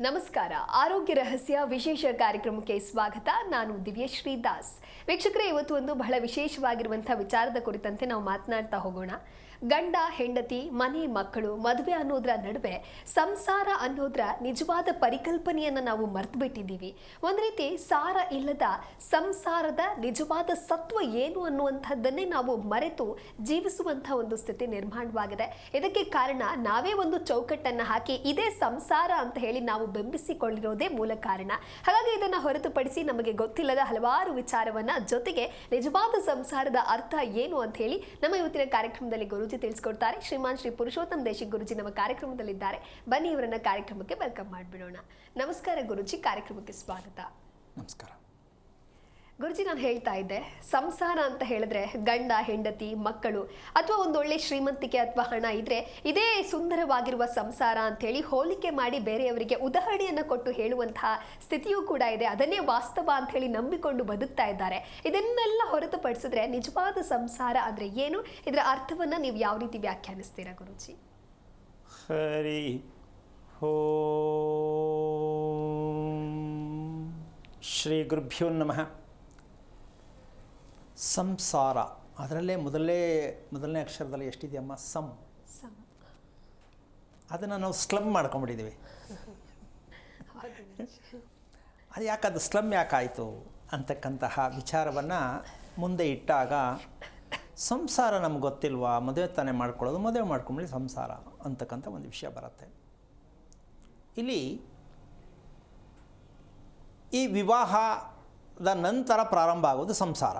ನಮಸ್ಕಾರ. ಆರೋಗ್ಯ ರಹಸ್ಯ ವಿಶೇಷ ಕಾರ್ಯಕ್ರಮಕ್ಕೆ ಸ್ವಾಗತ. ನಾನು ದಿವ್ಯಶ್ರೀ ದಾಸ್. ವೀಕ್ಷಕರೇ, ಇವತ್ತು ಒಂದು ಬಹಳ ವಿಶೇಷವಾಗಿರುವಂತಹ ವಿಚಾರದ ಕುರಿತಂತೆ ನಾವು ಮಾತನಾಡ್ತಾ ಹೋಗೋಣ. ಗಂಡ ಹೆಂಡತಿ, ಮನೆ ಮಕ್ಕಳು, ಮದುವೆ ಅನ್ನೋದ್ರ ನಡುವೆ ಸಂಸಾರ ಅನ್ನೋದ್ರ ನಿಜವಾದ ಪರಿಕಲ್ಪನೆಯನ್ನು ನಾವು ಮರ್ತು ಬಿಟ್ಟಿದ್ದೀವಿ. ಒಂದು ರೀತಿ ಸಾರ ಇಲ್ಲದ ಸಂಸಾರದ ನಿಜವಾದ ಸತ್ವ ಏನು ಅನ್ನುವಂಥದ್ದನ್ನೇ ನಾವು ಮರೆತು ಜೀವಿಸುವಂಥ ಒಂದು ಸ್ಥಿತಿ ನಿರ್ಮಾಣವಾಗಿದೆ. ಇದಕ್ಕೆ ಕಾರಣ ನಾವೇ ಒಂದು ಚೌಕಟ್ಟನ್ನು ಹಾಕಿ ಇದೇ ಸಂಸಾರ ಅಂತ ಹೇಳಿ ನಾವು ಬೆಂಬಿಸಿಕೊಳ್ಳಿರೋದೇ ಮೂಲ ಕಾರಣ. ಹಾಗಾಗಿ ಇದನ್ನು ಹೊರತುಪಡಿಸಿ ನಮಗೆ ಗೊತ್ತಿಲ್ಲದ ಹಲವಾರು ವಿಚಾರವನ್ನ, ಜೊತೆಗೆ ನಿಜವಾದ ಸಂಸಾರದ ಅರ್ಥ ಏನು ಅಂತ ಹೇಳಿ ನಮ್ಮ ಇವತ್ತಿನ ಕಾರ್ಯಕ್ರಮದಲ್ಲಿ ಗುರುಜಿ ತಿಳಿಸ್ಕೊಡ್ತಾರೆ. ಶ್ರೀಮಾನ್ ಶ್ರೀ ಪುರುಷೋತ್ತಮ್ ದೇಶಿಕ್ ಗುರುಜಿ ನಮ್ಮ ಕಾರ್ಯಕ್ರಮದಲ್ಲಿದ್ದಾರೆ. ಬನ್ನಿ ಇವರನ್ನ ಕಾರ್ಯಕ್ರಮಕ್ಕೆ ವೆಲ್ಕಮ್ ಮಾಡಿಬಿಡೋಣ. ನಮಸ್ಕಾರ ಗುರುಜಿ, ಕಾರ್ಯಕ್ರಮಕ್ಕೆ ಸ್ವಾಗತ. ನಮಸ್ಕಾರ ಗುರುಜಿ, ನಾನು ಹೇಳ್ತಾ ಇದ್ದೆ, ಸಂಸಾರ ಅಂತ ಹೇಳಿದ್ರೆ ಗಂಡ ಹೆಂಡತಿ ಮಕ್ಕಳು ಅಥವಾ ಒಂದೊಳ್ಳೆ ಶ್ರೀಮಂತಿಕೆ ಅಥವಾ ಹಣ ಇದ್ರೆ ಇದೇ ಸುಂದರವಾಗಿರುವ ಸಂಸಾರ ಅಂತ ಹೇಳಿ ಹೋಲಿಕೆ ಮಾಡಿ ಬೇರೆಯವರಿಗೆ ಉದಾಹರಣೆಯನ್ನು ಕೊಟ್ಟು ಹೇಳುವಂತಹ ಸ್ಥಿತಿಯೂ ಕೂಡ ಇದೆ. ಅದನ್ನೇ ವಾಸ್ತವ ಅಂತ ಹೇಳಿ ನಂಬಿಕೊಂಡು ಬದುಕ್ತಾ ಇದ್ದಾರೆ. ಇದನ್ನೆಲ್ಲ ಹೊರತುಪಡಿಸಿದ್ರೆ ನಿಜವಾದ ಸಂಸಾರ ಅಂದ್ರೆ ಏನು, ಇದರ ಅರ್ಥವನ್ನ ನೀವು ಯಾವ ರೀತಿ ವ್ಯಾಖ್ಯಾನಿಸ್ತೀರಾ ಗುರುಜಿ? ಹರಿ ಓಂ ಶ್ರೀ ಗುರುಭ್ಯೋ ನಮಃ. ಸಂಸಾರ, ಅದರಲ್ಲೇ ಮೊದಲನೇ ಅಕ್ಷರದಲ್ಲಿ ಎಷ್ಟಿದೆಯಮ್ಮ? ಅದನ್ನು ನಾವು ಸ್ಲಮ್ ಮಾಡ್ಕೊಂಡ್ಬಿಟ್ಟಿದ್ದೀವಿ. ಅದು ಯಾಕದು ಸ್ಲಮ್ ಯಾಕಾಯಿತು ಅಂತಕ್ಕಂತಹ ವಿಚಾರವನ್ನು ಮುಂದೆ ಇಟ್ಟಾಗ, ಸಂಸಾರ ನಮ್ಗೆ ಗೊತ್ತಿಲ್ವಾ, ಮದುವೆ ತಾನೇ ಮಾಡ್ಕೊಳ್ಳೋದು, ಮದುವೆ ಮಾಡ್ಕೊಂಡ್ಬಿಡಿ ಸಂಸಾರ ಅಂತಕ್ಕಂಥ ಒಂದು ವಿಷಯ ಬರುತ್ತೆ. ಇಲ್ಲಿ ಈ ವಿವಾಹದ ನಂತರ ಪ್ರಾರಂಭ ಆಗೋದು ಸಂಸಾರ,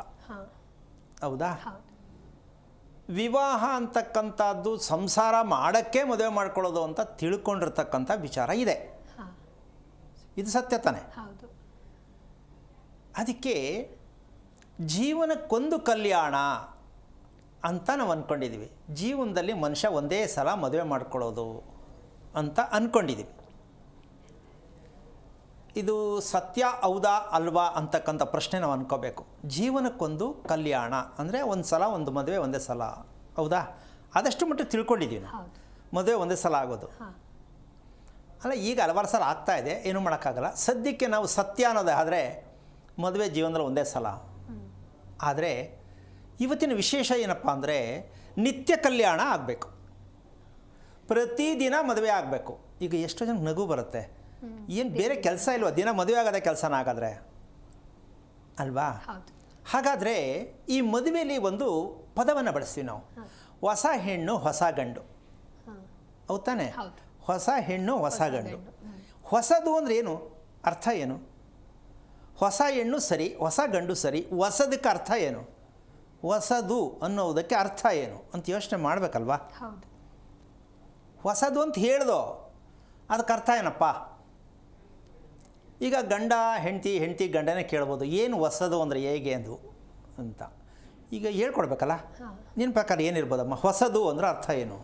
ಹೌದಾ? ವಿವಾಹ ಅಂತಕ್ಕಂಥದ್ದು ಸಂಸಾರ ಮಾಡೋಕ್ಕೆ ಮದುವೆ ಮಾಡ್ಕೊಳ್ಳೋದು ಅಂತ ತಿಳ್ಕೊಂಡಿರ್ತಕ್ಕಂಥ ವಿಚಾರ ಇದೆ. ಇದು ಸತ್ಯ ತಾನೆ? ಅದಕ್ಕೆ ಜೀವನಕ್ಕೊಂದು ಕಲ್ಯಾಣ ಅಂತ ನಾವು ಅಂದ್ಕೊಂಡಿದ್ದೀವಿ. ಜೀವನದಲ್ಲಿ ಮನುಷ್ಯ ಒಂದೇ ಸಲ ಮದುವೆ ಮಾಡ್ಕೊಳ್ಳೋದು ಅಂತ ಅಂದ್ಕೊಂಡಿದ್ದೀವಿ. ಇದು ಸತ್ಯ ಹೌದಾ ಅಲ್ವಾ ಅಂತಕ್ಕಂಥ ಪ್ರಶ್ನೆ ನಾವು ಅಂದ್ಕೋಬೇಕು. ಜೀವನಕ್ಕೊಂದು ಕಲ್ಯಾಣ ಅಂದರೆ ಒಂದು ಸಲ ಒಂದು ಮದುವೆ ಒಂದೇ ಸಲ, ಹೌದಾ? ಆದಷ್ಟು ಮಟ್ಟಿಗೆ ತಿಳ್ಕೊಂಡಿದ್ದೀವಿ ನಾವು. ಮದುವೆ ಒಂದೇ ಸಲ ಆಗೋದು ಅಲ್ಲ, ಈಗ ಹಲವಾರು ಸಲ ಆಗ್ತಾಯಿದೆ, ಏನೂ ಮಾಡೋಕ್ಕಾಗಲ್ಲ. ಸದ್ಯಕ್ಕೆ ನಾವು ಸತ್ಯ ಅನ್ನೋದು ಆದರೆ ಮದುವೆ ಜೀವನದಲ್ಲಿ ಒಂದೇ ಸಲ. ಆದರೆ ಇವತ್ತಿನ ವಿಶೇಷ ಏನಪ್ಪ ಅಂದರೆ, ನಿತ್ಯ ಕಲ್ಯಾಣ ಆಗಬೇಕು, ಪ್ರತಿದಿನ ಮದುವೆ ಆಗಬೇಕು. ಈಗ ಎಷ್ಟೋ ಜನಕ್ಕೆ ನಗು ಬರುತ್ತೆ, ಏನು ಬೇರೆ ಕೆಲಸ ಇಲ್ವಾ, ದಿನ ಮದುವೆ ಆಗೋದೇ ಕೆಲಸನ ಆಗಾದರೆ ಅಲ್ವಾ? ಹಾಗಾದರೆ ಈ ಮದುವೆಯಲ್ಲಿ ಒಂದು ಪದವನ್ನು ಬಳಸ್ತೀವಿ ನಾವು, ಹೊಸ ಹೆಣ್ಣು ಹೊಸ ಗಂಡು, ಹೌದು ತಾನೆ? ಹೊಸ ಹೆಣ್ಣು ಹೊಸ ಗಂಡು. ಹೊಸದು ಅಂದರೆ ಏನು, ಅರ್ಥ ಏನು? ಹೊಸ ಹೆಣ್ಣು ಸರಿ, ಹೊಸ ಗಂಡು ಸರಿ, ಹೊಸದಕ್ಕೆ ಅರ್ಥ ಏನು? ಹೊಸದು ಅನ್ನೋದಕ್ಕೆ ಅರ್ಥ ಏನು ಅಂತ ಯೋಚನೆ ಮಾಡಬೇಕಲ್ವಾ? ಹೊಸದು ಅಂತ ಹೇಳ್ದೋ ಅದಕ್ಕೆ ಅರ್ಥ ಏನಪ್ಪ? ಈಗ ಗಂಡ ಹೆಂಡತಿ ಗಂಡನೇ ಕೇಳ್ಬೋದು, ಏನು ಹೊಸದು ಅಂದರೆ ಹೇಗೆ ಅಂತ. ಈಗ ಹೇಳ್ಕೊಡ್ಬೇಕಲ್ಲ, ನಿನ್ನ ಪ್ರಕಾರ ಏನಿರ್ಬೋದಮ್ಮ? ಹೊಸದು ಅಂದರೆ ಅರ್ಥ ಏನು?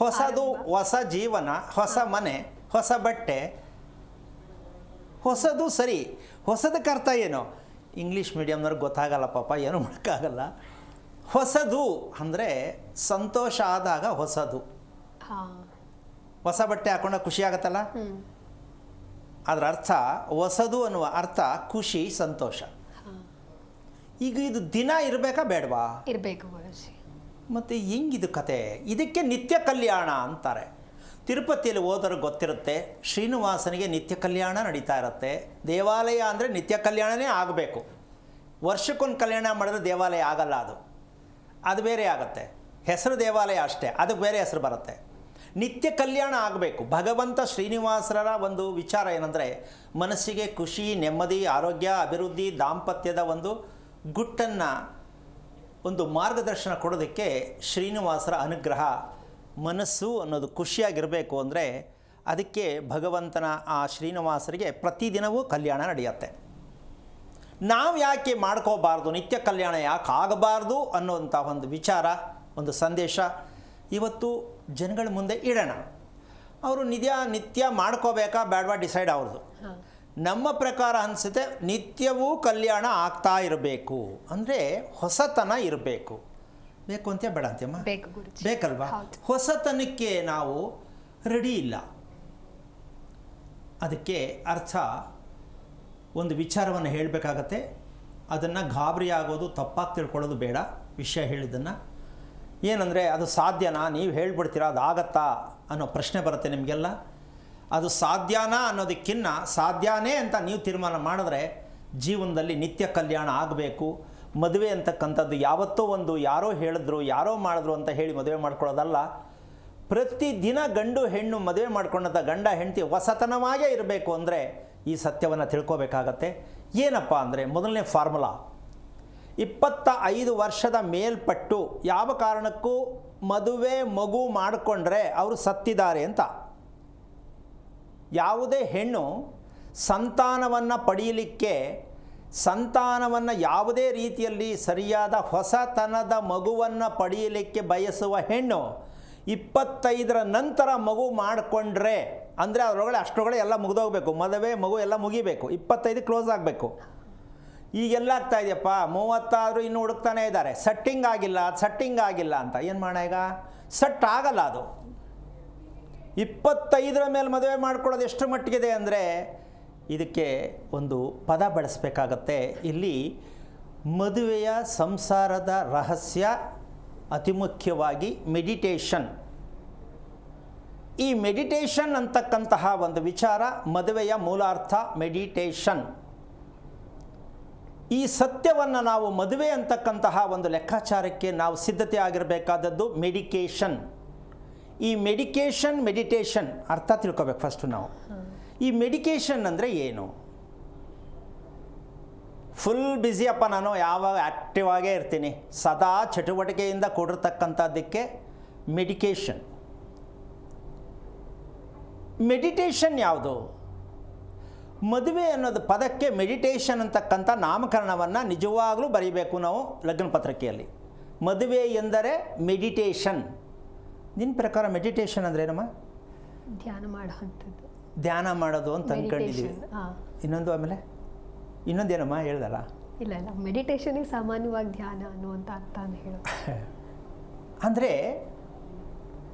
ಹೊಸದು, ಹೊಸ ಜೀವನ, ಹೊಸ ಮನೆ, ಹೊಸ ಬಟ್ಟೆ, ಹೊಸದು ಸರಿ. ಹೊಸದಕ್ಕೆ ಅರ್ಥ ಏನು? ಇಂಗ್ಲೀಷ್ ಮೀಡಿಯಮ್ನವ್ರಿಗೆ ಗೊತ್ತಾಗಲ್ಲ ಪಾಪ, ಏನೂ ಮಾಡೋಕ್ಕಾಗಲ್ಲ. ಹೊಸದು ಅಂದರೆ ಸಂತೋಷ ಆದಾಗ ಹೊಸದು. ಹೊಸ ಬಟ್ಟೆ ಹಾಕೊಂಡಾಗ ಖುಷಿ ಆಗತ್ತಲ್ಲ, ಅದರ ಅರ್ಥ ಹೊಸದು ಅನ್ನುವ ಅರ್ಥ ಖುಷಿ, ಸಂತೋಷ. ಈಗ ಇದು ದಿನ ಇರಬೇಕಾ ಬೇಡವಾ? ಇರಬೇಕು. ಮತ್ತು ಹೆಂಗಿದು ಕತೆ? ಇದಕ್ಕೆ ನಿತ್ಯ ಕಲ್ಯಾಣ ಅಂತಾರೆ. ತಿರುಪತಿಯಲ್ಲಿ ಹೋದರೆ ಗೊತ್ತಿರುತ್ತೆ, ಶ್ರೀನಿವಾಸನಿಗೆ ನಿತ್ಯ ಕಲ್ಯಾಣ ನಡೀತಾ ಇರುತ್ತೆ. ದೇವಾಲಯ ಅಂದರೆ ನಿತ್ಯ ಕಲ್ಯಾಣನೇ ಆಗಬೇಕು. ವರ್ಷಕ್ಕೊಂದು ಕಲ್ಯಾಣ ಮಾಡಿದ್ರೆ ದೇವಾಲಯ ಆಗಲ್ಲ, ಅದು ಬೇರೆ ಆಗುತ್ತೆ. ಹೆಸರು ದೇವಾಲಯ ಅಷ್ಟೇ, ಅದಕ್ಕೆ ಬೇರೆ ಹೆಸರು ಬರುತ್ತೆ. ನಿತ್ಯ ಕಲ್ಯಾಣ ಆಗಬೇಕು. ಭಗವಂತ ಶ್ರೀನಿವಾಸರ ಒಂದು ವಿಚಾರ ಏನಂದರೆ, ಮನಸ್ಸಿಗೆ ಖುಷಿ, ನೆಮ್ಮದಿ, ಆರೋಗ್ಯ, ಅಭಿವೃದ್ಧಿ, ದಾಂಪತ್ಯದ ಒಂದು ಗುಟ್ಟನ್ನು, ಒಂದು ಮಾರ್ಗದರ್ಶನ ಕೊಡೋದಕ್ಕೆ ಶ್ರೀನಿವಾಸರ ಅನುಗ್ರಹ. ಮನಸ್ಸು ಅನ್ನೋದು ಖುಷಿಯಾಗಿರಬೇಕು ಅಂದರೆ ಅದಕ್ಕೆ ಭಗವಂತನ ಆ ಶ್ರೀನಿವಾಸರಿಗೆ ಪ್ರತಿದಿನವೂ ಕಲ್ಯಾಣ ನಡೆಯುತ್ತೆ. ನಾವು ಯಾಕೆ ಮಾಡ್ಕೋಬಾರ್ದು, ನಿತ್ಯ ಕಲ್ಯಾಣ ಯಾಕೆ ಆಗಬಾರ್ದು ಅನ್ನೋಂಥ ಒಂದು ವಿಚಾರ, ಒಂದು ಸಂದೇಶ ಇವತ್ತು ಜನಗಳ ಮುಂದೆ ಇಡೋಣ. ಅವರು ನಿತ್ಯ ಮಾಡ್ಕೋಬೇಕಾ ಬೇಡವಾ ಡಿಸೈಡ್ ಅವ್ರದ್ದು. ನಮ್ಮ ಪ್ರಕಾರ ಅನಿಸುತ್ತೆ ನಿತ್ಯವೂ ಕಲ್ಯಾಣ ಆಗ್ತಾ ಇರಬೇಕು ಅಂದರೆ ಹೊಸತನ ಇರಬೇಕು. ಬೇಕು ಅಂತೆ ಬೇಡ ಅಂತೆಮ್ಮ? ಬೇಕಲ್ವಾ? ಹೊಸತನಕ್ಕೆ ನಾವು ರೆಡಿ ಇಲ್ಲ. ಅದಕ್ಕೆ ಅರ್ಥ ಒಂದು ವಿಚಾರವನ್ನು ಹೇಳಬೇಕಾಗತ್ತೆ. ಅದನ್ನು ಗಾಬರಿ ಆಗೋದು, ತಪ್ಪಾಗಿ ತಿಳ್ಕೊಳ್ಳೋದು ಬೇಡ. ವಿಷಯ ಹೇಳಿದ್ದನ್ನು ಏನಂದರೆ ಅದು ಸಾಧ್ಯನಾ, ನೀವು ಹೇಳ್ಬಿಡ್ತೀರಾ, ಅದು ಆಗತ್ತಾ ಅನ್ನೋ ಪ್ರಶ್ನೆ ಬರುತ್ತೆ ನಿಮಗೆಲ್ಲ. ಅದು ಸಾಧ್ಯನಾ ಅನ್ನೋದಕ್ಕಿಂತ ಸಾಧ್ಯನೇ ಅಂತ ನೀವು ತೀರ್ಮಾನ ಮಾಡಿದ್ರೆ ಜೀವನದಲ್ಲಿ ನಿತ್ಯ ಕಲ್ಯಾಣ ಆಗಬೇಕು. ಮದುವೆ ಅಂತಕ್ಕಂಥದ್ದು ಯಾವತ್ತೋ ಒಂದು ಯಾರೋ ಹೇಳಿದ್ರು, ಯಾರೋ ಮಾಡಿದ್ರು ಅಂತ ಹೇಳಿ ಮದುವೆ ಮಾಡ್ಕೊಳ್ಳೋದಲ್ಲ. ಪ್ರತಿದಿನ ಗಂಡು ಹೆಣ್ಣು ಮದುವೆ ಮಾಡ್ಕೊಂಡಂಥ ಗಂಡ ಹೆಂಡತಿ ಹೊಸತನವಾಗೇ ಇರಬೇಕು ಅಂದರೆ ಈ ಸತ್ಯವನ್ನು ತಿಳ್ಕೊಬೇಕಾಗತ್ತೆ. ಏನಪ್ಪ ಅಂದರೆ ಮೊದಲನೇ ಫಾರ್ಮುಲಾ, 25 ವರ್ಷದ ಮೇಲ್ಪಟ್ಟು ಯಾವ ಕಾರಣಕ್ಕೂ ಮದುವೆ ಮಗು ಮಾಡಿಕೊಂಡ್ರೆ ಅವರು ಸತ್ತಿದ್ದಾರೆ ಅಂತ. ಯಾವುದೇ ಹೆಣ್ಣು ಸಂತಾನವನ್ನು ಪಡೆಯಲಿಕ್ಕೆ, ಸಂತಾನವನ್ನು ಯಾವುದೇ ರೀತಿಯಲ್ಲಿ ಸರಿಯಾದ ಹೊಸತನದ ಮಗುವನ್ನು ಪಡೆಯಲಿಕ್ಕೆ ಬಯಸುವ ಹೆಣ್ಣು 25ರ ನಂತರ ಮಗು ಮಾಡಿಕೊಂಡ್ರೆ, ಅಂದರೆ ಅಷ್ಟರೊಳಗಡೆ ಎಲ್ಲ ಮುಗಿದೋಗ್ಬೇಕು, ಮದುವೆ ಮಗು ಎಲ್ಲ ಮುಗಿಬೇಕು, 25 ಕ್ಲೋಸ್ ಆಗಬೇಕು. ಈಗೆಲ್ಲ ಆಗ್ತಾ ಇದೆಯಪ್ಪ, 30 ಆದರೂ ಇನ್ನೂ ಹುಡುಕ್ತಾನೇ ಇದ್ದಾರೆ, ಸಟ್ಟಿಂಗ್ ಆಗಿಲ್ಲ ಅಂತ. ಏನು ಮಾಡೋಣ ಈಗ? ಸಟ್ ಆಗಲ್ಲ ಅದು. 25ರ ಮೇಲೆ ಮದುವೆ ಮಾಡ್ಕೊಳ್ಳೋದು ಎಷ್ಟು ಮಟ್ಟಿಗಿದೆ ಅಂದರೆ ಇದಕ್ಕೆ ಒಂದು ಪದ ಬಳಸಬೇಕಾಗತ್ತೆ. ಇಲ್ಲಿ ಮದುವೆಯ ಸಂಸಾರದ ರಹಸ್ಯ ಅತಿ ಮುಖ್ಯವಾಗಿ ಮೆಡಿಟೇಷನ್. ಈ ಮೆಡಿಟೇಷನ್ ಅಂತಕ್ಕಂತಹ ಒಂದು ವಿಚಾರ ಮದುವೆಯ ಮೂಲಾರ್ಥ ಮೆಡಿಟೇಷನ್. ಈ ಸತ್ಯವನ್ನು ನಾವು ಮದುವೆ ಅಂತಕ್ಕಂತಹ ಒಂದು ಲೆಕ್ಕಾಚಾರಕ್ಕೆ ನಾವು ಸಿದ್ಧತೆ ಆಗಿರಬೇಕಾದದ್ದು ಮೆಡಿಕೇಷನ್. ಈ ಮೆಡಿಟೇಷನ್ ಅರ್ಥ ತಿಳ್ಕೊಬೇಕು ಫಸ್ಟು ನಾವು. ಈ ಮೆಡಿಕೇಷನ್ ಅಂದರೆ ಏನು? ಫುಲ್ ಬ್ಯುಸಿಯಪ್ಪ, ನಾನು ಯಾವಾಗ ಆ್ಯಕ್ಟಿವ್ ಆಗೇ ಇರ್ತೀನಿ, ಸದಾ ಚಟುವಟಿಕೆಯಿಂದ ಕೂಡಿರ್ತಕ್ಕಂಥದ್ದಕ್ಕೆ ಮೆಡಿಟೇಷನ್ ಯಾವುದು? ಮದುವೆ ಅನ್ನೋದು ಪದಕ್ಕೆ ಮೆಡಿಟೇಷನ್ ಅಂತಕ್ಕಂಥ ನಾಮಕರಣವನ್ನು ನಿಜವಾಗಲೂ ಬರೀಬೇಕು ನಾವು ಲಗ್ನ ಪತ್ರಿಕೆಯಲ್ಲಿ. ಮದುವೆ ಎಂದರೆ ಮೆಡಿಟೇಷನ್. ನಿನ್ನ ಪ್ರಕಾರ ಮೆಡಿಟೇಷನ್ ಅಂದರೆ ಏನಮ್ಮ? ಧ್ಯಾನ ಮಾಡೋದು ಅಂತ ಅಂದ್ಕೊಂಡಿದ್ದೀವಿ. ಆಮೇಲೆ ಇನ್ನೊಂದೇನಮ್ಮ ಹೇಳ್ದಲ್ಲ? ಇಲ್ಲ, ಮೆಡಿಟೇಷನ್ ಸಾಮಾನ್ಯವಾಗಿ ಧ್ಯಾನ ಅನ್ನುವಂಥ ಅರ್ಥ ಅಂತ ಹೇಳೋದು. ಅಂದರೆ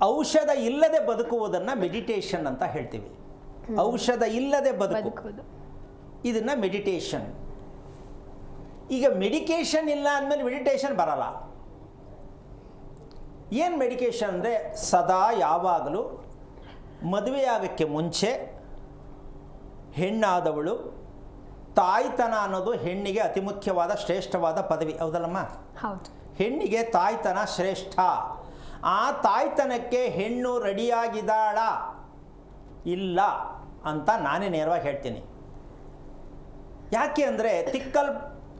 ಔಷಧ ಇಲ್ಲದೆ ಬದುಕುವುದನ್ನು ಮೆಡಿಟೇಷನ್ ಅಂತ ಹೇಳ್ತೀವಿ. ಔಷಧ ಇಲ್ಲದೆ ಬದುಕುವುದು, ಇದನ್ನು ಮೆಡಿಟೇಷನ್. ಈಗ ಮೆಡಿಕೇಷನ್ ಇಲ್ಲ ಅಂದಮೇಲೆ ಮೆಡಿಟೇಷನ್ ಬರಲ್ಲ. ಏನು ಮೆಡಿಕೇಷನ್ ಅಂದರೆ ಸದಾ ಯಾವಾಗಲೂ ಮದುವೆಯಾಗಕ್ಕೆ ಮುಂಚೆ ಹೆಣ್ಣಾದವಳು, ತಾಯ್ತನ ಅನ್ನೋದು ಹೆಣ್ಣಿಗೆ ಅತಿ ಮುಖ್ಯವಾದ ಶ್ರೇಷ್ಠವಾದ ಪದವಿ, ಹೌದಲ್ಲಮ್ಮ? ಹೌದು. ಹೆಣ್ಣಿಗೆ ತಾಯ್ತನ ಶ್ರೇಷ್ಠ. ಆ ತಾಯ್ತನಕ್ಕೆ ಹೆಣ್ಣು ರೆಡಿಯಾಗಿದ್ದಾಳ ಇಲ್ಲ ಅಂತ ನಾನೇ ನೇರವಾಗಿ ಹೇಳ್ತೀನಿ. ಯಾಕೆ ಅಂದರೆ ತಿಕ್ಕಲ್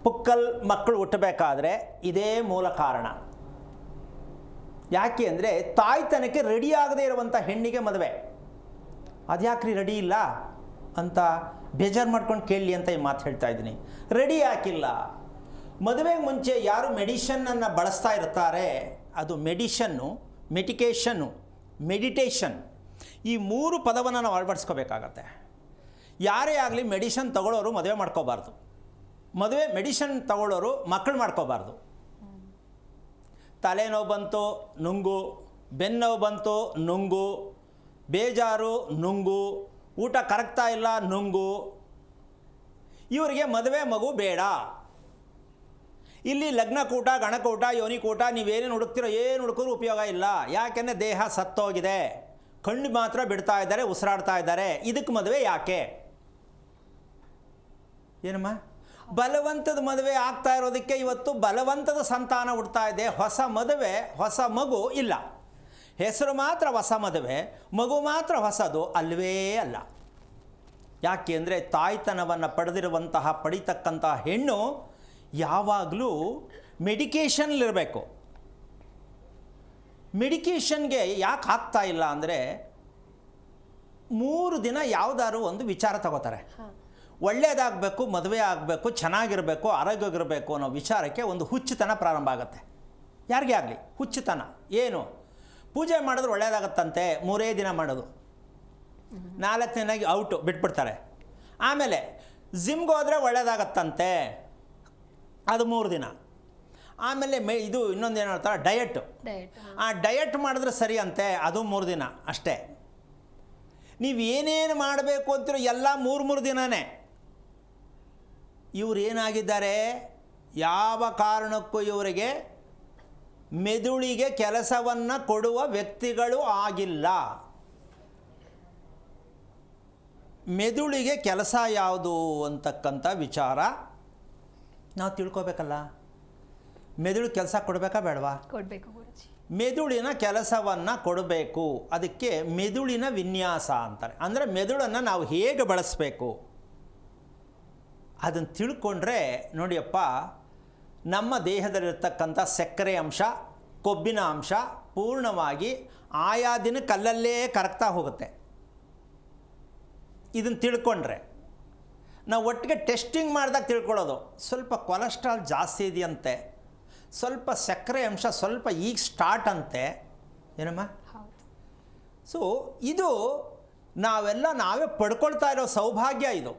ಪುಕ್ಕಲ್ ಮಕ್ಕಳು ಹುಟ್ಟಬೇಕಾದ್ರೆ ಇದೇ ಮೂಲ ಕಾರಣ. ಯಾಕೆ ಅಂದರೆ ತಾಯ್ತನಕ್ಕೆ ರೆಡಿ ಆಗದೇ ಇರುವಂಥ ಹೆಣ್ಣಿಗೆ ಮದುವೆ. ಅದ್ಯಾಕ್ರಿ ರೆಡಿ ಇಲ್ಲ ಅಂತ ಬೇಜಾರು ಮಾಡ್ಕೊಂಡು ಕೇಳಲಿ ಅಂತ ಈ ಮಾತು ಹೇಳ್ತಾ ಇದ್ದೀನಿ. ರೆಡಿ ಯಾಕಿಲ್ಲ? ಮದುವೆಗೆ ಮುಂಚೆ ಯಾರು ಮೆಡಿಷನ್ನನ್ನು ಬಳಸ್ತಾ ಇರ್ತಾರೆ, ಅದು ಮೆಡಿಟೇಷನ್, ಈ 3 ಪದವನ್ನು ನಾವು ಅಳವಡಿಸ್ಕೋಬೇಕಾಗತ್ತೆ. ಯಾರೇ ಆಗಲಿ ಮೆಡಿಷನ್ ತಗೊಳ್ಳೋರು ಮದುವೆ ಮಾಡ್ಕೋಬಾರ್ದು, ಮೆಡಿಷನ್ ತಗೊಳ್ಳೋರು ಮಕ್ಕಳು ಮಾಡ್ಕೋಬಾರ್ದು. ತಲೆನೋವು ಬಂತು ನುಂಗು, ಬೆನ್ನೋವು ಬಂತು ನುಂಗು, ಬೇಜಾರು ನುಂಗು, ಊಟ ಕರಗ್ತಾ ಇಲ್ಲ ನುಂಗು. ಇವರಿಗೆ ಮದುವೆ ಮಗು ಬೇಡ. ಇಲ್ಲಿ ಲಗ್ನಕೂಟ, ಗಣಕೂಟ, ಯೋನಿಕೂಟ ನೀವೇನೇನು ಹುಡುಕ್ತಿರೋ ಏನು ಹುಡುಕಿದ್ರು ಉಪಯೋಗ ಇಲ್ಲ. ಯಾಕೆಂದರೆ ದೇಹ ಸತ್ತೋಗಿದೆ, ಕಣ್ಣು ಮಾತ್ರ ಬಿಡ್ತಾ ಇದ್ದಾರೆ, ಉಸಿರಾಡ್ತಾ ಇದ್ದಾರೆ. ಇದಕ್ಕೆ ಮದುವೆ ಯಾಕೆ? ಏನಮ್ಮ? ಬಲವಂತದ ಮದುವೆ ಆಗ್ತಾ ಇರೋದಕ್ಕೆ ಇವತ್ತು ಬಲವಂತದ ಸಂತಾನ ಹುಡ್ತಾ ಇದೆ. ಹೊಸ ಮದುವೆ, ಹೊಸ ಮಗು ಇಲ್ಲ. ಹೆಸರು ಮಾತ್ರ ಹೊಸ ಮದುವೆ, ಮಗು ಮಾತ್ರ ಹೊಸದು ಅಲ್ವೇ ಅಲ್ಲ. ಯಾಕೆ ಅಂದರೆ ತಾಯ್ತನವನ್ನು ಪಡಿತಕ್ಕಂತಹ ಹೆಣ್ಣು ಯಾವಾಗಲೂ ಮೆಡಿಕೇಷನ್ಲಿರಬೇಕು. ಮೆಡಿಕೇಷನ್ಗೆ ಯಾಕೆ ಆಗ್ತಾ ಇಲ್ಲ ಅಂದರೆ 3 ದಿನ ಯಾವುದಾದ್ರು ಒಂದು ವಿಚಾರ ತಗೋತಾರೆ. ಒಳ್ಳೆಯದಾಗಬೇಕು, ಮದುವೆ ಆಗಬೇಕು, ಚೆನ್ನಾಗಿರಬೇಕು, ಆರೋಗ್ಯವಾಗಿರಬೇಕು ಅನ್ನೋ ವಿಚಾರಕ್ಕೆ ಒಂದು ಹುಚ್ಚುತನ ಪ್ರಾರಂಭ ಆಗುತ್ತೆ. ಯಾರಿಗೇ ಆಗಲಿ ಹುಚ್ಚುತನ. ಏನು? ಪೂಜೆ ಮಾಡಿದ್ರೆ ಒಳ್ಳೆಯದಾಗತ್ತಂತೆ, 3 ದಿನ ಮಾಡೋದು, 4 ದಿನಾಗಿ ಔಟು ಬಿಟ್ಬಿಡ್ತಾರೆ. ಆಮೇಲೆ ಜಿಮ್ಗೆ ಹೋದರೆ ಒಳ್ಳೆಯದಾಗತ್ತಂತೆ, ಅದು 3 ದಿನ. ಆಮೇಲೆ ಇದು ಇನ್ನೊಂದು ಏನು ಹೇಳ್ತಾರೆ, ಡಯಟ್. ಆ ಡಯಟ್ ಮಾಡಿದ್ರೆ ಸರಿ ಅಂತೆ, ಅದು 3 ದಿನ ಅಷ್ಟೇ. ನೀವೇನೇನು ಮಾಡಬೇಕು ಅಂತೀರೋ ಎಲ್ಲ 3 ದಿನವೇ. ಇವರು ಏನಾಗಿದ್ದಾರೆ, ಯಾವ ಕಾರಣಕ್ಕೂ ಇವರಿಗೆ ಮೆದುಳಿಗೆ ಕೆಲಸವನ್ನು ಕೊಡುವ ವ್ಯಕ್ತಿಗಳು ಆಗಿಲ್ಲ. ಮೆದುಳಿಗೆ ಕೆಲಸ ಯಾವುದು ಅಂತಕ್ಕಂಥ ವಿಚಾರ ನಾವು ತಿಳ್ಕೊಬೇಕಲ್ಲ. ಮೆದುಳು ಕೆಲಸ ಕೊಡಬೇಕಾ ಬೇಡವಾ? ಕೊಡಬೇಕು ಗುರುಜಿ. ಮೆದುಳಿನ ಕೆಲಸವನ್ನು ಕೊಡಬೇಕು. ಅದಕ್ಕೆ ಮೆದುಳಿನ ವಿನ್ಯಾಸ ಅಂತಾರೆ. ಅಂದರೆ ಮೆದುಳನ್ನು ನಾವು ಹೇಗೆ ಬಳಸಬೇಕು ಅದನ್ನು ತಿಳ್ಕೊಂಡ್ರೆ ನೋಡಿಯಪ್ಪ, ನಮ್ಮ ದೇಹದಲ್ಲಿರ್ತಕ್ಕಂಥ ಸಕ್ಕರೆ ಅಂಶ, ಕೊಬ್ಬಿನ ಅಂಶ ಪೂರ್ಣವಾಗಿ ಆಯಾ ದಿನಕ್ಕೆ ಅಲ್ಲಲ್ಲೇ ಕರಗ್ತಾ ಹೋಗುತ್ತೆ. ಇದನ್ನು ತಿಳ್ಕೊಂಡ್ರೆ ನಾವು ಒಟ್ಟಿಗೆ ಟೆಸ್ಟಿಂಗ್ ಮಾಡಿದಾಗ ತಿಳ್ಕೊಳ್ಳೋದು, ಸ್ವಲ್ಪ ಕೊಲೆಸ್ಟ್ರಾಲ್ ಜಾಸ್ತಿ ಇದೆಯಂತೆ, ಸ್ವಲ್ಪ ಸಕ್ಕರೆ ಅಂಶ ಸ್ವಲ್ಪ ಈಗ ಸ್ಟಾರ್ಟ್ ಅಂತೆ, ಏನಮ್ಮ. ಸೊ ಇದು ನಾವೇ ಪಡ್ಕೊಳ್ತಾ ಇರೋ ಸೌಭಾಗ್ಯ ಇದು.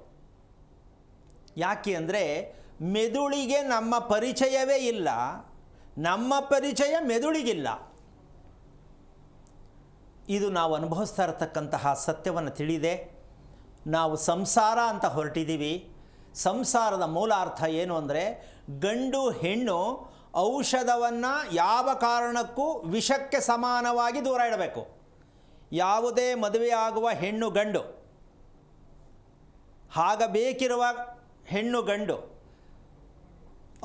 ಯಾಕೆ ಅಂದರೆ ಮೆದುಳಿಗೆ ನಮ್ಮ ಪರಿಚಯವೇ ಇಲ್ಲ, ನಮ್ಮ ಪರಿಚಯ ಮೆದುಳಿಗಿಲ್ಲ. ಇದು ನಾವು ಅನುಭವಿಸ್ತಾ ಇರತಕ್ಕಂತಹ ಸತ್ಯವನ್ನು ತಿಳಿದೆ ನಾವು ಸಂಸಾರ ಅಂತ ಹೊರಟಿದ್ದೀವಿ. ಸಂಸಾರದ ಮೂಲ ಅರ್ಥ ಏನು ಅಂದರೆ, ಗಂಡು ಹೆಣ್ಣು ಔಷಧವನ್ನು ಯಾವ ಕಾರಣಕ್ಕೂ ವಿಷಕ್ಕೆ ಸಮಾನವಾಗಿ ದೂರ ಇಡಬೇಕು. ಯಾವುದೇ ಮದುವೆಯಾಗುವ ಹೆಣ್ಣು ಗಂಡು, ಆಗಬೇಕಿರುವ ಹೆಣ್ಣು ಗಂಡು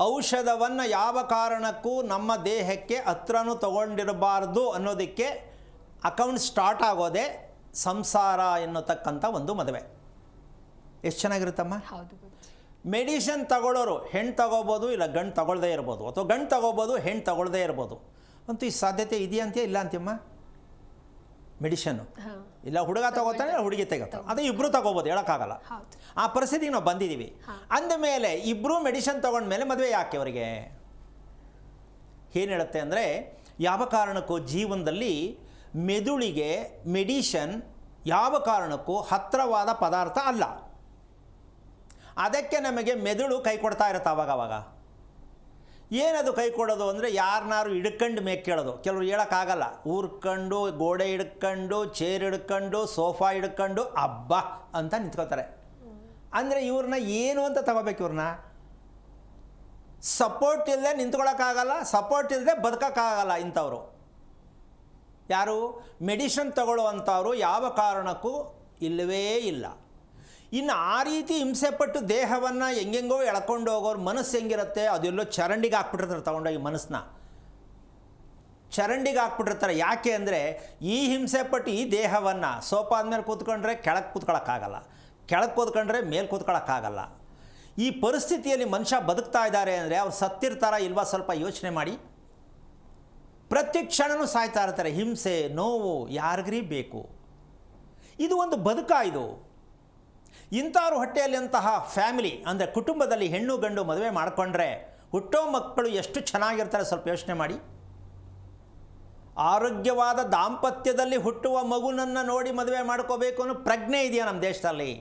ಔಷಧವನ್ನು ಯಾವ ಕಾರಣಕ್ಕೂ ನಮ್ಮ ದೇಹಕ್ಕೆ ಹತ್ರನೂ ತಗೊಂಡಿರಬಾರ್ದು ಅನ್ನೋದಕ್ಕೆ ಅಕೌಂಟ್ ಸ್ಟಾರ್ಟ್ ಆಗೋದೇ ಸಂಸಾರ ಎನ್ನತಕ್ಕಂಥ ಒಂದು ಮದುವೆ. ಎಷ್ಟು ಚೆನ್ನಾಗಿರುತ್ತಮ್ಮ. ಮೆಡಿಸಿನ್ ತಗೊಳ್ಳೋರು ಹೆಣ್ಣು ತಗೋಬೋದು, ಇಲ್ಲ ಗಂಡು ತಗೊಳ್ಳದೇ ಇರ್ಬೋದು, ಅಥವಾ ಗಂಡು ತಗೋಬೋದು ಹೆಣ್ಣು ತಗೊಳ್ಳದೇ ಇರ್ಬೋದು. ಅಂತೂ ಈ ಸಾಧ್ಯತೆ ಇದೆಯಂತೆ ಇಲ್ಲ ಅಂತೀಮ್ಮ. ಮೆಡಿಷನ್ನು ಇಲ್ಲ ಹುಡುಗ ತಗೋತಾನೆ, ಇಲ್ಲ ಹುಡುಗಿ ತೆಗೋತಾನೆ, ಅದೇ ಇಬ್ಬರು ತಗೋಬೋದು, ಹೇಳೋಕ್ಕಾಗಲ್ಲ. ಆ ಪರಿಸ್ಥಿತಿಗೆ ನಾವು ಬಂದಿದ್ದೀವಿ. ಅಂದಮೇಲೆ ಇಬ್ಬರು ಮೆಡಿಷನ್ ತೊಗೊಂಡ್ಮೇಲೆ ಮದುವೆ ಯಾಕೆ ಅವರಿಗೆ? ಏನು ಹೇಳುತ್ತೆ ಅಂದರೆ, ಯಾವ ಕಾರಣಕ್ಕೂ ಜೀವನದಲ್ಲಿ ಮೆದುಳಿಗೆ ಮೆಡಿಷನ್ ಯಾವ ಕಾರಣಕ್ಕೂ ಹತ್ತಿರವಾದ ಪದಾರ್ಥ ಅಲ್ಲ. ಅದಕ್ಕೆ ನಮಗೆ ಮೆದುಳು ಕೈ ಕೊಡ್ತಾ ಇರುತ್ತೆ ಆವಾಗವಾಗ. ಏನದು ಕೈ ಕೊಡೋದು ಅಂದರೆ, ಯಾರನ್ನಾರು ಹಿಡ್ಕೊಂಡು ಮೇಕ್ಕೇಳೋದು. ಕೆಲವರು ಹೇಳೋಕ್ಕಾಗಲ್ಲ, ಊರ್ಕೊಂಡು ಗೋಡೆ ಹಿಡ್ಕೊಂಡು ಚೇರ್ ಹಿಡ್ಕೊಂಡು ಸೋಫಾ ಹಿಡ್ಕೊಂಡು ಹಬ್ಬ ಅಂತ ನಿಂತ್ಕೋತಾರೆ. ಅಂದರೆ ಇವ್ರನ್ನ ಏನು ಅಂತ ತಗೋಬೇಕು? ಇವ್ರನ್ನ ಸಪೋರ್ಟ್ ಇಲ್ಲದೆ ನಿಂತ್ಕೊಳ್ಳೋಕ್ಕಾಗಲ್ಲ, ಸಪೋರ್ಟ್ ಇಲ್ಲದೆ ಬದುಕೋಕ್ಕಾಗಲ್ಲ ಇಂಥವ್ರು. ಯಾರು ಮೆಡಿಷನ್ ತಗೊಳ್ಳುವಂಥವ್ರು ಯಾವ ಕಾರಣಕ್ಕೂ ಇಲ್ಲವೇ ಇಲ್ಲ. ಇನ್ನು ಆ ರೀತಿ ಹಿಂಸೆಪಟ್ಟು ದೇಹವನ್ನು ಹೆಂಗೆಂಗೋ ಎಳ್ಕೊಂಡು ಹೋಗೋರು ಮನಸ್ಸು ಹೆಂಗಿರುತ್ತೆ, ಅದೆಲ್ಲೋ ಚರಂಡಿಗೆ ಹಾಕ್ಬಿಟ್ಟಿರ್ತಾರೆ. ತೊಗೊಂಡೋಗಿ ಮನಸ್ಸನ್ನ ಚರಂಡಿಗೆ ಹಾಕ್ಬಿಟ್ಟಿರ್ತಾರೆ. ಯಾಕೆ ಅಂದರೆ, ಈ ಹಿಂಸೆಪಟ್ಟು ಈ ದೇಹವನ್ನು ಸೋಫಾದ ಮೇಲೆ ಕೂತ್ಕೊಂಡ್ರೆ ಕೆಳಗೆ ಕೂತ್ಕೊಳ್ಳೋಕ್ಕಾಗಲ್ಲ, ಕೆಳಗೆ ಕೂತ್ಕೊಂಡ್ರೆ ಮೇಲೆ ಕೂತ್ಕೊಳ್ಳೋಕ್ಕಾಗಲ್ಲ. ಈ ಪರಿಸ್ಥಿತಿಯಲ್ಲಿ ಮನುಷ್ಯ ಬದುಕ್ತಾ ಇದ್ದಾರೆ ಅಂದರೆ ಅವ್ರು ಸತ್ತಿರ್ತಾರ ಇಲ್ವಾ ಸ್ವಲ್ಪ ಯೋಚನೆ ಮಾಡಿ. ಪ್ರತಿ ಕ್ಷಣವೂ ಸಾಯ್ತಾ ಇರ್ತಾರೆ. ಹಿಂಸೆ ನೋವು ಯಾರಿಗ್ರೀ ಬೇಕು? ಇದು ಒಂದು ಬದುಕ. ಇದು ಇಂಥವ್ರ ಹೊಟ್ಟೆಯಲ್ಲಿ ಅಂತಹ ಫ್ಯಾಮಿಲಿ ಅಂದರೆ ಕುಟುಂಬದಲ್ಲಿ ಹೆಣ್ಣು ಗಂಡು ಮದುವೆ ಮಾಡಿಕೊಂಡ್ರೆ ಹುಟ್ಟೋ ಮಕ್ಕಳು ಎಷ್ಟು ಚೆನ್ನಾಗಿರ್ತಾರೆ ಸ್ವಲ್ಪ ಯೋಚನೆ ಮಾಡಿ. ಆರೋಗ್ಯವಾದ ದಾಂಪತ್ಯದಲ್ಲಿ ಹುಟ್ಟುವ ಮಗುನನ್ನು ನೋಡಿ ಮದುವೆ ಮಾಡ್ಕೋಬೇಕು ಅನ್ನೋ ಪ್ರಜ್ಞೆ ಇದೆಯಾ ನಮ್ಮ ದೇಶದಲ್ಲಿ?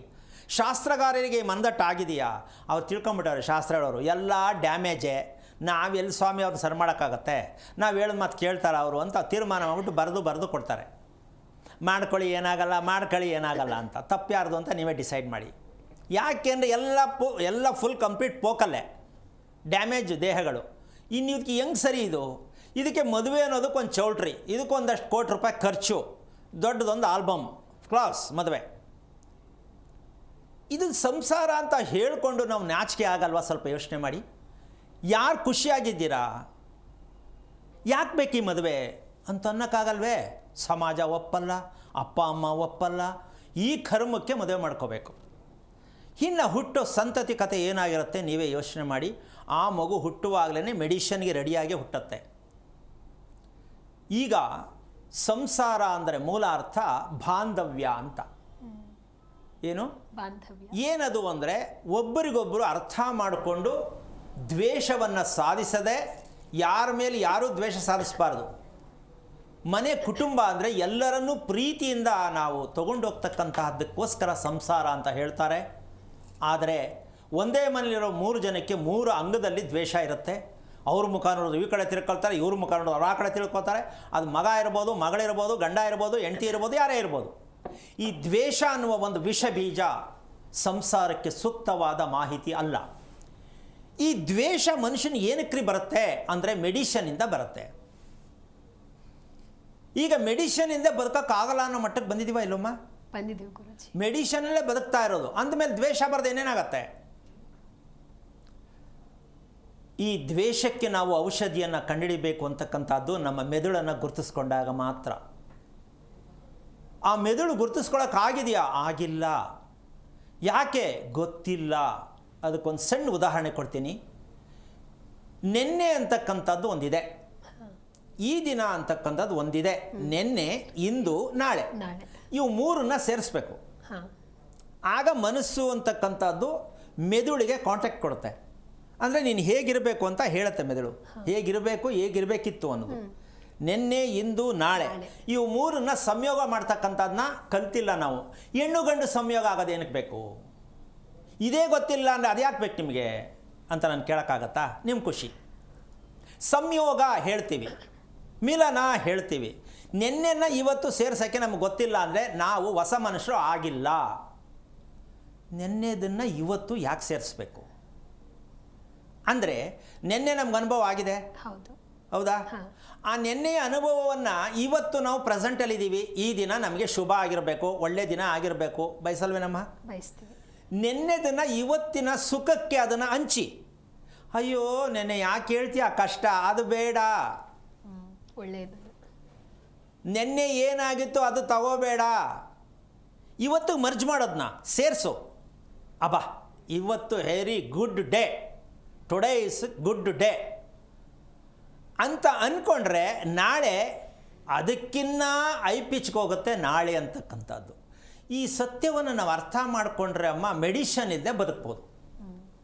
ಶಾಸ್ತ್ರಗಾರರಿಗೆ ಮಂದಟ್ಟಾಗಿದೆಯಾ? ಅವ್ರು ತಿಳ್ಕೊಂಬಿಟ್ಟವ್ರೆ ಶಾಸ್ತ್ರ ಹೇಳೋರು, ಎಲ್ಲ ಡ್ಯಾಮೇಜೇ, ನಾವೆಲ್ಲಿ ಸ್ವಾಮಿ ಅವ್ರು ಸರಿ ಮಾಡೋಕ್ಕಾಗತ್ತೆ, ನಾವು ಹೇಳಿದ ಮಾತು ಕೇಳ್ತಾರೆ ಅವರು ಅಂತ ತೀರ್ಮಾನ ಮಾಡಿಬಿಟ್ಟು ಬರೆದು ಕೊಡ್ತಾರೆ. ಮಾಡ್ಕೊಳ್ಳಿ ಏನಾಗಲ್ಲ ಅಂತ. ತಪ್ಪು ಯಾರ್ದು ಅಂತ ನೀವೇ ಡಿಸೈಡ್ ಮಾಡಿ. ಯಾಕೆಂದರೆ ಎಲ್ಲ ಫುಲ್ ಕಂಪ್ಲೀಟ್ ಪೋಕಲ್ಲೇ, ಡ್ಯಾಮೇಜ್ ದೇಹಗಳು. ಇನ್ನು ಇದಕ್ಕೆ ಹೆಂಗೆ ಸರಿ ಇದು? ಇದಕ್ಕೆ ಮದುವೆ ಅನ್ನೋದಕ್ಕೊಂದು ಚೌಲ್ಟ್ರಿ, ಇದಕ್ಕೊಂದಷ್ಟು ಕೋಟಿ ರೂಪಾಯಿ ಖರ್ಚು, ದೊಡ್ಡದೊಂದು ಆಲ್ಬಮ್, ಕ್ಲಾಸ್ ಮದುವೆ. ಇದು ಸಂಸಾರ ಅಂತ ಹೇಳಿಕೊಂಡು ನಾವು ನಾಚಿಕೆ ಆಗಲ್ವಾ? ಸ್ವಲ್ಪ ಯೋಚನೆ ಮಾಡಿ. ಯಾರು ಖುಷಿಯಾಗಿದ್ದೀರಾ? ಯಾಕೆ ಬೇಕು ಈ ಮದುವೆ ಅಂತ ಅನ್ನೋಕ್ಕಾಗಲ್ವೇ? ಸಮಾಜ ಒಪ್ಪಲ್ಲ, ಅಪ್ಪ ಅಮ್ಮ ಒಪ್ಪಲ್ಲ. ಈ ಕರ್ಮಕ್ಕೆ ಮದುವೆ ಮಾಡ್ಕೋಬೇಕು. ಇನ್ನು ಹುಟ್ಟೋ ಸಂತತಿ ಕತೆ ಏನಾಗಿರುತ್ತೆ ನೀವೇ ಯೋಚನೆ ಮಾಡಿ. ಆ ಮಗು ಹುಟ್ಟುವಾಗಲೇ ಮೆಡಿಷನ್ಗೆ ರೆಡಿಯಾಗಿ ಹುಟ್ಟುತ್ತೆ. ಈಗ ಸಂಸಾರ ಅಂದರೆ ಮೂಲ ಅರ್ಥ ಬಾಂಧವ್ಯ ಅಂತ. ಏನು ಬಾಂಧವ್ಯ? ಏನದು ಅಂದರೆ ಒಬ್ಬರಿಗೊಬ್ಬರು ಅರ್ಥ ಮಾಡಿಕೊಂಡು ದ್ವೇಷವನ್ನು ಸಾಧಿಸದೆ, ಯಾರ ಮೇಲೆ ಯಾರೂ ದ್ವೇಷ ಸಾಧಿಸಬಾರ್ದು. ಮನೆ ಕುಟುಂಬ ಅಂದರೆ ಎಲ್ಲರನ್ನೂ ಪ್ರೀತಿಯಿಂದ ನಾವು ತಗೊಂಡೋಗ್ತಕ್ಕಂತಹದ್ದಕ್ಕೋಸ್ಕರ ಸಂಸಾರ ಅಂತ ಹೇಳ್ತಾರೆ. ಆದರೆ ಒಂದೇ ಮನೆಯಲ್ಲಿರೋ 3 ಜನಕ್ಕೆ 3 ಅಂಗದಲ್ಲಿ ದ್ವೇಷ ಇರುತ್ತೆ. ಅವ್ರ ಮುಖ ನೋಡೋದು ಈ ಕಡೆ ತಿಳ್ಕೊಳ್ತಾರೆ, ಇವ್ರ ಮುಖ ನೋಡೋದು ಅವ್ರು ಆ ಕಡೆ ತಿಳ್ಕೊಳ್ತಾರೆ. ಅದು ಮಗ ಇರ್ಬೋದು, ಮಗಳಿರ್ಬೋದು, ಗಂಡ ಇರ್ಬೋದು, ಹೆಂಡತಿ ಇರ್ಬೋದು, ಯಾರೇ ಇರ್ಬೋದು. ಈ ದ್ವೇಷ ಅನ್ನುವ ಒಂದು ವಿಷ ಬೀಜ ಸಂಸಾರಕ್ಕೆ ಸೂಕ್ತವಾದ ಮಾಹಿತಿ ಅಲ್ಲ. ಈ ದ್ವೇಷ ಮನುಷ್ಯನ ಏನಕ್ಕೆ ಬರುತ್ತೆ ಅಂದರೆ ಮೆಡಿಷನಿಂದ ಬರುತ್ತೆ. ಈಗ ಮೆಡಿಷನಿಂದ ಬದುಕೋಕ್ಕಾಗಲ್ಲ ಅನ್ನೋ ಮಟ್ಟಕ್ಕೆ ಬಂದಿದ್ದೀವ ಇಲ್ಲಮ್ಮ? ಬಂದಿದ್ದೀವಿ ಗುರುಜಿ. ಮೆಡಿಷನಲ್ಲೇ ಬದುಕ್ತಾ ಇರೋದು ಅಂದಮೇಲೆ ದ್ವೇಷ ಬರದೆ ಏನೇನಾಗತ್ತೆ? ಈ ದ್ವೇಷಕ್ಕೆ ನಾವು ಔಷಧಿಯನ್ನು ಕಂಡುಹಿಡಿಬೇಕು ಅಂತಕ್ಕಂಥದ್ದು ನಮ್ಮ ಮೆದುಳನ್ನು ಗುರುತಿಸ್ಕೊಂಡಾಗ ಮಾತ್ರ. ಆ ಮೆದುಳು ಗುರುತಿಸ್ಕೊಳ್ಳೋಕ್ಕಾಗಿದೆಯಾ? ಆಗಿಲ್ಲ. ಯಾಕೆ? ಗೊತ್ತಿಲ್ಲ. ಅದಕ್ಕೊಂದು ಸಣ್ಣ ಉದಾಹರಣೆ ಕೊಡ್ತೀನಿ. ನೆನ್ನೆ ಅಂತಕ್ಕಂಥದ್ದು ಒಂದಿದೆ, ಈ ದಿನ ಅಂತಕ್ಕಂಥದ್ದು ಒಂದಿದೆ. ನೆನ್ನೆ, ಇಂದು, ನಾಳೆ, ಇವು ಮೂರನ್ನ ಸೇರಿಸ್ಬೇಕು. ಆಗ ಮನಸ್ಸು ಅಂತಕ್ಕಂಥದ್ದು ಮೆದುಳಿಗೆ ಕಾಂಟ್ಯಾಕ್ಟ್ ಕೊಡುತ್ತೆ. ಅಂದರೆ ನೀನು ಹೇಗಿರಬೇಕು ಅಂತ ಹೇಳುತ್ತೆ ಮೆದುಳು. ಹೇಗಿರಬೇಕು, ಹೇಗಿರಬೇಕಿತ್ತು ಅನ್ನೋದು. ನೆನ್ನೆ, ಇಂದು, ನಾಳೆ ಇವು ಮೂರನ್ನ ಸಂಯೋಗ ಮಾಡ್ತಕ್ಕಂಥದ್ದನ್ನ ಕಲ್ತಿಲ್ಲ ನಾವು. ಹೆಣ್ಣು ಗಂಡು ಸಂಯೋಗ ಆಗೋದು ಏನಕ್ಕೆ ಬೇಕು? ಇದೇ ಗೊತ್ತಿಲ್ಲ ಅಂದರೆ ಅದ್ಯಾಕೆ ಬೇಕು ನಿಮಗೆ ಅಂತ ನಾನು ಕೇಳೋಕ್ಕಾಗತ್ತಾ? ನಿಮ್ಮ ಖುಷಿ. ಸಂಯೋಗ ಹೇಳ್ತೀವಿ, ಮಿಲನ ಹೇಳ್ತೀವಿ. ನೆನ್ನೆನ ಇವತ್ತು ಸೇರ್ಸೋಕ್ಕೆ ನಮಗೆ ಗೊತ್ತಿಲ್ಲ ಅಂದರೆ ನಾವು ಹೊಸ ಮನುಷ್ಯರು ಆಗಿಲ್ಲ. ನೆನ್ನೆದನ್ನು ಇವತ್ತು ಯಾಕೆ ಸೇರಿಸ್ಬೇಕು ಅಂದರೆ ನೆನ್ನೆ ನಮ್ಗೆ ಅನುಭವ ಆಗಿದೆ, ಹೌದಾ? ಆ ನೆನ್ನೆಯ ಅನುಭವವನ್ನು ಇವತ್ತು ನಾವು ಪ್ರೆಸೆಂಟಲ್ಲಿದ್ದೀವಿ. ಈ ದಿನ ನಮಗೆ ಶುಭ ಆಗಿರಬೇಕು, ಒಳ್ಳೆ ದಿನ ಆಗಿರಬೇಕು. ಬಯಸಲ್ವೇನಮ್ಮ? ಬಯಸ್ತೀವಿ. ನೆನ್ನೆದನ್ನು ಇವತ್ತಿನ ಸುಖಕ್ಕೆ ಅದನ್ನು ಹಂಚಿ. ಅಯ್ಯೋ ನೆನ್ನೆ ಯಾಕೆ ಹೇಳ್ತೀಯ, ಕಷ್ಟ, ಅದು ಬೇಡ. ಒಳ್ಳೆಯದು. ನೆನ್ನೆ ಏನಾಗಿತ್ತು ಅದು ತಗೋಬೇಡ. ಇವತ್ತು ಮರ್ಜ್ ಮಾಡೋದನ್ನ ಸೇರಿಸು. ಅಬ್ಬಾ ಇವತ್ತು very good day, today is good day ಅಂತ ಅಂದ್ಕೊಂಡ್ರೆ ನಾಳೆ ಅದಕ್ಕಿನ್ನ ಐಪಿಚ್ಗೆ ಹೋಗುತ್ತೆ ನಾಳೆ ಅಂತಕ್ಕಂಥದ್ದು. ಈ ಸತ್ಯವನ್ನು ನಾವು ಅರ್ಥ ಮಾಡಿಕೊಂಡ್ರೆ ಅಮ್ಮ ಮೆಡಿಷನ್ ಇಲ್ಲದೆ ಬದುಕ್ಬೋದು.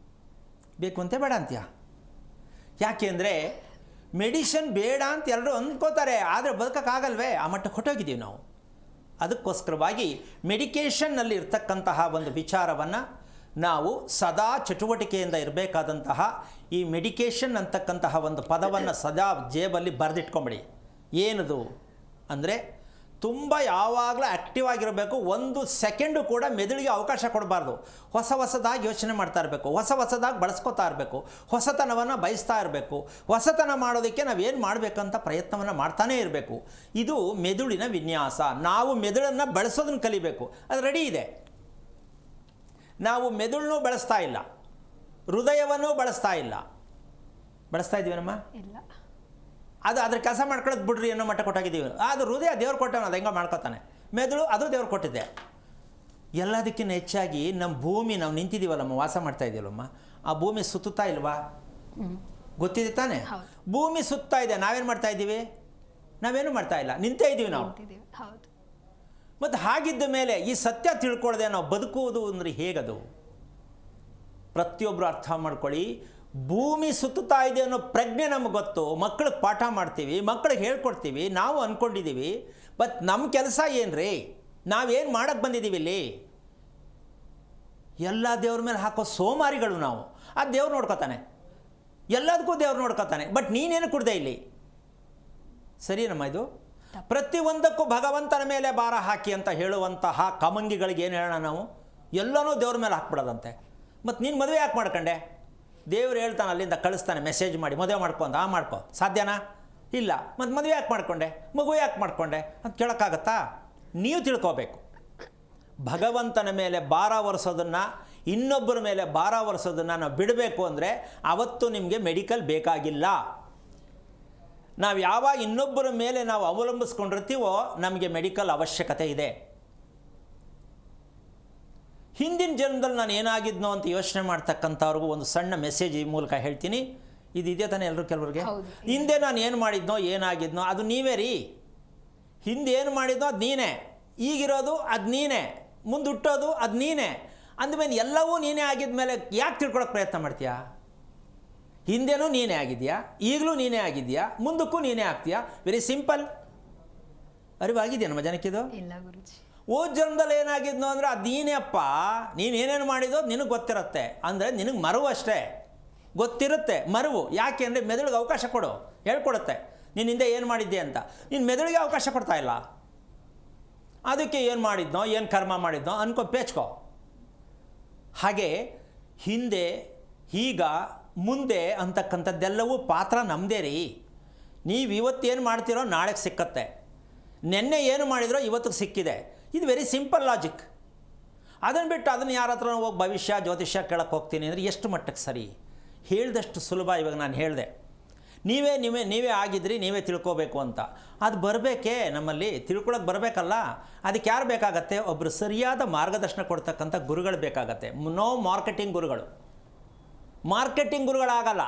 ಬೇಕು ಅಂತೆ ಬೇಡ ಅಂತೀಯ? ಯಾಕೆ ಅಂದರೆ ಮೆಡಿಷನ್ ಬೇಡ ಅಂತ ಎಲ್ಲರೂ ಅಂದ್ಕೋತಾರೆ, ಆದರೆ ಬದುಕೋಕ್ಕಾಗಲ್ವೇ? ಆ ಮಟ್ಟಕ್ಕೆ ಹೊಟ್ಟೋಗಿದ್ದೀವಿ ನಾವು. ಅದಕ್ಕೋಸ್ಕರವಾಗಿ ಮೆಡಿಕೇಷನ್ನಲ್ಲಿ ಇರ್ತಕ್ಕಂತಹ ಒಂದು ವಿಚಾರವನ್ನು ನಾವು ಸದಾ ಚಟುವಟಿಕೆಯಿಂದ ಇರಬೇಕಾದಂತಹ ಈ ಮೆಡಿಕೇಷನ್ ಅಂತಕ್ಕಂತಹ ಒಂದು ಪದವನ್ನು ಸದಾ ಜೇಬಲ್ಲಿ ಬರೆದಿಟ್ಕೊಂಬಿಡಿ. ಏನದು ಅಂದರೆ ತುಂಬ ಯಾವಾಗಲೂ ಆ್ಯಕ್ಟಿವ್ ಆಗಿರಬೇಕು. ಒಂದು ಸೆಕೆಂಡು ಕೂಡ ಮೆದುಳಿಗೆ ಅವಕಾಶ ಕೊಡಬಾರ್ದು. ಹೊಸದಾಗಿ ಯೋಚನೆ ಮಾಡ್ತಾ ಇರಬೇಕು, ಹೊಸದಾಗಿ ಬಳಸ್ಕೊತಾ ಇರಬೇಕು, ಹೊಸತನವನ್ನು ಬಯಸ್ತಾ ಇರಬೇಕು. ಹೊಸತನ ಮಾಡೋದಕ್ಕೆ ನಾವೇನು ಮಾಡಬೇಕಂತ ಪ್ರಯತ್ನವನ್ನು ಮಾಡ್ತಾನೇ ಇರಬೇಕು. ಇದು ಮೆದುಳಿನ ವಿನ್ಯಾಸ. ನಾವು ಮೆದುಳನ್ನು ಬಳಸೋದನ್ನು ಕಲಿಬೇಕು. ಅದು ರೆಡಿ ಇದೆ. ನಾವು ಮೆದುಳನ್ನೂ ಬಳಸ್ತಾ ಇಲ್ಲ, ಹೃದಯವನ್ನೂ ಬಳಸ್ತಾ ಇಲ್ಲ. ಬಳಸ್ತಾ ಇದ್ದೀವೇನಮ್ಮ? ಇಲ್ಲ. ಅದು ಅದ್ರ ಕೆಲಸ ಮಾಡ್ಕೊಳ್ಳೋದು ಬಿಡ್ರಿ ಅನ್ನೋ ಮಟ್ಟ ಕೊಟ್ಟಾಗಿದ್ದೀವಿ. ಅದು ಹೃದಯ ದೇವ್ರು ಕೊಟ್ಟವನು, ಅದು ಹೆಂಗೋ ಮಾಡ್ಕೊತಾನೆ. ಮೆದುಳು ಅದು ದೇವ್ರು ಕೊಟ್ಟಿದ್ದೆ. ಎಲ್ಲದಕ್ಕಿಂತ ಹೆಚ್ಚಾಗಿ ನಮ್ಮ ಭೂಮಿ, ನಾವು ನಿಂತಿದ್ದೀವಲ್ಲಮ್ಮ, ವಾಸ ಮಾಡ್ತಾ ಇದ್ದೀವಲ್ಲಮ್ಮ, ಆ ಭೂಮಿ ಸುತ್ತುತ್ತಾ ಇಲ್ವಾ? ಗೊತ್ತಿದೆ ತಾನೆ? ಭೂಮಿ ಸುತ್ತಾ ಇದೆ. ನಾವೇನು ಮಾಡ್ತಾ ಇದ್ದೀವಿ? ನಾವೇನು ಮಾಡ್ತಾ ಇಲ್ಲ, ನಿಂತೇ ಇದ್ದೀವಿ ನಾವು. ಮತ್ತು ಹಾಗಿದ್ದ ಮೇಲೆ ಈ ಸತ್ಯ ತಿಳ್ಕೊಳ್ಳದೆ ನಾವು ಬದುಕುವುದು ಅಂದರೆ ಹೇಗದು? ಪ್ರತಿಯೊಬ್ಬರು ಅರ್ಥ ಮಾಡ್ಕೊಳ್ಳಿ. ಭೂಮಿ ಸುತ್ತುತ್ತಾ ಇದೆ ಅನ್ನೋ ಪ್ರಜ್ಞೆ ನಮಗೆ ಗೊತ್ತು. ಮಕ್ಕಳಿಗೆ ಪಾಠ ಮಾಡ್ತೀವಿ, ಮಕ್ಕಳಿಗೆ ಹೇಳ್ಕೊಡ್ತೀವಿ, ನಾವು ಅಂದ್ಕೊಂಡಿದ್ದೀವಿ. ಬಟ್ ನಮ್ಮ ಕೆಲಸ ಏನು ರೀ? ನಾವೇನು ಮಾಡೋಕ್ಕೆ ಬಂದಿದ್ದೀವಿ ಇಲ್ಲಿ? ಎಲ್ಲ ದೇವ್ರ ಮೇಲೆ ಹಾಕೋ ಸೋಮಾರಿಗಳು ನಾವು. ಆ ದೇವ್ರು ನೋಡ್ಕೊತಾನೆ, ಎಲ್ಲದಕ್ಕೂ ದೇವ್ರು ನೋಡ್ಕೊತಾನೆ. ಬಟ್ ನೀನೇನು ಕುಡ್ದೆ ಇಲ್ಲಿ? ಸರಿನಮ್ಮ ಇದು? ಪ್ರತಿಯೊಂದಕ್ಕೂ ಭಗವಂತನ ಮೇಲೆ ಭಾರ ಹಾಕಿ ಅಂತ ಹೇಳುವಂತಹ ಕಮಂಗಿಗಳಿಗೆ ಏನು ಹೇಳೋಣ ನಾವು? ಎಲ್ಲನೂ ದೇವ್ರ ಮೇಲೆ ಹಾಕ್ಬಿಡೋದಂತೆ. ಮತ್ತು ನೀನು ಮದುವೆ ಯಾಕೆ ಮಾಡ್ಕೊಂಡೆ? ದೇವ್ರು ಹೇಳ್ತಾನೆ, ಅಲ್ಲಿಂದ ಕಳಿಸ್ತಾನೆ ಮೆಸೇಜ್ ಮಾಡಿ, ಮದುವೆ ಮಾಡ್ಕೊಂಡು ಮಾಡ್ಕೊ. ಸಾಧ್ಯನಾ? ಇಲ್ಲ. ಮತ್ತು ಮದುವೆ ಯಾಕೆ ಮಾಡ್ಕೊಂಡೆ, ಮಗು ಯಾಕೆ ಮಾಡ್ಕೊಂಡೆ ಅಂತ ಕೇಳೋಕ್ಕಾಗತ್ತಾ? ನೀವು ತಿಳ್ಕೋಬೇಕು. ಭಗವಂತನ ಮೇಲೆ ಭಾರ ಹೊರಿಸೋದನ್ನು, ಇನ್ನೊಬ್ಬರ ಮೇಲೆ ಭಾರ ಹೊರಿಸೋದನ್ನು ನಾವು ಬಿಡಬೇಕು ಅಂದರೆ ಅವತ್ತು ನಿಮಗೆ ಮೆಡಿಕಲ್ ಬೇಕಾಗಿಲ್ಲ. ನಾವು ಯಾವಾಗ ಇನ್ನೊಬ್ಬರ ಮೇಲೆ ನಾವು ಅವಲಂಬಿಸ್ಕೊಂಡಿರ್ತೀವೋ ನಮಗೆ ಮೆಡಿಕಲ್ ಅವಶ್ಯಕತೆ ಇದೆ. ಹಿಂದಿನ ಜನ್ಮದಲ್ಲಿ ನಾನು ಏನಾಗಿದ್ನೋ ಅಂತ ಯೋಚನೆ ಮಾಡ್ತಕ್ಕಂಥವ್ರಿಗೂ ಒಂದು ಸಣ್ಣ ಮೆಸೇಜ್ ಈ ಮೂಲಕ ಹೇಳ್ತೀನಿ. ಇದು ಇದೆಯಾ ತಾನೇ ಎಲ್ಲರೂ? ಕೆಲವ್ರಿಗೆ ಹಿಂದೆ ನಾನು ಏನು ಮಾಡಿದ್ನೋ, ಏನಾಗಿದ್ನೋ ಅದು ನೀವೇ ರೀ. ಹಿಂದೆ ಏನು ಮಾಡಿದ್ನೋ ಅದು ನೀನೇ, ಈಗಿರೋದು ಅದು ನೀನೇ, ಮುಂದೆ ಹುಟ್ಟೋದು ಅದು ನೀನೇ. ಅಂದಮೇಲೆ ಎಲ್ಲವೂ ನೀನೇ ಆಗಿದ್ಮೇಲೆ ಯಾಕೆ ತಿಳ್ಕೊಳಕ್ಕೆ ಪ್ರಯತ್ನ ಮಾಡ್ತೀಯಾ? ಹಿಂದೆನೂ ನೀನೇ ಆಗಿದೆಯಾ, ಈಗಲೂ ನೀನೇ ಆಗಿದೆಯಾ, ಮುಂದಕ್ಕೂ ನೀನೇ ಆಗ್ತೀಯಾ. Very simple. ಅರಿವಾಗಿದೆಯಾ ನಮ್ಮ ಜನಕ್ಕಿದು? ಇಲ್ಲ ಗುರುಜಿ. ಓದ್ ಜನ್ಮದಲ್ಲಿ ಏನಾಗಿದ್ನೋ ಅಂದರೆ ಅದು ನೀನೇ ಅಪ್ಪ. ನೀನು ಏನೇನು ಮಾಡಿದೋ ನಿನಗೆ ಗೊತ್ತಿರುತ್ತೆ. ಅಂದರೆ ನಿನಗೆ ಮರುವು ಅಷ್ಟೇ ಗೊತ್ತಿರುತ್ತೆ. ಮರುವು ಯಾಕೆ ಅಂದರೆ ಮೆದುಳಿಗೆ ಅವಕಾಶ ಕೊಡು, ಹೇಳ್ಕೊಡುತ್ತೆ ನೀನು ಹಿಂದೆ ಏನು ಮಾಡಿದ್ದೆ ಅಂತ. ನೀನು ಮೆದುಳಿಗೆ ಅವಕಾಶ ಕೊಡ್ತಾ ಇಲ್ಲ. ಅದಕ್ಕೆ ಏನು ಮಾಡಿದ್ನೋ ಏನು ಕರ್ಮ ಮಾಡಿದ್ನೋ ಅನ್ಕೊ ಪೇಚ್ಕೋ. ಹಾಗೆ ಹಿಂದೆ ಈಗ ಮುಂದೆ ಅಂತಕ್ಕಂಥದ್ದೆಲ್ಲವೂ ಪಾತ್ರ ನಮ್ಮದೇ ರೀ. ನೀವು ಇವತ್ತೇನು ಮಾಡ್ತೀರೋ ನಾಳೆಗೆ ಸಿಕ್ಕತ್ತೆ, ನಿನ್ನೆ ಏನು ಮಾಡಿದ್ರೋ ಇವತ್ತಿಗೆ ಸಿಕ್ಕಿದೆ. ಇದು ವೆರಿ ಸಿಂಪಲ್ ಲಾಜಿಕ್. ಅದನ್ನು ಬಿಟ್ಟು ಅದನ್ನು ಯಾರ ಹತ್ರ ಹೋಗಿ ಭವಿಷ್ಯ ಜ್ಯೋತಿಷ್ಯ ಕೇಳಕ್ಕೆ ಹೋಗ್ತೀನಿ ಅಂದರೆ ಎಷ್ಟು ಮಟ್ಟಕ್ಕೆ ಸರಿ? ಹೇಳಿದಷ್ಟು ಸುಲಭ ಇವಾಗ ನಾನು ಹೇಳಿದೆ. ನೀವೇ ಆಗಿದ್ರಿ, ನೀವೇ ತಿಳ್ಕೋಬೇಕು ಅಂತ. ಅದು ಬರಬೇಕೇ, ನಮ್ಮಲ್ಲಿ ತಿಳ್ಕೊಳಕ್ಕೆ ಬರಬೇಕಲ್ಲ. ಅದಕ್ಕೆ ಯಾರು ಬೇಕಾಗತ್ತೆ? ಒಬ್ಬರು ಸರಿಯಾದ ಮಾರ್ಗದರ್ಶನ ಕೊಡ್ತಕ್ಕಂಥ ಗುರುಗಳು ಬೇಕಾಗತ್ತೆ. ನೋ ಮಾರ್ಕೆಟಿಂಗ್ ಗುರುಗಳು. ಮಾರ್ಕೆಟಿಂಗ್ ಗುರುಗಳಾಗಲ್ಲ.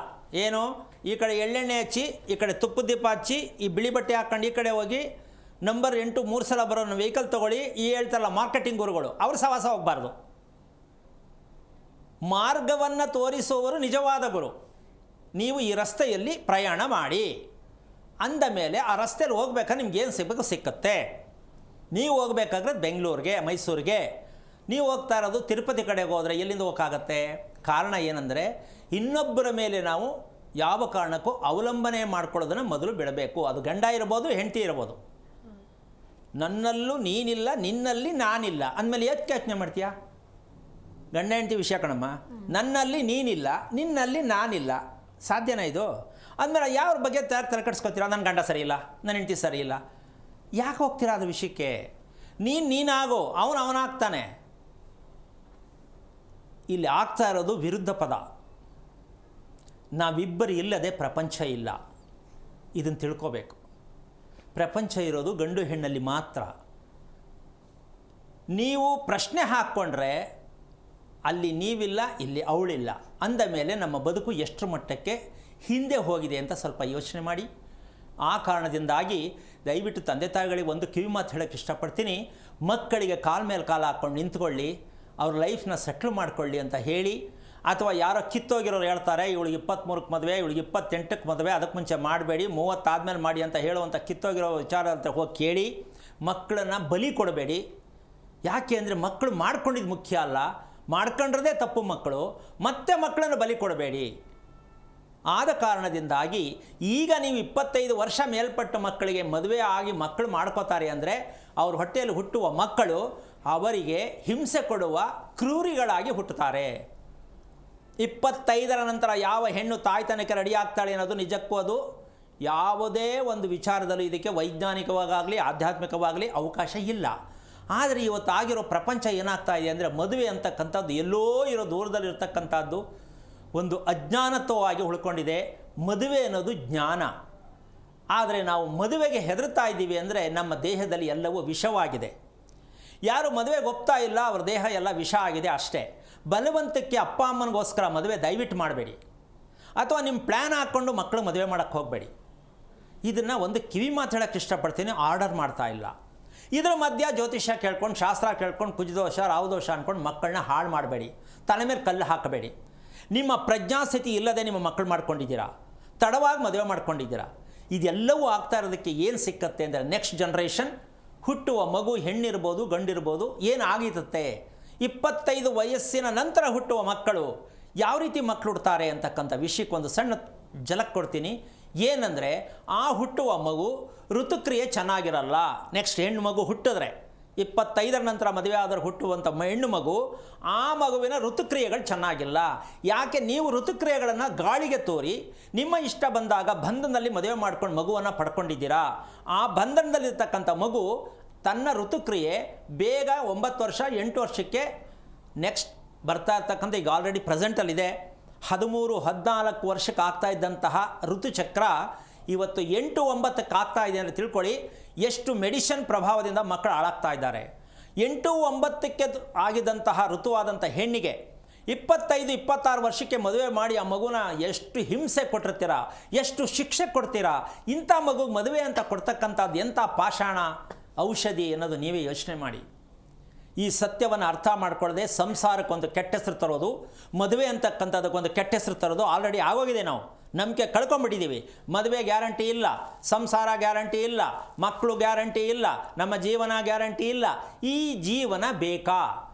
ಏನು, ಈ ಕಡೆ ಎಳ್ಳೆಣ್ಣೆ ಹಚ್ಚಿ, ಈ ಕಡೆ ತುಪ್ಪದ ದೀಪ ಹಚ್ಚಿ, ಈ ಬಿಳಿ ಬಟ್ಟೆ ಹಾಕ್ಕೊಂಡು ಈ ಕಡೆ ಹೋಗಿ ನಂಬರ್ 8 3 ಸಲ ಬರೋ ವೆಹಿಕಲ್ ತೊಗೊಳ್ಳಿ, ಈ ಹೇಳ್ತಾರಲ್ಲ ಮಾರ್ಕೆಟಿಂಗ್ ಗುರುಗಳು, ಅವ್ರ ಸವಾಸ ಹೋಗಬಾರ್ದು. ಮಾರ್ಗವನ್ನು ತೋರಿಸುವವರು ನಿಜವಾದ ಗುರು. ನೀವು ಈ ರಸ್ತೆಯಲ್ಲಿ ಪ್ರಯಾಣ ಮಾಡಿ ಅಂದ ಮೇಲೆ ಆ ರಸ್ತೆಯಲ್ಲಿ ಹೋಗ್ಬೇಕಾದ್ರೆ ನಿಮ್ಗೇನು ಸಿಗಬೇಕು ಸಿಕ್ಕತ್ತೆ. ನೀವು ಹೋಗ್ಬೇಕಾದ್ರೆ ಬೆಂಗಳೂರಿಗೆ, ಮೈಸೂರಿಗೆ, ನೀವು ಹೋಗ್ತಾ ಇರೋದು ತಿರುಪತಿ ಕಡೆಗೆ ಹೋದರೆ ಎಲ್ಲಿಂದ ಹೋಗೋಕ್ಕಾಗತ್ತೆ? ಕಾರಣ ಏನಂದರೆ, ಇನ್ನೊಬ್ಬರ ಮೇಲೆ ನಾವು ಯಾವ ಕಾರಣಕ್ಕೂ ಅವಲಂಬನೆ ಮಾಡ್ಕೊಳ್ಳೋದನ್ನು ಮೊದಲು ಬಿಡಬೇಕು. ಅದು ಗಂಡ ಇರ್ಬೋದು, ಹೆಂಡತಿ ಇರ್ಬೋದು. ನನ್ನಲ್ಲೂ ನೀನಿಲ್ಲ, ನಿನ್ನಲ್ಲಿ ನಾನಿಲ್ಲ ಅಂದಮೇಲೆ ಯಾಕೆ ಯೋಚನೆ ಮಾಡ್ತೀಯಾ? ಗಂಡ ಹೆಂಡತಿ ವಿಷಯ ಕಣಮ್ಮ. ನನ್ನಲ್ಲಿ ನೀನಿಲ್ಲ, ನಿನ್ನಲ್ಲಿ ನಾನಿಲ್ಲ, ಸಾಧ್ಯನಾ ಇದು? ಅಂದಮೇಲೆ ಯಾವ್ರ ಬಗ್ಗೆ ತಲೆ ಕೆಡಿಸ್ಕೊತೀರಾ? ನನ್ನ ಗಂಡ ಸರಿ ಇಲ್ಲ, ನನ್ನ ಹೆಂಡತಿ ಸರಿ ಇಲ್ಲ, ಯಾಕೆ ಹೋಗ್ತೀರಾ ಅದು ವಿಷಯಕ್ಕೆ? ನೀನಾಗೋ, ಅವನಾಗ್ತಾನೆ. ಇಲ್ಲಿ ಆಗ್ತಾ ಇರೋದು ವಿರುದ್ಧ ಪದ. ನಾವಿಬ್ಬರು ಇಲ್ಲದೆ ಪ್ರಪಂಚ ಇಲ್ಲ. ಇದನ್ನು ತಿಳ್ಕೋಬೇಕು. ಪ್ರಪಂಚ ಇರೋದು ಗಂಡು ಹೆಣ್ಣಲ್ಲಿ ಮಾತ್ರ. ನೀವು ಪ್ರಶ್ನೆ ಹಾಕ್ಕೊಂಡ್ರೆ ಅಲ್ಲಿ ನೀವಿಲ್ಲ, ಇಲ್ಲಿ ಅವಳಿಲ್ಲ ಅಂದ ಮೇಲೆ ನಮ್ಮ ಬದುಕು ಎಷ್ಟು ಮಟ್ಟಕ್ಕೆ ಹಿಂದೆ ಹೋಗಿದೆ ಅಂತ ಸ್ವಲ್ಪ ಯೋಚನೆ ಮಾಡಿ. ಆ ಕಾರಣದಿಂದಾಗಿ ದಯವಿಟ್ಟು ತಂದೆ ತಾಯಿಗಳಿಗೆ ಒಂದು ಕಿವಿ ಮಾತು ಹೇಳೋಕ್ಕೆ ಇಷ್ಟಪಡ್ತೀನಿ. ಮಕ್ಕಳಿಗೆ ಕಾಲ ಮೇಲೆ ಕಾಲ ಹಾಕ್ಕೊಂಡು ನಿಂತ್ಕೊಳ್ಳಿ, ಅವ್ರ ಲೈಫ್ನ ಸೆಟ್ಲ್ ಮಾಡ್ಕೊಳ್ಳಿ ಅಂತ ಹೇಳಿ. ಅಥವಾ ಯಾರೋ ಕಿತ್ತೋಗಿರೋರು ಹೇಳ್ತಾರೆ, ಇವಳಿಗೆ 23ಕ್ಕೆ ಮದುವೆ, ಇವಳಿಗೆ 28ಕ್ಕೆ ಮದುವೆ, ಅದಕ್ಕೆ ಮುಂಚೆ ಮಾಡಬೇಡಿ, 30 ಆದಮೇಲೆ ಮಾಡಿ ಅಂತ ಹೇಳುವಂಥ ಕಿತ್ತೋಗಿರೋ ವಿಚಾರ ಅಂತ ಹೋಗಿ ಕೇಳಿ. ಮಕ್ಕಳನ್ನು ಬಲಿ ಕೊಡಬೇಡಿ. ಯಾಕೆ ಅಂದರೆ ಮಕ್ಕಳು ಮಾಡ್ಕೊಂಡಿದ್ದು ಮುಖ್ಯ ಅಲ್ಲ, ಮಾಡ್ಕೊಂಡ್ರದೇ ತಪ್ಪು ಮಕ್ಕಳು. ಮತ್ತೆ ಮಕ್ಕಳನ್ನು ಬಲಿ ಕೊಡಬೇಡಿ. ಆದ ಕಾರಣದಿಂದಾಗಿ ಈಗ ನೀವು 25 ವರ್ಷ ಮೇಲ್ಪಟ್ಟ ಮಕ್ಕಳಿಗೆ ಮದುವೆ ಆಗಿ ಮಕ್ಕಳು ಮಾಡ್ಕೋತಾರೆ ಅಂದರೆ ಅವ್ರ ಹೊಟ್ಟೆಯಲ್ಲಿ ಹುಟ್ಟುವ ಮಕ್ಕಳು ಅವರಿಗೆ ಹಿಂಸೆ ಕೊಡುವ ಕ್ರೂರಿಗಳಾಗಿ ಹುಟ್ಟುತ್ತಾರೆ. 25ರ ನಂತರ ಯಾವ ಹೆಣ್ಣು ತಾಯ್ತನಕ್ಕೆ ರೆಡಿ ಆಗ್ತಾಳೆ ಅನ್ನೋದು ನಿಜಕ್ಕೂ ಅದು ಯಾವುದೇ ಒಂದು ವಿಚಾರದಲ್ಲೂ ಇದಕ್ಕೆ ವೈಜ್ಞಾನಿಕವಾಗಲಿ ಆಧ್ಯಾತ್ಮಿಕವಾಗಲಿ ಅವಕಾಶ ಇಲ್ಲ. ಆದರೆ ಇವತ್ತಾಗಿರೋ ಪ್ರಪಂಚ ಏನಾಗ್ತಾ ಇದೆ ಅಂದರೆ, ಮದುವೆ ಅಂತಕ್ಕಂಥದ್ದು ಎಲ್ಲೋ ಇರೋ ದೂರದಲ್ಲಿರ್ತಕ್ಕಂಥದ್ದು ಒಂದು ಅಜ್ಞಾನತ್ವವಾಗಿ ಉಳ್ಕೊಂಡಿದೆ. ಮದುವೆ ಅನ್ನೋದು ಜ್ಞಾನ. ಆದರೆ ನಾವು ಮದುವೆಗೆ ಹೆದರ್ತಾ ಇದ್ದೀವಿ ಅಂದರೆ ನಮ್ಮ ದೇಹದಲ್ಲಿ ಎಲ್ಲವೂ ವಿಷವಾಗಿದೆ. ಯಾರು ಮದುವೆಗೆ ಒಪ್ತಾ ಇಲ್ಲ, ಅವ್ರ ದೇಹ ಎಲ್ಲ ವಿಷ ಆಗಿದೆ ಅಷ್ಟೇ. ಬಲವಂತಕ್ಕೆ ಅಪ್ಪ ಅಮ್ಮನಿಗೋಸ್ಕರ ಮದುವೆ ದಯವಿಟ್ಟು ಮಾಡಬೇಡಿ. ಅಥವಾ ನಿಮ್ಮ ಪ್ಲ್ಯಾನ್ ಹಾಕ್ಕೊಂಡು ಮಕ್ಕಳು ಮದುವೆ ಮಾಡೋಕ್ಕೆ ಹೋಗಬೇಡಿ. ಇದನ್ನು ಒಂದು ಕಿವಿ ಮಾತು ಹೇಳೋಕ್ಕೆ ಇಷ್ಟಪಡ್ತೀನಿ, ಆರ್ಡರ್ ಮಾಡ್ತಾ ಇಲ್ಲ. ಇದರ ಮಧ್ಯ ಜ್ಯೋತಿಷ್ಯ ಕೇಳ್ಕೊಂಡು, ಶಾಸ್ತ್ರ ಕೇಳ್ಕೊಂಡು, ಕುಜದೋಷ ರಾಹುದೋಷ ಅಂದ್ಕೊಂಡು ಮಕ್ಕಳನ್ನ ಹಾಳು ಮಾಡಬೇಡಿ. ತಲೆ ಮೇಲೆ ಕಲ್ಲು ಹಾಕಬೇಡಿ. ನಿಮ್ಮ ಪ್ರಜ್ಞಾಸ್ಥಿತಿ ಇಲ್ಲದೆ ನಿಮ್ಮ ಮಕ್ಕಳು ಮಾಡ್ಕೊಂಡಿದ್ದೀರಾ, ತಡವಾಗಿ ಮದುವೆ ಮಾಡ್ಕೊಂಡಿದ್ದೀರಾ. ಇದೆಲ್ಲವೂ ಆಗ್ತಾ ಇರೋದಕ್ಕೆ ಏನು ಸಿಕ್ಕತ್ತೆ ಅಂದರೆ, ನೆಕ್ಸ್ಟ್ ಜನ್ರೇಷನ್ ಹುಟ್ಟುವ ಮಗು ಹೆಣ್ಣಿರ್ಬೋದು ಗಂಡಿರ್ಬೋದು ಏನಾಗಿರುತ್ತೆ, 25 ವಯಸ್ಸಿನ ನಂತರ ಹುಟ್ಟುವ ಮಕ್ಕಳು ಯಾವ ರೀತಿ ಮಕ್ಕಳು ಹುಡ್ತಾರೆ ಅಂತಕ್ಕಂಥ ವಿಷಯಕ್ಕೊಂದು ಸಣ್ಣ ಜಲಕ್ ಕೊಡ್ತೀನಿ. ಏನಂದರೆ, ಆ ಹುಟ್ಟುವ ಮಗು ಋತುಕ್ರಿಯೆ ಚೆನ್ನಾಗಿರಲ್ಲ. ನೆಕ್ಸ್ಟ್ ಹೆಣ್ಣು ಮಗು ಹುಟ್ಟಿದ್ರೆ 25ರ ನಂತರ ಮದುವೆ ಆದರೂ ಹುಟ್ಟುವಂಥ ಹೆಣ್ಣು ಮಗು, ಆ ಮಗುವಿನ ಋತುಕ್ರಿಯೆಗಳು ಚೆನ್ನಾಗಿಲ್ಲ. ಯಾಕೆ? ನೀವು ಋತುಕ್ರಿಯೆಗಳನ್ನು ಗಾಳಿಗೆ ತೋರಿ ನಿಮ್ಮ ಇಷ್ಟ ಬಂದಾಗ ಬಂಧನದಲ್ಲಿ ಮದುವೆ ಮಾಡ್ಕೊಂಡು ಮಗುವನ್ನು ಪಡ್ಕೊಂಡಿದ್ದೀರಾ. ಆ ಬಂಧನದಲ್ಲಿರ್ತಕ್ಕಂಥ ಮಗು ತನ್ನ ಋತುಕ್ರಿಯೆ ಬೇಗ 9 ವರ್ಷ 8 ವರ್ಷಕ್ಕೆ ನೆಕ್ಸ್ಟ್ ಬರ್ತಾ ಇರ್ತಕ್ಕಂಥ, ಈಗ ಆಲ್ರೆಡಿ ಪ್ರೆಸೆಂಟಲ್ಲಿದೆ 13 14 ವರ್ಷಕ್ಕೆ ಆಗ್ತಾ ಇದ್ದಂತಹ ಋತುಚಕ್ರ ಇವತ್ತು 8 9ಕ್ಕೆ ಆಗ್ತಾ ಇದೆ ಅಂತ ತಿಳ್ಕೊಳ್ಳಿ. ಎಷ್ಟು ಮೆಡಿಷನ್ ಪ್ರಭಾವದಿಂದ ಮಕ್ಕಳು ಹಾಳಾಗ್ತಾ ಇದ್ದಾರೆ. 8 9ಕ್ಕೆ ಆಗಿದ್ದಂತಹ ಋತುವಾದಂಥ ಹೆಣ್ಣಿಗೆ 25 26 ವರ್ಷಕ್ಕೆ ಮದುವೆ ಮಾಡಿ ಆ ಮಗುನ ಎಷ್ಟು ಹಿಂಸೆ ಕೊಟ್ಟಿರ್ತೀರಾ, ಎಷ್ಟು ಶಿಕ್ಷೆ ಕೊಡ್ತೀರಾ. ಇಂಥ ಮಗು ಮದುವೆ ಅಂತ ಕೊಡ್ತಕ್ಕಂಥದ್ದು ಎಂಥ ಪಾಷಾಣ ಔಷಧಿ ಅನ್ನೋದು ನೀವೇ ಯೋಚನೆ ಮಾಡಿ. ಈ ಸತ್ಯವನ್ನು ಅರ್ಥ ಮಾಡ್ಕೊಳ್ಳದೆ ಸಂಸಾರಕ್ಕೊಂದು ಕೆಟ್ಟ ಹೆಸರು ತರೋದು, ಮದುವೆ ಅಂತಕ್ಕಂಥದ್ದಕ್ಕೊಂದು ಕೆಟ್ಟ ಹೆಸರು ತರೋದು ಆಲ್ರೆಡಿ ಆಗೋಗಿದೆ. ನಾವು ನಂಬಿಕೆ ಕಳ್ಕೊಂಡ್ಬಿಟ್ಟಿದ್ದೀವಿ. ಮದುವೆ ಗ್ಯಾರಂಟಿ ಇಲ್ಲ, ಸಂಸಾರ ಗ್ಯಾರಂಟಿ ಇಲ್ಲ, ಮಕ್ಕಳು ಗ್ಯಾರಂಟಿ ಇಲ್ಲ, ನಮ್ಮ ಜೀವನ ಗ್ಯಾರಂಟಿ ಇಲ್ಲ. ಈ ಜೀವನ ಬೇಕಾ?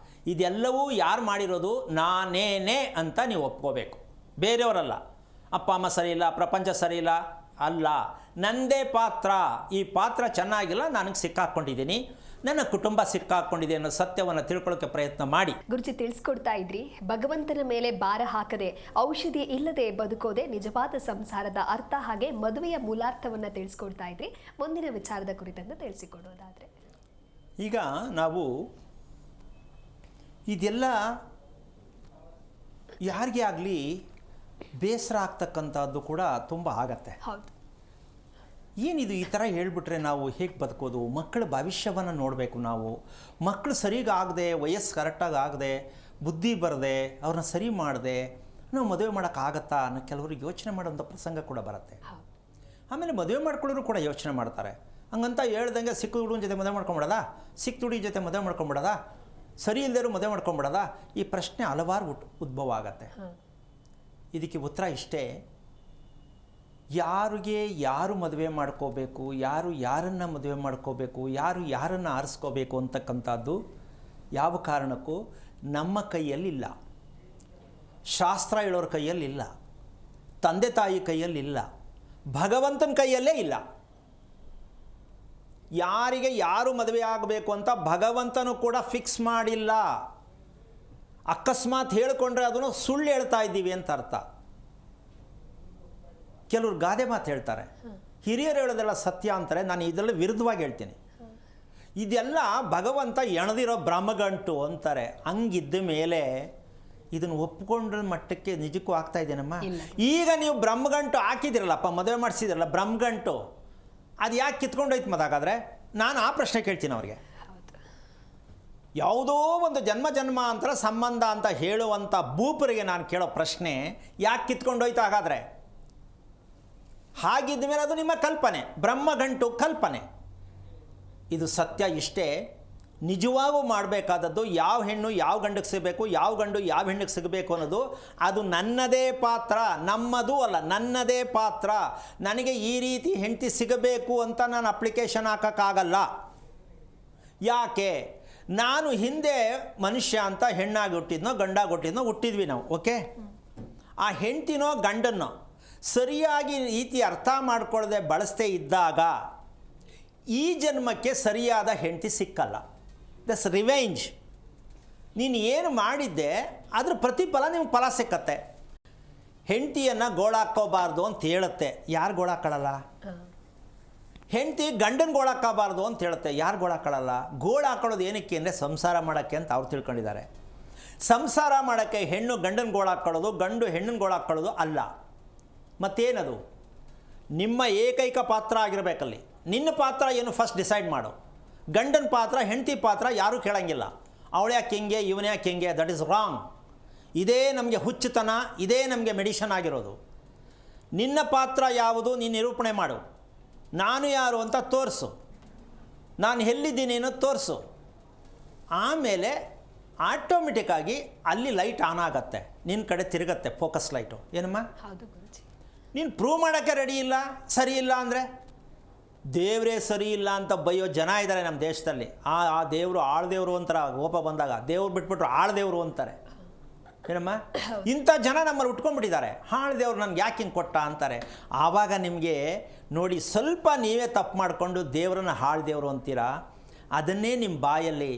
ಇದೆಲ್ಲವೂ ಯಾರು ಮಾಡಿರೋದು? ನಾನೇನೇ ಅಂತ ನೀವು ಒಪ್ಕೋಬೇಕು, ಬೇರೆಯವರಲ್ಲ. ಅಪ್ಪ ಅಮ್ಮ ಸರಿ ಇಲ್ಲ, ಪ್ರಪಂಚ ಸರಿ ಇಲ್ಲ, ಅಲ್ಲ, ನನ್ನದೇ ಪಾತ್ರ, ಈ ಪಾತ್ರ ಚೆನ್ನಾಗಿಲ್ಲ, ನನಗೆ ಸಿಕ್ಕಾಕ್ಕೊಂಡಿದ್ದೀನಿ, ನನ್ನ ಕುಟುಂಬ ಸಿಕ್ಕಾಕ್ಕೊಂಡಿದೆ ಅನ್ನೋ ಸತ್ಯವನ್ನು ತಿಳ್ಕೊಳ್ಳೋಕ್ಕೆ ಪ್ರಯತ್ನ ಮಾಡಿ. ಗುರುಜಿ ತಿಳಿಸ್ಕೊಡ್ತಾ ಇದ್ರಿ, ಭಗವಂತನ ಮೇಲೆ ಭಾರ ಹಾಕದೆ ಔಷಧಿ ಇಲ್ಲದೆ ಬದುಕೋದೆ ನಿಜವಾದ ಸಂಸಾರದ ಅರ್ಥ, ಹಾಗೆ ಮದುವೆಯ ಮೂಲಾರ್ಥವನ್ನು ತಿಳಿಸ್ಕೊಡ್ತಾ ಇದ್ರಿ. ಮುಂದಿನ ವಿಚಾರದ ಕುರಿತಂತೆ ತಿಳಿಸಿಕೊಡೋದಾದ್ರೆ, ಈಗ ನಾವು ಇದೆಲ್ಲ ಯಾರಿಗೇ ಆಗಲಿ ಬೇಸರ ಆಗ್ತಕ್ಕಂಥದ್ದು ಕೂಡ ತುಂಬ ಆಗತ್ತೆ. ಹೌದು, ಏನಿದು ಈ ಥರ ಹೇಳ್ಬಿಟ್ರೆ ನಾವು ಹೇಗೆ ಬದುಕೋದು? ಮಕ್ಕಳ ಭವಿಷ್ಯವನ್ನು ನೋಡಬೇಕು ನಾವು. ಮಕ್ಕಳು ಸರಿಗಾಗದೆ, ವಯಸ್ಸು ಕರೆಕ್ಟಾಗಿ ಆಗದೆ, ಬುದ್ಧಿ ಬರದೆ, ಅವ್ರನ್ನ ಸರಿ ಮಾಡದೆ ನಾವು ಮದುವೆ ಮಾಡೋಕ್ಕಾಗತ್ತಾ ಅನ್ನೋ ಕೆಲವ್ರಿಗೆ ಯೋಚನೆ ಮಾಡೋಂಥ ಪ್ರಸಂಗ ಕೂಡ ಬರುತ್ತೆ. ಆಮೇಲೆ ಮದುವೆ ಮಾಡ್ಕೊಳ್ಳೋರು ಕೂಡ ಯೋಚನೆ ಮಾಡ್ತಾರೆ. ಹಂಗಂತ ಹೇಳ್ದಂಗೆ ಸಿಕ್ಕ ಹುಡುಗನ ಜೊತೆ ಮದುವೆ ಮಾಡ್ಕೊಂಬಿಡೋದ, ಸಿಕ್ಕ ಹುಡುಗಿ ಜೊತೆ ಮದುವೆ ಮಾಡ್ಕೊಂಬಿಡೋದ, ಸರಿ ಇಲ್ಲದೇರು ಮದುವೆ ಮಾಡ್ಕೊಂಬಿಡೋದ? ಈ ಪ್ರಶ್ನೆ ಹಲವಾರು ಉದ್ಭವ ಆಗತ್ತೆ. ಇದಕ್ಕೆ ಉತ್ತರ ಇಷ್ಟೇ, ಯಾರಿಗೆ ಯಾರು ಮದುವೆ ಮಾಡ್ಕೋಬೇಕು, ಯಾರು ಯಾರನ್ನು ಮದುವೆ ಮಾಡ್ಕೋಬೇಕು, ಯಾರು ಯಾರನ್ನು ಆರಿಸ್ಕೋಬೇಕು ಅಂತಕ್ಕಂಥದ್ದು ಯಾವ ಕಾರಣಕ್ಕೂ ನಮ್ಮ ಕೈಯಲ್ಲಿಲ್ಲ, ಶಾಸ್ತ್ರ ಹೇಳೋರ ಕೈಯಲ್ಲಿಲ್ಲ, ತಂದೆ ತಾಯಿ ಕೈಯಲ್ಲಿಲ್ಲ, ಭಗವಂತನ ಕೈಯಲ್ಲೇ ಇಲ್ಲ. ಯಾರಿಗೆ ಯಾರು ಮದುವೆ ಆಗಬೇಕು ಅಂತ ಭಗವಂತನೂ ಕೂಡ ಫಿಕ್ಸ್ ಮಾಡಿಲ್ಲ. ಅಕಸ್ಮಾತ್ ಹೇಳಿಕೊಂಡ್ರೆ ಅದನ್ನು ಸುಳ್ಳು ಹೇಳ್ತಾ ಇದ್ದೀವಿ ಅಂತ ಅರ್ಥ. ಕೆಲವರು ಗಾದೆ ಮಾತು ಹೇಳ್ತಾರೆ, ಹಿರಿಯರು ಹೇಳೋದೆಲ್ಲ ಸತ್ಯ ಅಂತಾರೆ. ನಾನು ಇದರಲ್ಲಿ ವಿರುದ್ಧವಾಗಿ ಹೇಳ್ತೀನಿ. ಇದೆಲ್ಲ ಭಗವಂತ ಎಣದಿರೋ ಬ್ರಹ್ಮಗಂಟು ಅಂತಾರೆ. ಹಂಗಿದ್ದ ಮೇಲೆ ಇದನ್ನು ಒಪ್ಕೊಂಡ್ರ ಮಟ್ಟಕ್ಕೆ ನಿಜಕ್ಕೂ ಆಗ್ತಾ ಇದೆಯಮ್ಮ? ಈಗ ನೀವು ಬ್ರಹ್ಮಗಂಟು ಹಾಕಿದಿರಲ್ಲಪ್ಪ, ಮದುವೆ ಮಾಡಿಸಿದಿರಲ್ಲ ಬ್ರಹ್ಮಗಂಟು, ಅದು ಯಾಕೆ ಕಿತ್ಕೊಂಡೋಯ್ತು ಮತ್ತಾಗಾದರೆ? ನಾನು ಆ ಪ್ರಶ್ನೆ ಕೇಳ್ತೀನಿ ಅವ್ರಿಗೆ. ಯಾವುದೋ ಒಂದು ಜನ್ಮ ಜನ್ಮಾಂತರ ಸಂಬಂಧ ಅಂತ ಹೇಳುವಂಥ ಭೂಪರಿಗೆ ನಾನು ಕೇಳೋ ಪ್ರಶ್ನೆ, ಯಾಕೆ ಕಿತ್ಕೊಂಡೋಯ್ತು ಹಾಗಾದರೆ? ಹಾಗಿದ್ದ ಮೇಲೆ ಅದು ನಿಮ್ಮ ಕಲ್ಪನೆ, ಬ್ರಹ್ಮಗಂಟು ಕಲ್ಪನೆ. ಇದು ಸತ್ಯ ಇಷ್ಟೇ. ನಿಜವಾಗೂ ಮಾಡಬೇಕಾದದ್ದು ಯಾವ ಹೆಣ್ಣು ಯಾವ ಗಂಡಕ್ಕೆ ಸಿಗಬೇಕು, ಯಾವ ಗಂಡು ಯಾವ ಹೆಣ್ಣಿಗೆ ಸಿಗಬೇಕು ಅನ್ನೋದು ಅದು ನನ್ನದೇ ಪಾತ್ರ, ನಮ್ಮದು ಅಲ್ಲ, ನನ್ನದೇ ಪಾತ್ರ. ನನಗೆ ಈ ರೀತಿ ಹೆಂಡತಿ ಸಿಗಬೇಕು ಅಂತ ನಾನು ಅಪ್ಲಿಕೇಶನ್ ಹಾಕೋಕ್ಕಾಗಲ್ಲ. ಯಾಕೆ? ನಾನು ಹಿಂದೆ ಮನುಷ್ಯ ಅಂತ ಹೆಣ್ಣಾಗಿ ಹುಟ್ಟಿದ್ನೋ ಗಂಡಾಗಿ ಹುಟ್ಟಿದ್ನೋ ಹುಟ್ಟಿದ್ವಿ ನಾವು, ಓಕೆ? ಆ ಹೆಂಡ್ತಿನೋ ಗಂಡನ್ನೋ ಸರಿಯಾಗಿ ರೀತಿ ಅರ್ಥ ಮಾಡ್ಕೊಳ್ಳದೆ ಬಳಸದೇ ಇದ್ದಾಗ ಈ ಜನ್ಮಕ್ಕೆ ಸರಿಯಾದ ಹೆಂಡತಿ ಸಿಕ್ಕಲ್ಲ. That's revenge. ನೀನು ಏನು ಮಾಡಿದ್ದೆ ಅದ್ರ ಪ್ರತಿಫಲ ನಿಮ್ಗೆ ಫಲ ಸಿಕ್ಕತ್ತೆ. ಹೆಂಡತಿಯನ್ನು ಗೋಳಾಕೋಬಾರ್ದು ಅಂತ ಹೇಳುತ್ತೆ, ಯಾರು ಗೋಳಾಕೊಳ್ಳಲ್ಲ? ಹೆಂಡತಿ ಗಂಡನ ಗೋಳಾಕೋಬಾರ್ದು ಅಂತ ಹೇಳುತ್ತೆ, ಯಾರು ಗೋಳಾಕೊಳ್ಳಲ್ಲ? ಗೋಳಾಕೊಳ್ಳೋದು ಏನಕ್ಕೆ ಅಂದರೆ ಸಂಸಾರ ಮಾಡೋಕ್ಕೆ ಅಂತ ಅವ್ರು ತಿಳ್ಕೊಂಡಿದ್ದಾರೆ. ಸಂಸಾರ ಮಾಡೋಕ್ಕೆ ಹೆಣ್ಣು ಗಂಡನ ಗೋಳಾಕೊಳ್ಳೋದು, ಗಂಡು ಹೆಣ್ಣನ ಗೋಳಾಕೊಳ್ಳೋದು ಅಲ್ಲ. ಮತ್ತೇನದು? ನಿಮ್ಮ ಏಕೈಕ ಪಾತ್ರ ಆಗಿರಬೇಕಲ್ಲಿ. ನಿನ್ನ ಪಾತ್ರ ಏನು ಫಸ್ಟ್ ಡಿಸೈಡ್ ಮಾಡು. ಗಂಡನ ಪಾತ್ರ, ಹೆಂಡತಿ ಪಾತ್ರ ಯಾರೂ ಕೇಳಂಗಿಲ್ಲ. ಅವಳು ಯಾಕೆ ಹೆಂಗೆ, ಇವನೇ ಯಾಕೆ ಹೆಂಗೆ, ದಟ್ ಈಸ್ ರಾಂಗ್. ಇದೇ ನಮಗೆ ಹುಚ್ಚುತನ, ಇದೇ ನಮಗೆ ಮೆಡಿಷನ್ ಆಗಿರೋದು. ನಿನ್ನ ಪಾತ್ರ ಯಾವುದು ನೀನು ನಿರೂಪಣೆ ಮಾಡು. ನಾನು ಯಾರು ಅಂತ ತೋರಿಸು, ನಾನು ಎಲ್ಲಿದ್ದೀನಿ ಅನ್ನೋದು ತೋರಿಸು. ಆಮೇಲೆ ಆಟೋಮೆಟಿಕ್ಕಾಗಿ ಅಲ್ಲಿ ಲೈಟ್ ಆನ್ ಆಗತ್ತೆ, ನಿನ್ನ ಕಡೆ ತಿರುಗತ್ತೆ ಫೋಕಸ್ ಲೈಟು. ಏನಮ್ಮ? ಹೌದು ಗುರುಜಿ. ನೀನು ಪ್ರೂವ್ ಮಾಡೋಕ್ಕೆ ರೆಡಿ ಇಲ್ಲ, ಸರಿ ಇಲ್ಲ ಅಂದರೆ ದೇವರೇ ಸರಿ ಇಲ್ಲ ಅಂತ ಬೈಯೋ ಜನ ಇದ್ದಾರೆ ನಮ್ಮ ದೇಶದಲ್ಲಿ. ಆ ದೇವರು ಆಳ್ದೇವರು ಅಂತಾರೆ. ಕೋಪ ಬಂದಾಗ ದೇವ್ರು ಬಿಟ್ಬಿಟ್ರು ಆಳ್ದೇವರು ಅಂತಾರೆ. ಏನಮ್ಮ? ಇಂಥ ಜನ ನಮ್ಮಲ್ಲಿ ಉಟ್ಕೊಂಡ್ಬಿಟ್ಟಿದ್ದಾರೆ. ಆಳ್ದೇವ್ರು ನನಗೆ ಯಾಕೆ ಹಿಂಗೆ ಕೊಟ್ಟ ಅಂತಾರೆ. ಆವಾಗ ನಿಮಗೆ ನೋಡಿ, ಸ್ವಲ್ಪ ನೀವೇ ತಪ್ಪು ಮಾಡಿಕೊಂಡು ದೇವರನ್ನ ಆಳ್ದೇವರು ಅಂತೀರಾ. ಅದನ್ನೇ ನಿಮ್ಮ ಬಾಯಲ್ಲಿ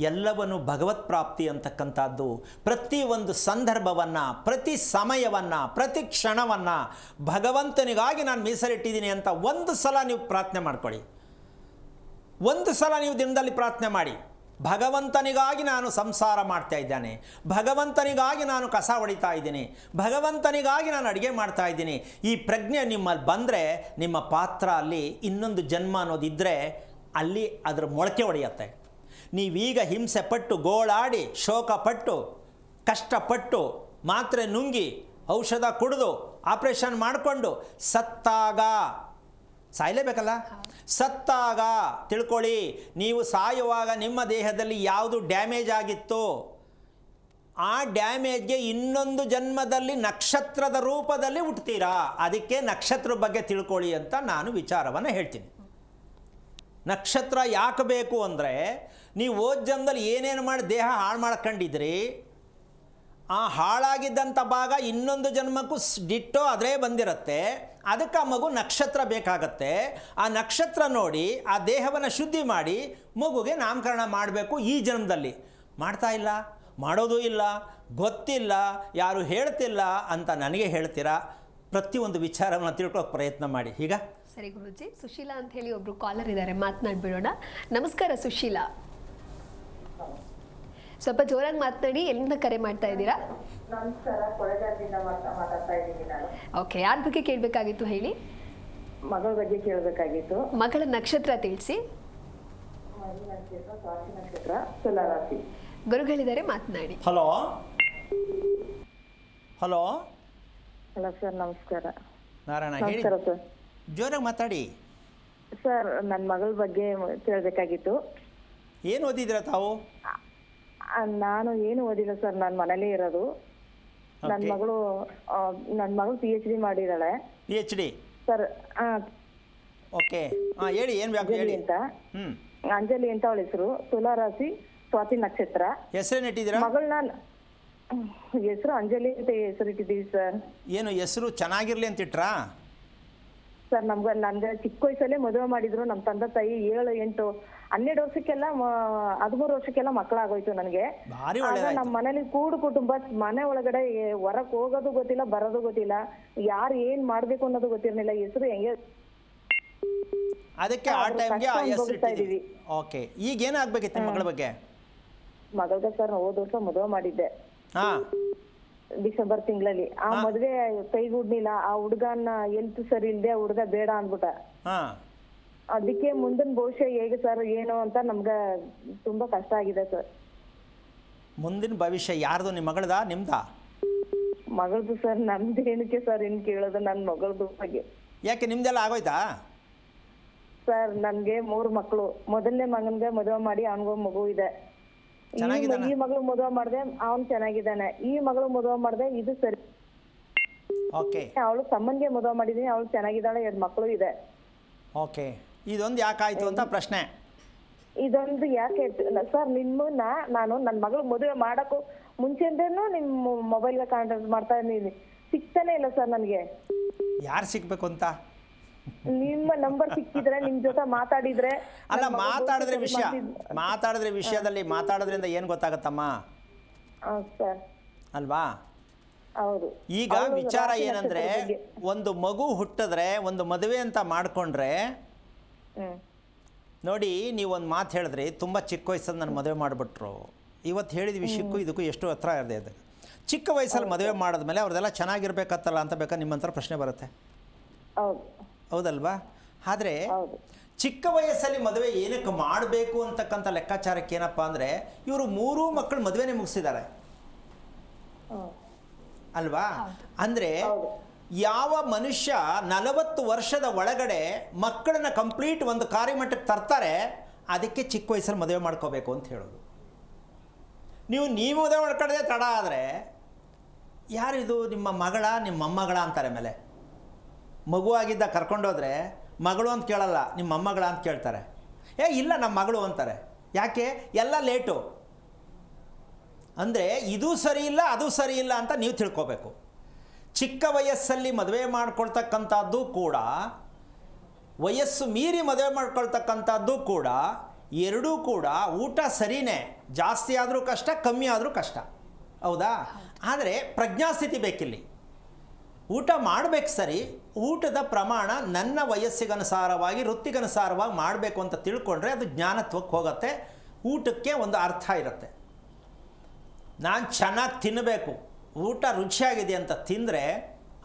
ಎಲ್ಲವನ್ನು ಭಗವತ್ ಪ್ರಾಪ್ತಿ ಅಂತಕ್ಕಂಥದ್ದು. ಪ್ರತಿ ಒಂದು ಸಂದರ್ಭವನ್ನು, ಪ್ರತಿ ಸಮಯವನ್ನು, ಪ್ರತಿ ಕ್ಷಣವನ್ನು ಭಗವಂತನಿಗಾಗಿ ನಾನು ಮೀಸಲಿಟ್ಟಿದ್ದೀನಿ ಅಂತ ಒಂದು ಸಲ ನೀವು ಪ್ರಾರ್ಥನೆ ಮಾಡ್ಕೊಳ್ಳಿ. ಒಂದು ಸಲ ನೀವು ದಿನದಲ್ಲಿ ಪ್ರಾರ್ಥನೆ ಮಾಡಿ, ಭಗವಂತನಿಗಾಗಿ ನಾನು ಸಂಸಾರ ಮಾಡ್ತಾ ಇದ್ದೇನೆ, ಭಗವಂತನಿಗಾಗಿ ನಾನು ಕಸ ಹೊಡಿತಾ ಇದ್ದೀನಿ, ಭಗವಂತನಿಗಾಗಿ ನಾನು ಅಡುಗೆ ಮಾಡ್ತಾ ಇದ್ದೀನಿ. ಈ ಪ್ರಜ್ಞೆ ನಿಮ್ಮಲ್ಲಿ ಬಂದರೆ ನಿಮ್ಮ ಪಾತ್ರ ಅಲ್ಲಿ ಇನ್ನೊಂದು ಜನ್ಮ ಅನ್ನೋದಿದ್ದರೆ ಅಲ್ಲಿ ಅದರ ಮೊಳಕೆ ಹೊಡೆಯುತ್ತೆ. ನೀವೀಗ ಹಿಂಸೆ ಪಟ್ಟು, ಗೋಳಾಡಿ, ಶೋಕಪಟ್ಟು, ಕಷ್ಟಪಟ್ಟು, ಮಾತ್ರೆ ನುಂಗಿ, ಔಷಧ ಕುಡಿದು, ಆಪ್ರೇಷನ್ ಮಾಡಿಕೊಂಡು ಸತ್ತಾಗ, ಸಾಯಲೇಬೇಕಲ್ಲ, ಸತ್ತಾಗ ತಿಳ್ಕೊಳ್ಳಿ, ನೀವು ಸಾಯುವಾಗ ನಿಮ್ಮ ದೇಹದಲ್ಲಿ ಯಾವುದು ಡ್ಯಾಮೇಜ್ ಆಗಿತ್ತು, ಆ ಡ್ಯಾಮೇಜ್ಗೆ ಇನ್ನೊಂದು ಜನ್ಮದಲ್ಲಿ ನಕ್ಷತ್ರದ ರೂಪದಲ್ಲಿ ಹುಟ್ಟುತ್ತೀರಾ. ಅದಕ್ಕೆ ನಕ್ಷತ್ರ ಬಗ್ಗೆ ತಿಳ್ಕೊಳ್ಳಿ ಅಂತ ನಾನು ವಿಚಾರವನ್ನು ಹೇಳ್ತೀನಿ. ನಕ್ಷತ್ರ ಯಾಕೆ ಬೇಕು ಅಂದರೆ, ನೀವು ಓದ್ ಜನ್ಮದಲ್ಲಿ ಏನೇನು ಮಾಡಿ ದೇಹ ಹಾಳು ಮಾಡ್ಕೊಂಡಿದ್ರಿ, ಆ ಹಾಳಾಗಿದ್ದಂಥ ಭಾಗ ಇನ್ನೊಂದು ಜನ್ಮಕ್ಕೂ ಡಿಟ್ಟೋ ಅದೇ ಬಂದಿರುತ್ತೆ. ಅದಕ್ಕೆ ಆ ಮಗು ನಕ್ಷತ್ರ ಬೇಕಾಗತ್ತೆ. ಆ ನಕ್ಷತ್ರ ನೋಡಿ ಆ ದೇಹವನ್ನು ಶುದ್ಧಿ ಮಾಡಿ ಮಗುಗೆ ನಾಮಕರಣ ಮಾಡಬೇಕು ಈ ಜನ್ಮದಲ್ಲಿ. ಮಾಡ್ತಾ ಇಲ್ಲ, ಮಾಡೋದೂ ಇಲ್ಲ, ಗೊತ್ತಿಲ್ಲ, ಯಾರು ಹೇಳ್ತಿಲ್ಲ ಅಂತ ನನಗೆ ಹೇಳ್ತೀರಾ. ಪ್ರತಿಯೊಂದು ವಿಚಾರವನ್ನು ತಿಳ್ಕೊಳ್ಳೋಕೆ ಪ್ರಯತ್ನ ಮಾಡಿ. ಈಗ ಸರಿ ಗುರುಜಿ, ಸುಶೀಲಾ ಅಂತ ಹೇಳಿ ಒಬ್ರು ಕಾಲರ್ ಇದ್ದಾರೆ, ಮಾತನಾಡ್ಬಿಡೋಣ. ನಮಸ್ಕಾರ ಸುಶೀಲಾ, ಸ್ವಲ್ಪ ಜೋರಾಗಿ ಮಾತನಾಡಿ. ಎಲ್ಲಿಂದ ಕರೆ ಮಾಡ್ತಾ ಇದ್ದೀರಾ? ನಮಸ್ಕಾರ, ಕೊಳೆಗಾಲದಿಂದ ಮಾತಾಡ್ತಾ ಇದ್ದೀನಿ ನಾನು. ಓಕೆ, ಯಾರ ಬಗ್ಗೆ ಕೇಳಬೇಕಾಗಿತ್ತು ಹೇಳಿ? ಮಗಳ ಬಗ್ಗೆ ಕೇಳಬೇಕಾಗಿತ್ತು. ಮಗಳ ನಕ್ಷತ್ರ ತಿಳಿಸಿ. ಮಗಳ ನಕ್ಷತ್ರ ಸ್ವಾತಿ ನಕ್ಷತ್ರ, ತುಲಾ ರಾಶಿ. ಗುರುಗಳಿದ್ದಾರೆ, ಮಾತನಾಡಿ. ಹಲೋ ಹಲೋ ಹಲೋ ಸರ್, ನಮಸ್ಕಾರ. ನಾರಾಯಣ, ಹೇಳಿ, ನಮಸ್ಕಾರ ಸರ್. ಜೋರಾಗಿ ಮಾತಾಡಿ. ಸರ್, ನನ್ನ ಮಗಳ ಬಗ್ಗೆ ಕೇಳಬೇಕಾಗಿತ್ತು. ಏನು ಓದಿದ್ದೀರಾ ತಾವು? ನಾನು ಏನು ಓದಿಲ್ಲ ಸರ್, ನಾನು ಮನೇಲೇ ಇರೋದು. ನನ್ನ ಮಗಳು PhD ಮಾಡಿದಾಳೆ PhD ಸರ್. ಓಕೆ, ಹಾಂ ಹೇಳಿ, ಏನು ಬೇಕು ಹೇಳಿ. ಅಂತ ಅಂಜಲಿ ಅಂತ ಅವಳ ಹೆಸರು, ತುಲಾ ರಾಶಿ, ಸ್ವಾತಿ ನಕ್ಷತ್ರ. ಹೆಸರೇನು ಇಟ್ಟಿದ್ದೀರಾ? ಮಗಳನ್ನ ಹೆಸರು ಅಂಜಲಿ ಅಂತ ಹೆಸರಿಟ್ಟಿದ್ದೀವಿ ಸರ್. ಏನು ಹೆಸರು ಚೆನ್ನಾಗಿರ್ಲಿ ಅಂತ ಇಟ್ರಾ? ಸರ್, ನನ್ಗೆ ಚಿಕ್ಕ ವಯಸ್ಸಲ್ಲೇ ಮದುವೆ ಮಾಡಿದ್ರು ನಮ್ಮ ತಂದೆ ತಾಯಿ. 7, 8, 12 ವರ್ಷಕ್ಕೆಲ್ಲ 13 ವರ್ಷಕ್ಕೆಲ್ಲ ಮಕ್ಕಳಾಗೋಯ್ತು ನನಗೆ. ಭಾರಿ ಆಗ ಒಳ್ಳೆದಾಯ್ತು. ನಮ್ಮ ಮನೇಲಿ ಕೂಡು ಕುಟುಂಬ, ಮನೆ ಒಳಗಡೆ ಹೊರಗ್ ಹೋಗೋದು ಗೊತ್ತಿಲ್ಲ, ಬರೋದು ಗೊತ್ತಿಲ್ಲ, ಯಾರು ಏನ್ ಮಾಡ್ಬೇಕು ಅನ್ನೋದು ಗೊತ್ತಿರ್ಲಿಲ್ಲ. ಹೆಸರು ಹೆಂಗೆ ಅದಕ್ಕೆ ಆ ಟೈಮ್ಗೆ ಆ ಹೆಸರು ಅನುಭವಿಸ್ತಾ ಇಟ್ಟಿದ್ದೀವಿ. ಇದೀವಿ. ಓಕೆ, ಈಗ ಏನಾಗಬೇಕಿತ್ತು ನಿಮ್ಮ ಮಗಳ ಬಗ್ಗೆ? ಮಗಳ್ಗೆ ಸರ್ ಹೋದ ವರ್ಷ ಮದುವೆ ಮಾಡಿದ್ದೆ, ಹಾಂ, ಡಿಸೆಂಬರ್ ತಿಂಗಳಲ್ಲಿ. ಆ ಮದ್ವೆ ಕೈಗೂಡ್ನಿಲ್ಲ. ಆ ಹುಡ್ಗನ್ನ ಹೆಲ್ತ್ ಸರಿ ಇಲ್ದೆ ಆ ಹುಡ್ಗ ಬೇಡ ಅಂದ್ಬಿಟ್ಟ. ಹಾಂ, ಅದಕ್ಕೆ ಮುಂದಿನ ಭವಿಷ್ಯ ಹೇಗೆ ಸರ್ ಏನು ಅಂತ ನಮ್ಗೆ ತುಂಬಾ ಕಷ್ಟ ಆಗಿದೆ ಸರ್. ಮುಂದಿನ ಭವಿಷ್ಯ ಯಾರ್ದು? ನಿಮ್ಮ ಮಗಳದಾ ನಿಮ್ದಾ? ಮಗಳದು ಸರ್. ನಮ್ದು ಏನಕ್ಕೆ ಸರ್ ಇನ್ ಕೇಳೋದು ನನ್ನ ಮಗಳದು ಬಗ್ಗೆ? ಯಾಕೆ ನಿಮ್ದೆಲ್ಲ ಆಗೋಯ್ತಾ? ಸರ್, ನನ್ಗೆ 3 ಮಕ್ಳು. ಮೊದಲನೇ ಮಗನ್ಗೆ ಮದುವೆ ಮಾಡಿ ಅವನಿಗೂ ಮಗು ಇದೆ. ಚೆನ್ನಾಗಿದ್ದಾನೆ? ಈ ಮಗಳು ಮದುವೆ ಮಾಡ್ದೆ, ಅವನ್ ಚೆನ್ನಾಗಿದ್ದಾನೆ. ಈ ಮಗಳು ಮದುವೆ ಮಾಡ್ದೆ, ಇದು ಸರಿ. ಓಕೆ ಅವಳು ತಮ್ಮನ್ಗೆ ಮದುವೆ ಮಾಡಿದೀನಿ, ಅವಳು ಚೆನ್ನಾಗಿದ್ದಾಳೆ, 2 ಮಕ್ಕಳು ಇದೆ. ಓಕೆ, ಇದೊಂದು ಯಾಕಾಯ್ತು ಅಂತ ಪ್ರಶ್ನೆ. ಇದೊಂದು ಯಾಕೆ ಸರ್, ನಿಮ್ಮನ್ನ ನಾನು ನನ್ನ ಮಗಳು ಮದುವೆ ಮಾಡಕ್ಕೂ ಮುಂಚೆಂದೇನು ನಿಮ್ಮ ಮೊಬೈಲ್ಗೆ ಕಾಂಟ್ಯಾಕ್ಟ್ ಮಾಡ್ತಾ ಇದ್ದೀನಿ, ಸಿಗ್ತಾನೆ ಇಲ್ಲ ಸರ್ ನನಗೆ. ಯಾರು ಸಿಗ್ಬೇಕು ಅಂತ? ನಿಮ್ಮ ನಂಬರ್ ಸಿಕ್ಕಿದ್ರೆ, ನಿಮ್ ಜೊತೆ ಮಾತಾಡಿದ್ರೆ. ಅಲ್ಲ, ಮಾತಾಡಿದ್ರೆ ವಿಷಯದಲ್ಲಿ ಮಾತಾಡೋದ್ರಿಂದ ಏನು ಗೊತ್ತಾಗತ್ತಮ್ಮ? ಸರ್, ಅಲ್ವಾ? ಹೌದು. ಈಗ ಅವ್ಳು ವಿಚಾರ ರಾಶಿ ಏನಂದ್ರೆ, ನಕ್ಷತ್ರದ ಬಗ್ಗೆ. ಒಂದು ಮಗು ಹುಟ್ಟಿದ್ರೆ, ಒಂದು ಮದುವೆ ಅಂತ ಮಾಡ್ಕೊಂಡ್ರೆ, ನೋಡಿ, ನೀವೊಂದು ಮಾತು ಹೇಳಿದ್ರಿ, ತುಂಬ ಚಿಕ್ಕ ವಯಸ್ಸಲ್ಲಿ ನಾನು ಮದುವೆ ಮಾಡಿಬಿಟ್ರು. ಇವತ್ತು ಹೇಳಿದ ವಿಷಯಕ್ಕೂ ಇದಕ್ಕೂ ಎಷ್ಟು ಹತ್ರ ಇದೆ ಅದು. ಚಿಕ್ಕ ವಯಸ್ಸಲ್ಲಿ ಮದುವೆ ಮಾಡಿದ್ಮೇಲೆ ಅವ್ರದ್ದೆಲ್ಲ ಚೆನ್ನಾಗಿರ್ಬೇಕತ್ತಲ್ಲ ಅಂತ ಬೇಕಾ ನಿಮ್ಮಂಥ ಪ್ರಶ್ನೆ ಬರುತ್ತೆ. ಹೌದು, ಹೌದಲ್ವಾ? ಆದರೆ ಹೌದು. ಚಿಕ್ಕ ವಯಸ್ಸಲ್ಲಿ ಮದುವೆ ಏನಕ್ಕೆ ಮಾಡಬೇಕು ಅಂತಕ್ಕಂಥ ಲೆಕ್ಕಾಚಾರಕ್ಕೆ ಏನಪ್ಪ ಅಂದರೆ, ಇವರು 3 ಮಕ್ಕಳು ಮದುವೆನೇ ಮುಗಿಸಿದ್ದಾರೆ ಅಲ್ವಾ? ಅಂದರೆ ಯಾವ ಮನುಷ್ಯ 40 ವರ್ಷದ ಒಳಗಡೆ ಮಕ್ಕಳನ್ನ ಕಂಪ್ಲೀಟ್ ಒಂದು ಕಾರ್ಯಮಟ್ಟಕ್ಕೆ ತರ್ತಾರೆ, ಅದಕ್ಕೆ ಚಿಕ್ಕ ವಯಸ್ಸಲ್ಲಿ ಮದುವೆ ಮಾಡ್ಕೋಬೇಕು ಅಂತ ಹೇಳೋದು. ನೀವು ಮದುವೆ ಮಾಡ್ಕೊಳ್ಳೋದೇ ತಡ ಆದರೆ, ಯಾರಿದು ನಿಮ್ಮ ಮಗಳ ನಿಮ್ಮ ಮೊಮ್ಮಗಳ ಅಂತಾರೆ. ಮೇಲೆ ಮಗುವಾಗಿದ್ದ ಕರ್ಕೊಂಡೋದ್ರೆ ಮಗಳು ಅಂತ ಕೇಳಲ್ಲ, ನಿಮ್ಮ ಮೊಮ್ಮಗಳ ಅಂತ ಕೇಳ್ತಾರೆ. ಇಲ್ಲ ನಮ್ಮ ಮಗಳು ಅಂತಾರೆ. ಯಾಕೆ? ಎಲ್ಲ ಲೇಟು. ಅಂದರೆ ಇದು ಸರಿ ಇಲ್ಲ, ಅದು ಸರಿ ಇಲ್ಲ ಅಂತ ನೀವು ತಿಳ್ಕೋಬೇಕು. ಚಿಕ್ಕ ವಯಸ್ಸಲ್ಲಿ ಮದುವೆ ಮಾಡ್ಕೊಳ್ತಕ್ಕಂಥದ್ದು ಕೂಡ, ವಯಸ್ಸು ಮೀರಿ ಮದುವೆ ಮಾಡ್ಕೊಳ್ತಕ್ಕಂಥದ್ದು ಕೂಡ, ಎರಡೂ ಕೂಡ ಊಟ ಸರಿನೇ. ಜಾಸ್ತಿ ಆದರೂ ಕಷ್ಟ, ಕಮ್ಮಿ ಆದರೂ ಕಷ್ಟ. ಹೌದಾ? ಆದರೆ ಪ್ರಜ್ಞಾಸ್ಥಿತಿ ಬೇಕಿಲ್ಲಿ. ಊಟ ಮಾಡಬೇಕು ಸರಿ, ಊಟದ ಪ್ರಮಾಣ ನನ್ನ ವಯಸ್ಸಿಗನುಸಾರವಾಗಿ, ವೃತ್ತಿಗನುಸಾರವಾಗಿ ಮಾಡಬೇಕು ಅಂತ ತಿಳ್ಕೊಂಡ್ರೆ ಅದು ಜ್ಞಾನತ್ವಕ್ಕೆ ಹೋಗುತ್ತೆ. ಊಟಕ್ಕೆ ಒಂದು ಅರ್ಥ ಇರುತ್ತೆ. ನಾನು ಚೆನ್ನಾಗಿ ತಿನ್ನಬೇಕು, ಊಟ ರುಚಿಯಾಗಿದೆ ಅಂತ ತಿಂದರೆ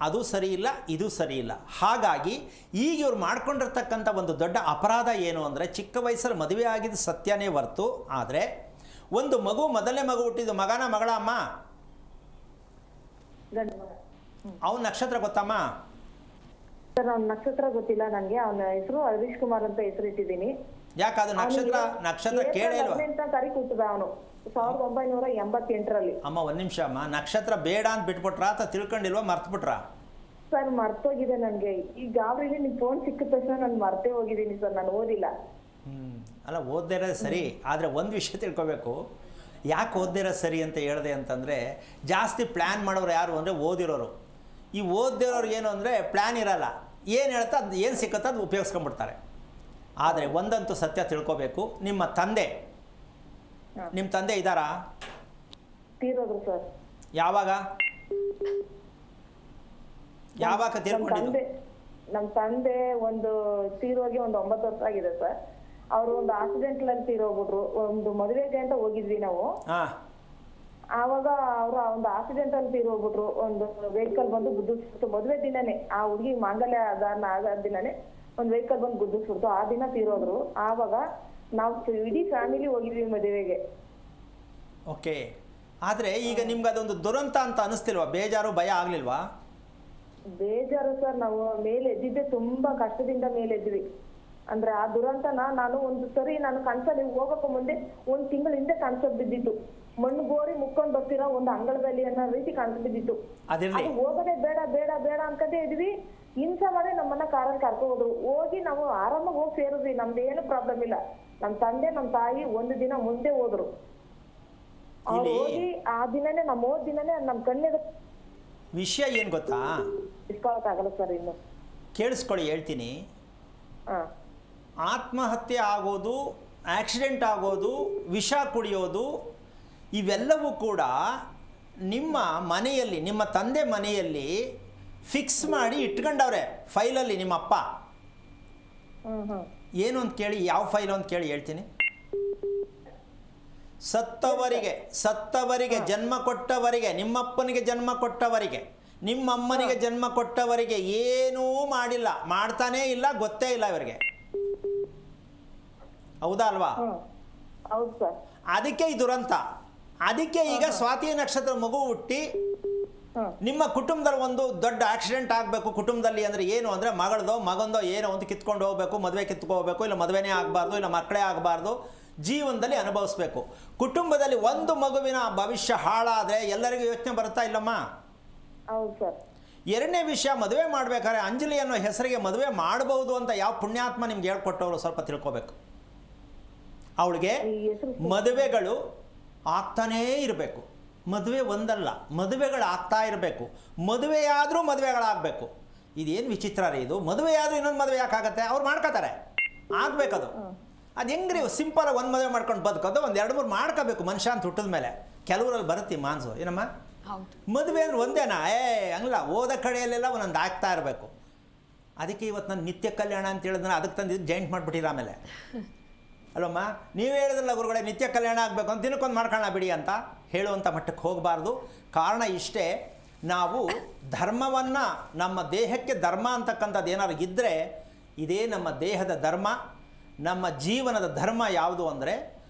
ಅದು ಸರಿ ಇಲ್ಲ, ಇದು ಸರಿ ಇಲ್ಲ. ಹಾಗಾಗಿ ಈಗ ಇವ್ರು ಮಾಡ್ಕೊಂಡಿರ್ತಕ್ಕಂಥ ಒಂದು ದೊಡ್ಡ ಅಪರಾಧ ಏನು ಅಂದರೆ, ಚಿಕ್ಕ ವಯಸ್ಸಲ್ಲಿ ಮದುವೆ ಆಗಿದ್ದು ಸತ್ಯನೇ ಹೊರ್ತು, ಆದರೆ ಒಂದು ಮಗು, ಮೊದಲನೇ ಮಗು ಹುಟ್ಟಿದ್ದು ಮಗನ ಮಗಳ ಅಮ್ಮ, ಅವನ ನಕ್ಷತ್ರ ಗೊತ್ತಮ್ಮ? ಸರ್, ಅವ್ನ ನಕ್ಷತ್ರ ಗೊತ್ತಿಲ್ಲ ನನಗೆ. ಅವನ ಹೆಸರು ಹರೀಶ್ ಕುಮಾರ್ ಅಂತ ಹೆಸರು ಇಟ್ಟಿದ್ದೀನಿ. ಯಾಕೆ ಅದು ನಕ್ಷತ್ರ ಕೇಳೇ ಇಲ್ವಾ? 18ನೇ ತಾರೀಕು ಹುಟ್ಟಿದ ಅವನು, 1988ರಲ್ಲಿ. ಅಮ್ಮ ಒಂದು ನಿಮಿಷ ಅಮ್ಮ, ನಕ್ಷತ್ರ ಬೇಡ ಅಂತ ಬಿಟ್ಬಿಟ್ರಾ ಅಥವಾ ತಿಳ್ಕೊಂಡಿಲ್ವಾ, ಮರ್ತ್ಬಿಟ್ರಾ? ಸರ್, ಮರ್ತೋಗಿದೆ ನನಗೆ. ಈಗ ಗಾಬರಿಲಿ ನಿಮ್ಮ ಫೋನ್ ಸಿಕ್ಕಿದ ತಕ್ಷಣ ನಾನು ಮರ್ತೇ ಹೋಗಿದ್ದೀನಿ ಸರ್, ನಾನು ಓದಿಲ್ಲ. ಅಲ್ಲ, ಓದ್ದೇ ಇರೋದು ಸರಿ. ಆದರೆ ಒಂದು ವಿಷಯ ತಿಳ್ಕೊಬೇಕು, ಯಾಕೆ ಓದ್ದಿರೋ ಸರಿ ಅಂತ ಹೇಳಿದೆ ಅಂತಂದರೆ, ಜಾಸ್ತಿ ಪ್ಲ್ಯಾನ್ ಮಾಡೋರು ಯಾರು ಅಂದರೆ ಓದಿರೋರು. ಈ ಓದಿರೋರು ಏನು ಅಂದರೆ ಪ್ಲ್ಯಾನ್ ಇರಲ್ಲ, ಏನು ಹೇಳ್ತಾ ಅದು ಏನು ಸಿಕ್ಕುತ್ತೋ ಅದು ಉಪಯೋಗಿಸ್ಕೊಂಡ್ಬಿಡ್ತಾರೆ. ಆದರೆ ಒಂದಂತೂ ಸತ್ಯ ತಿಳ್ಕೊಬೇಕು, ನಿಮ್ಮ ತಂದೆ ಇದ್ದಾರಾ? ತೀರೋದ್ರು ಸರ್. ಯಾವಾಗ ತೀರ್ಕೊಂಡಿದ್ದು? ನಮ್ಮ ತಂದೆ ಒಂದು ತೀರೋಗಿ ಒಂದು 9 ವರ್ಷ ಆಗಿದೆ ಸರ್. ಅವರು ಒಂದು ಆಕ್ಸಿಡೆಂಟ್ಲಲ್ಲಿ ತೀರೋಗ್ಬಿಟ್ರು. ಒಂದು ಮದುವೆಗೆ ಅಂತ ಹೋಗಿದ್ವಿ ನಾವು. ಆವಾಗ ಅವರು ಒಂದು ಆಕ್ಸಿಡೆಂಟ್ ಅಲ್ಲಿ ತೀರೋಗ್ಬಿಟ್ರು. ಒಂದು ವೆಹಿಕಲ್ ಬಂದು ಗುದ್ದಿಸ್ಬಿಡ್ತು. ಮದುವೆ ದಿನನೇ, ಆ ಹುಡುಗಿ ಮಾಂಗಲ್ಯ ಆಗೋ ದಿನನೇ ಒಂದು ವೆಹಿಕಲ್ ಬಂದು ಗುದ್ದಿಸ್ಬಿಡ್ತು. ಆ ದಿನ ತೀರೋದ್ರು. ಆವಾಗ ನಾವು ಇಡೀ ಫ್ಯಾಮಿಲಿ ಹೋಗಿದ್ವಿ ಮದುವೆಗೆ. ಓಕೆ. ಆದರೆ ಈಗ ನಿಮ್ಗೆ ಅದೊಂದು ದುರಂತ ಅಂತ ಅನಿಸ್ತಿಲ್ವಾ? ಬೇಜಾರು, ಭಯ ಆಗಲಿಲ್ವಾ? ಬೇಜಾರು ಸರ್. ನಾವು ಮೇಲೆ ಎದ್ದಿದ್ದೆ ತುಂಬಾ ಕಷ್ಟದಿಂದ ಮೇಲೆ ಎದ್ವಿ. ಅಂದ್ರೆ ಆ ದುರಂತನ ನಾನು ಒಂದು ಸರಿ ನಾನು ಕನ್ಸಲ್ಲಿ ಹೋಗಕ್ಕೂ ಮುಂದೆ 1 ತಿಂಗಳ ಹಿಂದೆ ಕನ್ಸಲ್ಲಿ ಬಿದ್ದಿತ್ತು. ಮಣ್ಣು ಗೋರಿ ಮುಕ್ಕೊಂಡು ಬರ್ತಿರೋ ಒಂದು ಅಂಗಳದಲ್ಲಿ ಅನ್ನೋ ರೀತಿ ಕನ್ಸು ಬಿದ್ದಿತ್ತು. ಅದು ಹೋಗೋದೇ ಬೇಡ ಬೇಡ ಬೇಡ ಅನ್ಕಂದೇ ಇದ್ವಿ. ಹಿಂಸೆ ಮಾಡಿ ನಮ್ಮನ್ನ ಕಾರಲ್ಲಿ ಕರ್ಕೊ ಹೋದ್ರು. ಹೋಗಿ ನಾವು ಆರಾಮಾಗಿ ಹೋಗಿ ಸೇರಿದ್ವಿ. ನಮ್ದು ಏನು ಪ್ರಾಬ್ಲಮ್ ಇಲ್ಲ. ನಮ್ಮ ತಂದೆ ನಮ್ಮ ತಾಯಿ 1 ದಿನ ಮುಂದೆ ಹೋದ್ರು. ಅವ್ರು ಹೋಗಿ ಆ ದಿನನೇ ನಮ್ಮ ನಮ್ಮ ಕಣ್ಣೆದ ವಿಷಯ ಏನು ಗೊತ್ತಾ? ಇಸ್ಕೊಳಕ್ಕಾಗಲ್ಲ ಸರ್. ಇನ್ನು ಕೇಳಿಸ್ಕೊಳ್ಳಿ, ಹೇಳ್ತೀನಿ. ಆತ್ಮಹತ್ಯೆ ಆಗೋದು, ಆಕ್ಸಿಡೆಂಟ್ ಆಗೋದು, ವಿಷ ಕುಡಿಯೋದು, ಇವೆಲ್ಲವೂ ಕೂಡ ನಿಮ್ಮ ಮನೆಯಲ್ಲಿ, ನಿಮ್ಮ ತಂದೆ ಮನೆಯಲ್ಲಿ ಫಿಕ್ಸ್ ಮಾಡಿ ಇಟ್ಕೊಂಡವ್ರೆ ಫೈಲಲ್ಲಿ. ನಿಮ್ಮ ಅಪ್ಪ ಏನು ಅಂತ ಕೇಳಿ, ಯಾವ ಫೈಲು ಅಂತ ಕೇಳಿ ಹೇಳ್ತೀನಿ. ಸತ್ತವರಿಗೆ ಜನ್ಮ ಕೊಟ್ಟವರಿಗೆ, ನಿಮ್ಮಪ್ಪನಿಗೆ ಜನ್ಮ ಕೊಟ್ಟವರಿಗೆ, ನಿಮ್ಮಮ್ಮನಿಗೆ ಜನ್ಮ ಕೊಟ್ಟವರಿಗೆ ಏನೂ ಮಾಡಿಲ್ಲ, ಮಾಡ್ತಾನೇ ಇಲ್ಲ, ಗೊತ್ತೇ ಇಲ್ಲ ಇವರಿಗೆ. ಹೌದಾ ಅಲ್ವಾ? ಹೌದು ಸರ್. ಅದಕ್ಕೆ ಈ ದುರಂತ. ಅದಕ್ಕೆ ಈಗ ಸ್ವಾತಿ ನಕ್ಷತ್ರ ಮಗು ಹುಟ್ಟಿ ನಿಮ್ಮ ಕುಟುಂಬದಲ್ಲಿ ಒಂದು ದೊಡ್ಡ ಆಕ್ಸಿಡೆಂಟ್ ಆಗಬೇಕು. ಕುಟುಂಬದಲ್ಲಿ ಅಂದರೆ ಏನು ಅಂದರೆ ಮಗಂದೋ ಏನೋ ಒಂದು ಕಿತ್ಕೊಂಡು ಹೋಗ್ಬೇಕು, ಮದುವೆ ಕಿತ್ಕೋಬೇಕು, ಇಲ್ಲ ಮದುವೆನೇ ಆಗಬಾರ್ದು, ಇಲ್ಲ ಮಕ್ಕಳೇ ಆಗಬಾರ್ದು, ಜೀವನದಲ್ಲಿ ಅನುಭವಿಸ್ಬೇಕು. ಕುಟುಂಬದಲ್ಲಿ ಒಂದು ಮಗುವಿನ ಭವಿಷ್ಯ ಹಾಳಾದರೆ ಎಲ್ಲರಿಗೂ ಯೋಚನೆ ಬರುತ್ತಾ ಇಲ್ಲಮ್ಮ? ಹೌದು ಸರ್. ಎರಡನೇ ವಿಷಯ, ಮದುವೆ ಮಾಡಬೇಕಾದ್ರೆ ಅಂಜಲಿ ಅನ್ನೋ ಹೆಸರಿಗೆ ಮದುವೆ ಮಾಡಬಹುದು ಅಂತ ಯಾವ ಪುಣ್ಯಾತ್ಮ ನಿಮ್ಗೆ ಹೇಳ್ಕೊಟ್ಟವರು ಸ್ವಲ್ಪ ತಿಳ್ಕೊಬೇಕು. ಅವಳಿಗೆ ಮದುವೆಗಳು ಆಗ್ತಾನೇ ಇರಬೇಕು. ಮದುವೆ ಒಂದಲ್ಲ, ಮದುವೆಗಳು ಆಗ್ತಾ ಇರಬೇಕು. ಮದುವೆಯಾದರೂ ಮದುವೆಗಳಾಗಬೇಕು. ಇದೇನು ವಿಚಿತ್ರ ರೀ ಇದು. ಮದುವೆಯಾದರೂ ಇನ್ನೊಂದು ಮದುವೆ ಯಾಕಾಗತ್ತೆ? ಅವ್ರು ಮಾಡ್ಕೋತಾರೆ, ಆಗಬೇಕದು. ಅದು ಹೆಂಗ್ರಿ ಸಿಂಪಲಾಗಿ ಒಂದು ಮದುವೆ ಮಾಡ್ಕೊಂಡು ಬದುಕೋದು? ಒಂದು 2-3 ಮಾಡ್ಕೋಬೇಕು ಮನುಷ್ಯ ಅಂತ ಹುಟ್ಟಿದ ಮೇಲೆ. ಕೆಲವರಲ್ಲಿ ಬರುತ್ತೆ ಮಾನ್ಸು. ಏನಮ್ಮ ಮದುವೆ ಅಂದ್ರೆ ಒಂದೇನಾ? ಹಂಗಲ್ಲ, ಓದೋ ಕಡೆಯಲ್ಲೆಲ್ಲ ಒಂದೊಂದು ಆಗ್ತಾ ಇರಬೇಕು. ಅದಕ್ಕೆ ಇವತ್ತು ನಾನು ನಿತ್ಯ ಕಲ್ಯಾಣ ಅಂತ ಹೇಳಿದ್ರೆ ಅದಕ್ಕೆ ತಂದಿದ್ದು ಜಾಯಿಂಟ್ ಮಾಡಿಬಿಟ್ಟಿರ ಆಮೇಲೆ ಅಲ್ಲಮ್ಮ. ನೀವು ಹೇಳಿದ್ರಲ್ಲ ಗುರುಗಳೇ, ನಿತ್ಯ ಕಲ್ಯಾಣ ಆಗಬೇಕು ಅಂತ ದಿನಕ್ಕೊಂದು ಮಾಡ್ಕೊಳ್ಳೋಣ ಬಿಡಿ ಅಂತ ಹೇಳುವಂಥ ಮಟ್ಟಕ್ಕೆ ಹೋಗಬಾರ್ದು. ಕಾರಣ ಇಷ್ಟೇ, ನಾವು ಧರ್ಮವನ್ನು, ನಮ್ಮ ದೇಹಕ್ಕೆ ಧರ್ಮ ಅಂತಕ್ಕಂಥದ್ದು ಏನಾದ್ರು ಇದ್ದರೆ, ಇದೇ ನಮ್ಮ ದೇಹದ ಧರ್ಮ, ನಮ್ಮ ಜೀವನದ ಧರ್ಮ. ಯಾವುದು ಅಂದರೆ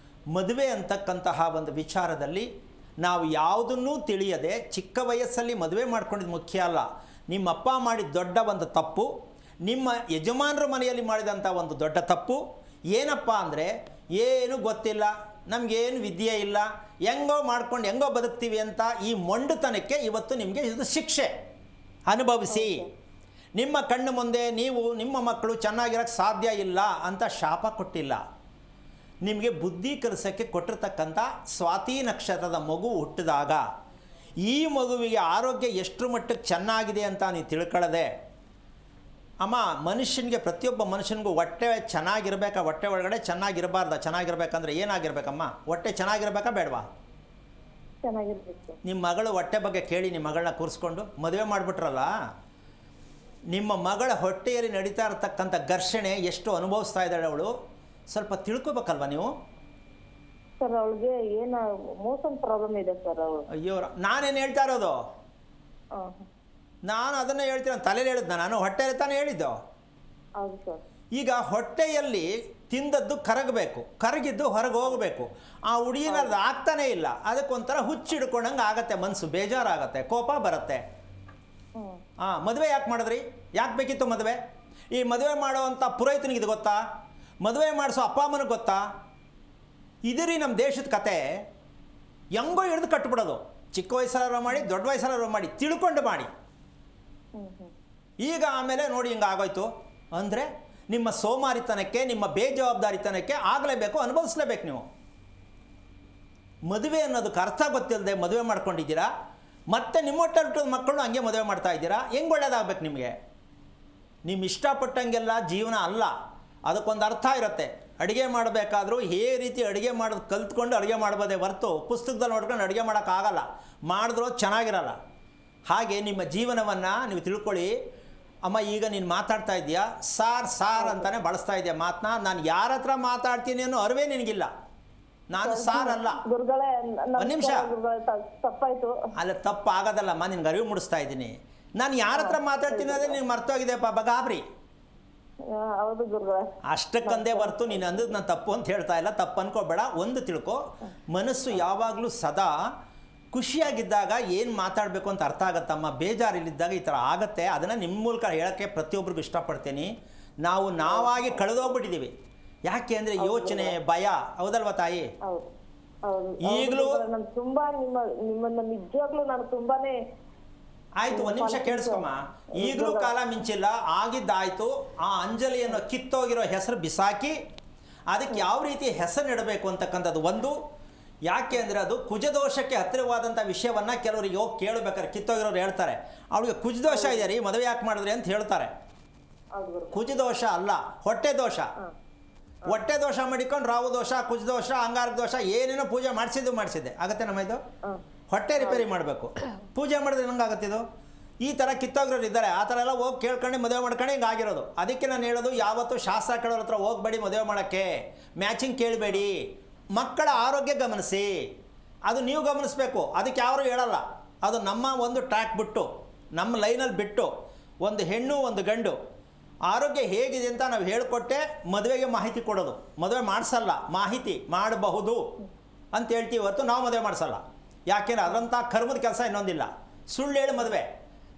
ಮದುವೆ ಅಂತಕ್ಕಂತಹ ಒಂದು ವಿಚಾರದಲ್ಲಿ ನಾವು ಯಾವುದನ್ನೂ ತಿಳಿಯದೆ ಚಿಕ್ಕ ವಯಸ್ಸಲ್ಲಿ ಮದುವೆ ಮಾಡ್ಕೊಂಡಿದ್ದು ಮುಖ್ಯ ಅಲ್ಲ. ನಿಮ್ಮ ಅಪ್ಪ ಮಾಡಿದ ದೊಡ್ಡ ಒಂದು ತಪ್ಪು, ನಿಮ್ಮ ಯಜಮಾನರ ಮನೆಯಲ್ಲಿ ಮಾಡಿದಂಥ ಒಂದು ದೊಡ್ಡ ತಪ್ಪು. ಏನಪ್ಪ ಅಂದರೆ ಏನು ಗೊತ್ತಿಲ್ಲ, ನಮಗೇನು ವಿದ್ಯೆ ಇಲ್ಲ, ಹೆಂಗೋ ಮಾಡ್ಕೊಂಡು ಹೆಂಗೋ ಬದುಕ್ತೀವಿ ಅಂತ ಈ ಮೊಂಡುತನಕ್ಕೆ ಇವತ್ತು ನಿಮಗೆ ಇದು ಶಿಕ್ಷೆ. ಅನುಭವಿಸಿ. ನಿಮ್ಮ ಕಣ್ಣು ಮುಂದೆ ನೀವು ನಿಮ್ಮ ಮಕ್ಕಳು ಚೆನ್ನಾಗಿರೋಕ್ಕೆ ಸಾಧ್ಯ ಇಲ್ಲ ಅಂತ ಶಾಪ ಕೊಟ್ಟಿಲ್ಲ. ನಿಮಗೆ ಬುದ್ಧಿ ಕಲಿಸೋಕ್ಕೆ ಕೊಟ್ಟಿರ್ತಕ್ಕಂಥ ಸ್ವಾತಿ ನಕ್ಷತ್ರದ ಮಗು ಹುಟ್ಟಿದಾಗ ಈ ಮಗುವಿಗೆ ಆರೋಗ್ಯ ಎಷ್ಟು ಮಟ್ಟಕ್ಕೆ ಚೆನ್ನಾಗಿದೆ ಅಂತ ನೀವು ತಿಳ್ಕೊಳ್ಳದೆ, ಅಮ್ಮ ಮನುಷ್ಯನಿಗೆ, ಪ್ರತಿಯೊಬ್ಬ ಮನುಷ್ಯನಿಗೂ ಹೊಟ್ಟೆ ಚೆನ್ನಾಗಿರ್ಬೇಕಾ, ಹೊಟ್ಟೆ ಒಳಗಡೆ ಚೆನ್ನಾಗಿರಬಾರ್ದ? ಚೆನ್ನಾಗಿರ್ಬೇಕಂದ್ರೆ ಏನಾಗಿರ್ಬೇಕಮ್ಮ? ಹೊಟ್ಟೆ ಚೆನ್ನಾಗಿರ್ಬೇಕಾ ಬೇಡವಾ? ಚೆನ್ನಾಗಿರ್ಬೇಕು. ನಿಮ್ಮ ಮಗಳು ಹೊಟ್ಟೆ ಬಗ್ಗೆ ಕೇಳಿ, ನಿಮ್ಮ ಮಗಳನ್ನ ಕೂರಿಸ್ಕೊಂಡು ಮದುವೆ ಮಾಡಿಬಿಟ್ರಲ್ಲ, ನಿಮ್ಮ ಮಗಳ ಹೊಟ್ಟೆಯಲ್ಲಿ ನಡೀತಾ ಇರತಕ್ಕಂಥ ಘರ್ಷಣೆ ಎಷ್ಟು ಅನುಭವಿಸ್ತಾ ಇದ್ದಾಳೆ ಅವಳು, ಸ್ವಲ್ಪ ತಿಳ್ಕೊಬೇಕಲ್ವ ನೀವು? ಸರ್ ಅವಳಿಗೆ ಏನು ಮೋಷನ್ ಪ್ರಾಬ್ಲಮ್ ಇದೆ ಸರ್. ಅವಳು ಅಯ್ಯೋ, ನಾನೇನು ಹೇಳ್ತಾ ಇರೋದು? ನಾನು ಅದನ್ನು ಹೇಳ್ತೀನಿ, ತಲೆಯಲ್ಲಿ ಹೇಳಿದ್ನ ನಾನು, ಹೊಟ್ಟೆಯಲ್ಲಿ ತಾನೇ ಹೇಳಿದ್ದು. ಹೌದು ಸರ್. ಈಗ ಹೊಟ್ಟೆಯಲ್ಲಿ ತಿಂದದ್ದು ಕರಗಬೇಕು, ಕರಗಿದ್ದು ಹೊರಗೆ ಹೋಗಬೇಕು. ಆ ಹುಡುಗಿನದು ಆಗ್ತಾನೇ ಇಲ್ಲ. ಅದಕ್ಕೊಂಥರ ಹುಚ್ಚಿಡ್ಕೊಂಡಂಗೆ ಆಗತ್ತೆ, ಮನಸ್ಸು ಬೇಜಾರಾಗತ್ತೆ, ಕೋಪ ಬರುತ್ತೆ. ಮದುವೆ ಯಾಕೆ ಮಾಡಿದ್ರಿ? ಯಾಕೆ ಬೇಕಿತ್ತು ಮದುವೆ? ಈ ಮದುವೆ ಮಾಡೋವಂಥ ಪುರೋಹಿತನಿಗೆ ಇದು ಗೊತ್ತಾ? ಮದುವೆ ಮಾಡಿಸೋ ಅಪ್ಪ ಅಮ್ಮನಿಗೆ ಗೊತ್ತಾ? ಇದಿರಿ ನಮ್ಮ ದೇಶದ ಕತೆ. ಹೆಂಗೋ ಹಿಡಿದು ಕಟ್ಬಿಡೋದು. ಚಿಕ್ಕ ವಯಸ್ಸಲ್ಲಾರು ಮಾಡಿ, ದೊಡ್ಡ ವಯಸ್ಸಲ್ಲಾರು ಮಾಡಿ, ತಿಳ್ಕೊಂಡು ಮಾಡಿ. ಈಗ ಆಮೇಲೆ ನೋಡಿ ಹಿಂಗೆ ಆಗೋಯ್ತು ಅಂದರೆ ನಿಮ್ಮ ಸೋಮಾರಿತನಕ್ಕೆ, ನಿಮ್ಮ ಬೇಜವಾಬ್ದಾರಿತನಕ್ಕೆ ಆಗಲೇಬೇಕು, ಅನುಭವಿಸ್ಲೇಬೇಕು ನೀವು. ಮದುವೆ ಅನ್ನೋದಕ್ಕೆ ಅರ್ಥ ಗೊತ್ತಿಲ್ಲದೆ ಮದುವೆ ಮಾಡ್ಕೊಂಡಿದ್ದೀರಾ, ಮತ್ತು ನಿಮ್ಮೊಟ್ಟಲ್ಟದ ಮಕ್ಕಳು ಹಂಗೆ ಮದುವೆ ಮಾಡ್ತಾ ಇದ್ದೀರಾ. ಹೆಂಗೆ ಒಳ್ಳೇದಾಗಬೇಕು ನಿಮಗೆ? ನಿಮ್ಮ ಇಷ್ಟಪಟ್ಟಂಗೆಲ್ಲ ಜೀವನ ಅಲ್ಲ, ಅದಕ್ಕೊಂದು ಅರ್ಥ ಇರುತ್ತೆ. ಅಡುಗೆ ಮಾಡಬೇಕಾದ್ರೂ ರೀತಿ ಅಡುಗೆ ಮಾಡೋದು ಕಲ್ತ್ಕೊಂಡು ಅಡುಗೆ ಮಾಡ್ಬೋದೇ ಹೊರ್ತು ಪುಸ್ತಕದಲ್ಲಿ ನೋಡ್ಕೊಂಡು ಅಡುಗೆ ಮಾಡೋಕ್ಕಾಗಲ್ಲ, ಮಾಡಿದ್ರೂ ಚೆನ್ನಾಗಿರಲ್ಲ. ಹಾಗೆ ನಿಮ್ಮ ಜೀವನವನ್ನು ನೀವು ತಿಳ್ಕೊಳ್ಳಿ. ಅಮ್ಮ, ಈಗ ನೀನು ಮಾತಾಡ್ತಾ ಇದೆಯಾ, ಸಾರ್ ಅಂತಲೇ ಬಳಸ್ತಾ ಇದೆಯಾ ಮಾತನ್ನ. ನಾನು ಯಾರ ಹತ್ರ ಮಾತಾಡ್ತೀನಿ ಅನ್ನೋ ಅರಿವೇ ನಿನಗಿಲ್ಲ. ನಾನು ಸಾರ್ ಅಲ್ಲ. ಗುರುಗಳೇ, ಒಂದು ನಿಮಿಷ, ತಪ್ಪಾಯ್ತು. ಅಲ್ಲ, ತಪ್ಪು ಆಗೋದಲ್ಲಮ್ಮ, ನಿನ್ಗೆ ಅರಿವು ಮೂಡಿಸ್ತಾ ಇದ್ದೀನಿ. ನಾನು ಯಾರ ಹತ್ರ ಮಾತಾಡ್ತೀನಿ ಅದೇ ನಿನ್ಗೆ ಮರ್ತೋಗಿದೆ ಗಾಬರಿ. ಹೌದು ಗುರುಗಳೇ. ಅಷ್ಟಕ್ಕಂದೇ ಹೊರ್ತು ನೀನು ಅಂದದ್ದು ನಾನು ತಪ್ಪು ಅಂತ ಹೇಳ್ತಾ ಇಲ್ಲ, ತಪ್ಪು ಅನ್ಕೋಬೇಡ. ಒಂದು ತಿಳ್ಕೊ, ಮನಸ್ಸು ಯಾವಾಗಲೂ ಸದಾ ಖುಷಿಯಾಗಿದ್ದಾಗ ಏನು ಮಾತಾಡಬೇಕು ಅಂತ ಅರ್ಥ ಆಗತ್ತಮ್ಮ. ಬೇಜಾರಿಲ್ಲಿದ್ದಾಗ ಈ ಥರ ಆಗುತ್ತೆ. ಅದನ್ನು ನಿಮ್ಮ ಮೂಲಕ ಹೇಳೋಕ್ಕೆ ಪ್ರತಿಯೊಬ್ಬರಿಗೂ ಇಷ್ಟಪಡ್ತೀನಿ. ನಾವಾಗಿ ಕಳೆದೋಗ್ಬಿಟ್ಟಿದ್ದೀವಿ. ಯಾಕೆ ಅಂದರೆ ಯೋಚನೆ, ಭಯ. ಹೌದಲ್ವಾ ತಾಯಿ? ಈಗಲೂ ನಾನು ತುಂಬಾ ನಿಮ್ಮನ್ನ ನಿಜವಾಗ್ಲೂ ನಾನು ತುಂಬಾನೇ. ಆಯಿತು, ಒಂದು ನಿಮಿಷ ಕೇಳಿಸ್ಕೊಮ್ಮ. ಈಗಲೂ ಕಾಲ ಮಿಂಚಿಲ್ಲ, ಆಗಿದ್ದಾಯಿತು. ಆ ಅಂಜಲಿ ಅನ್ನೋ ಕಿತ್ತೋಗಿರೋ ಹೆಸರು ಬಿಸಾಕಿ ಅದಕ್ಕೆ ಯಾವ ರೀತಿ ಹೆಸರು ಇಡಬೇಕು ಅಂತಕ್ಕಂಥದ್ದು ಒಂದು. ಯಾಕೆ ಅಂದರೆ ಅದು ಕುಜದೋಷಕ್ಕೆ ಹತ್ತಿರವಾದಂಥ ವಿಷಯವನ್ನು ಕೆಲವರಿಗೆ ಹೋಗಿ ಕೇಳಬೇಕಾದ್ರೆ ಕಿತ್ತೋಗಿರೋರು ಹೇಳ್ತಾರೆ, ಅವಳಿಗೆ ಕುಜದೋಷ ಇದೆ ರೀ, ಮದುವೆ ಯಾಕೆ ಮಾಡಿದ್ರಿ ಅಂತ ಹೇಳ್ತಾರೆ. ಕುಜದೋಷ ಅಲ್ಲ, ಹೊಟ್ಟೆ ದೋಷ. ಹೊಟ್ಟೆ ದೋಷ ಮಾಡಿಕೊಂಡು ರಾಹು ದೋಷ, ಕುಜದೋಷ, ಅಂಗಾರಕ ದೋಷ, ಏನೇನೋ ಪೂಜೆ ಮಾಡಿಸಿದ್ದೆ ಆಗುತ್ತೆ. ನಮ್ಮ ಇದು ಹೊಟ್ಟೆ ರಿಪೇರಿ ಮಾಡಬೇಕು. ಪೂಜೆ ಮಾಡಿದ್ರೆ ನಂಗಾಗತ್ತಿದು. ಈ ಥರ ಕಿತ್ತೋಗಿರೋರು ಇದ್ದಾರೆ. ಆ ಥರ ಎಲ್ಲ ಹೋಗಿ ಕೇಳ್ಕೊಂಡು ಮದುವೆ ಮಾಡ್ಕೊಂಡು ಹಿಂಗೆ ಆಗಿರೋದು. ಅದಕ್ಕೆ ನಾನು ಹೇಳೋದು, ಯಾವತ್ತೂ ಶಾಸ್ತ್ರ ಕೇಳೋರ ಹತ್ರ ಹೋಗಬೇಡಿ ಮದುವೆ ಮಾಡೋಕ್ಕೆ. ಮ್ಯಾಚಿಂಗ್ ಕೇಳಬೇಡಿ. ಮಕ್ಕಳ ಆರೋಗ್ಯ ಗಮನಿಸಿ, ಅದು ನೀವು ಗಮನಿಸಬೇಕು. ಅದಕ್ಕೆ ಯಾರೂ ಹೇಳಲ್ಲ. ಅದು ನಮ್ಮ ಒಂದು ಟ್ರ್ಯಾಕ್ ಬಿಟ್ಟು, ನಮ್ಮ ಲೈನಲ್ಲಿ ಬಿಟ್ಟು, ಒಂದು ಹೆಣ್ಣು ಒಂದು ಗಂಡು ಆರೋಗ್ಯ ಹೇಗಿದೆ ಅಂತ ನಾವು ಹೇಳಿಕೊಟ್ಟೆ ಮದುವೆಗೆ ಮಾಹಿತಿ ಕೊಡೋದು. ಮದುವೆ ಮಾಡಿಸಲ್ಲ, ಮಾಹಿತಿ ಮಾಡಬಹುದು ಅಂತ ಹೇಳ್ತೀವಿ ಹೊರತು ನಾವು ಮದುವೆ ಮಾಡಿಸಲ್ಲ. ಯಾಕೆಂದರೆ ಅದರಂಥ ಕರ್ಮದ ಕೆಲಸ ಇನ್ನೊಂದಿಲ್ಲ. ಸುಳ್ಳು ಹೇಳಿ ಮದುವೆ,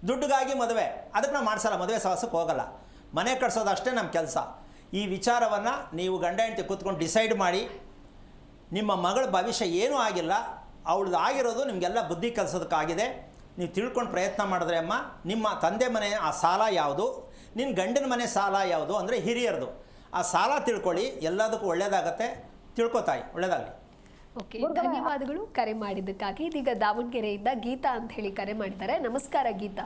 ದುಡ್ಡಿಗಾಗಿ ಮದುವೆ, ಅದಕ್ಕೆ ನಾವು ಮಾಡಿಸಲ್ಲ. ಮದುವೆ ಸಾಹಸಕ್ಕೆ ಹೋಗಲ್ಲ. ಮನೆ ಕಟ್ಸೋದು ಅಷ್ಟೇ ನಮ್ಮ ಕೆಲಸ. ಈ ವಿಚಾರವನ್ನು ನೀವು ಗಂಡ ಹೆಂಡತಿ ಕೂತ್ಕೊಂಡು ಡಿಸೈಡ್ ಮಾಡಿ. ನಿಮ್ಮ ಮಗಳ ಭವಿಷ್ಯ ಏನೂ ಆಗಿಲ್ಲ, ಅವಳದು ಆಗಿರೋದು ನಿಮಗೆಲ್ಲ ಬುದ್ಧಿ ಕಲಿಸೋದಕ್ಕಾಗಿದೆ. ನೀವು ತಿಳ್ಕೊಂಡು ಪ್ರಯತ್ನ ಮಾಡಿದ್ರೆ ಅಮ್ಮ, ನಿಮ್ಮ ತಂದೆ ಮನೆ ಆ ಸಾಲ ಯಾವುದು, ನಿನ್ನ ಗಂಡನ ಮನೆ ಸಾಲ ಯಾವುದು ಅಂದರೆ ಹಿರಿಯರದು. ಆ ಸಾಲ ತಿಳ್ಕೊಳ್ಳಿ, ಎಲ್ಲದಕ್ಕೂ ಒಳ್ಳೆಯದಾಗತ್ತೆ. ತಿಳ್ಕೊತಾಯಿ, ಒಳ್ಳೆಯದಾಗಲಿ. ಓಕೆ, ಧನ್ಯವಾದಗಳು ಕರೆ ಮಾಡಿದ್ದಕ್ಕಾಗಿ. ಇದೀಗ ದಾವಣಗೆರೆಯಿಂದ ಗೀತಾ ಅಂತ ಹೇಳಿ ಕರೆ ಮಾಡಿದ್ದಾರೆ. ನಮಸ್ಕಾರ ಗೀತಾ.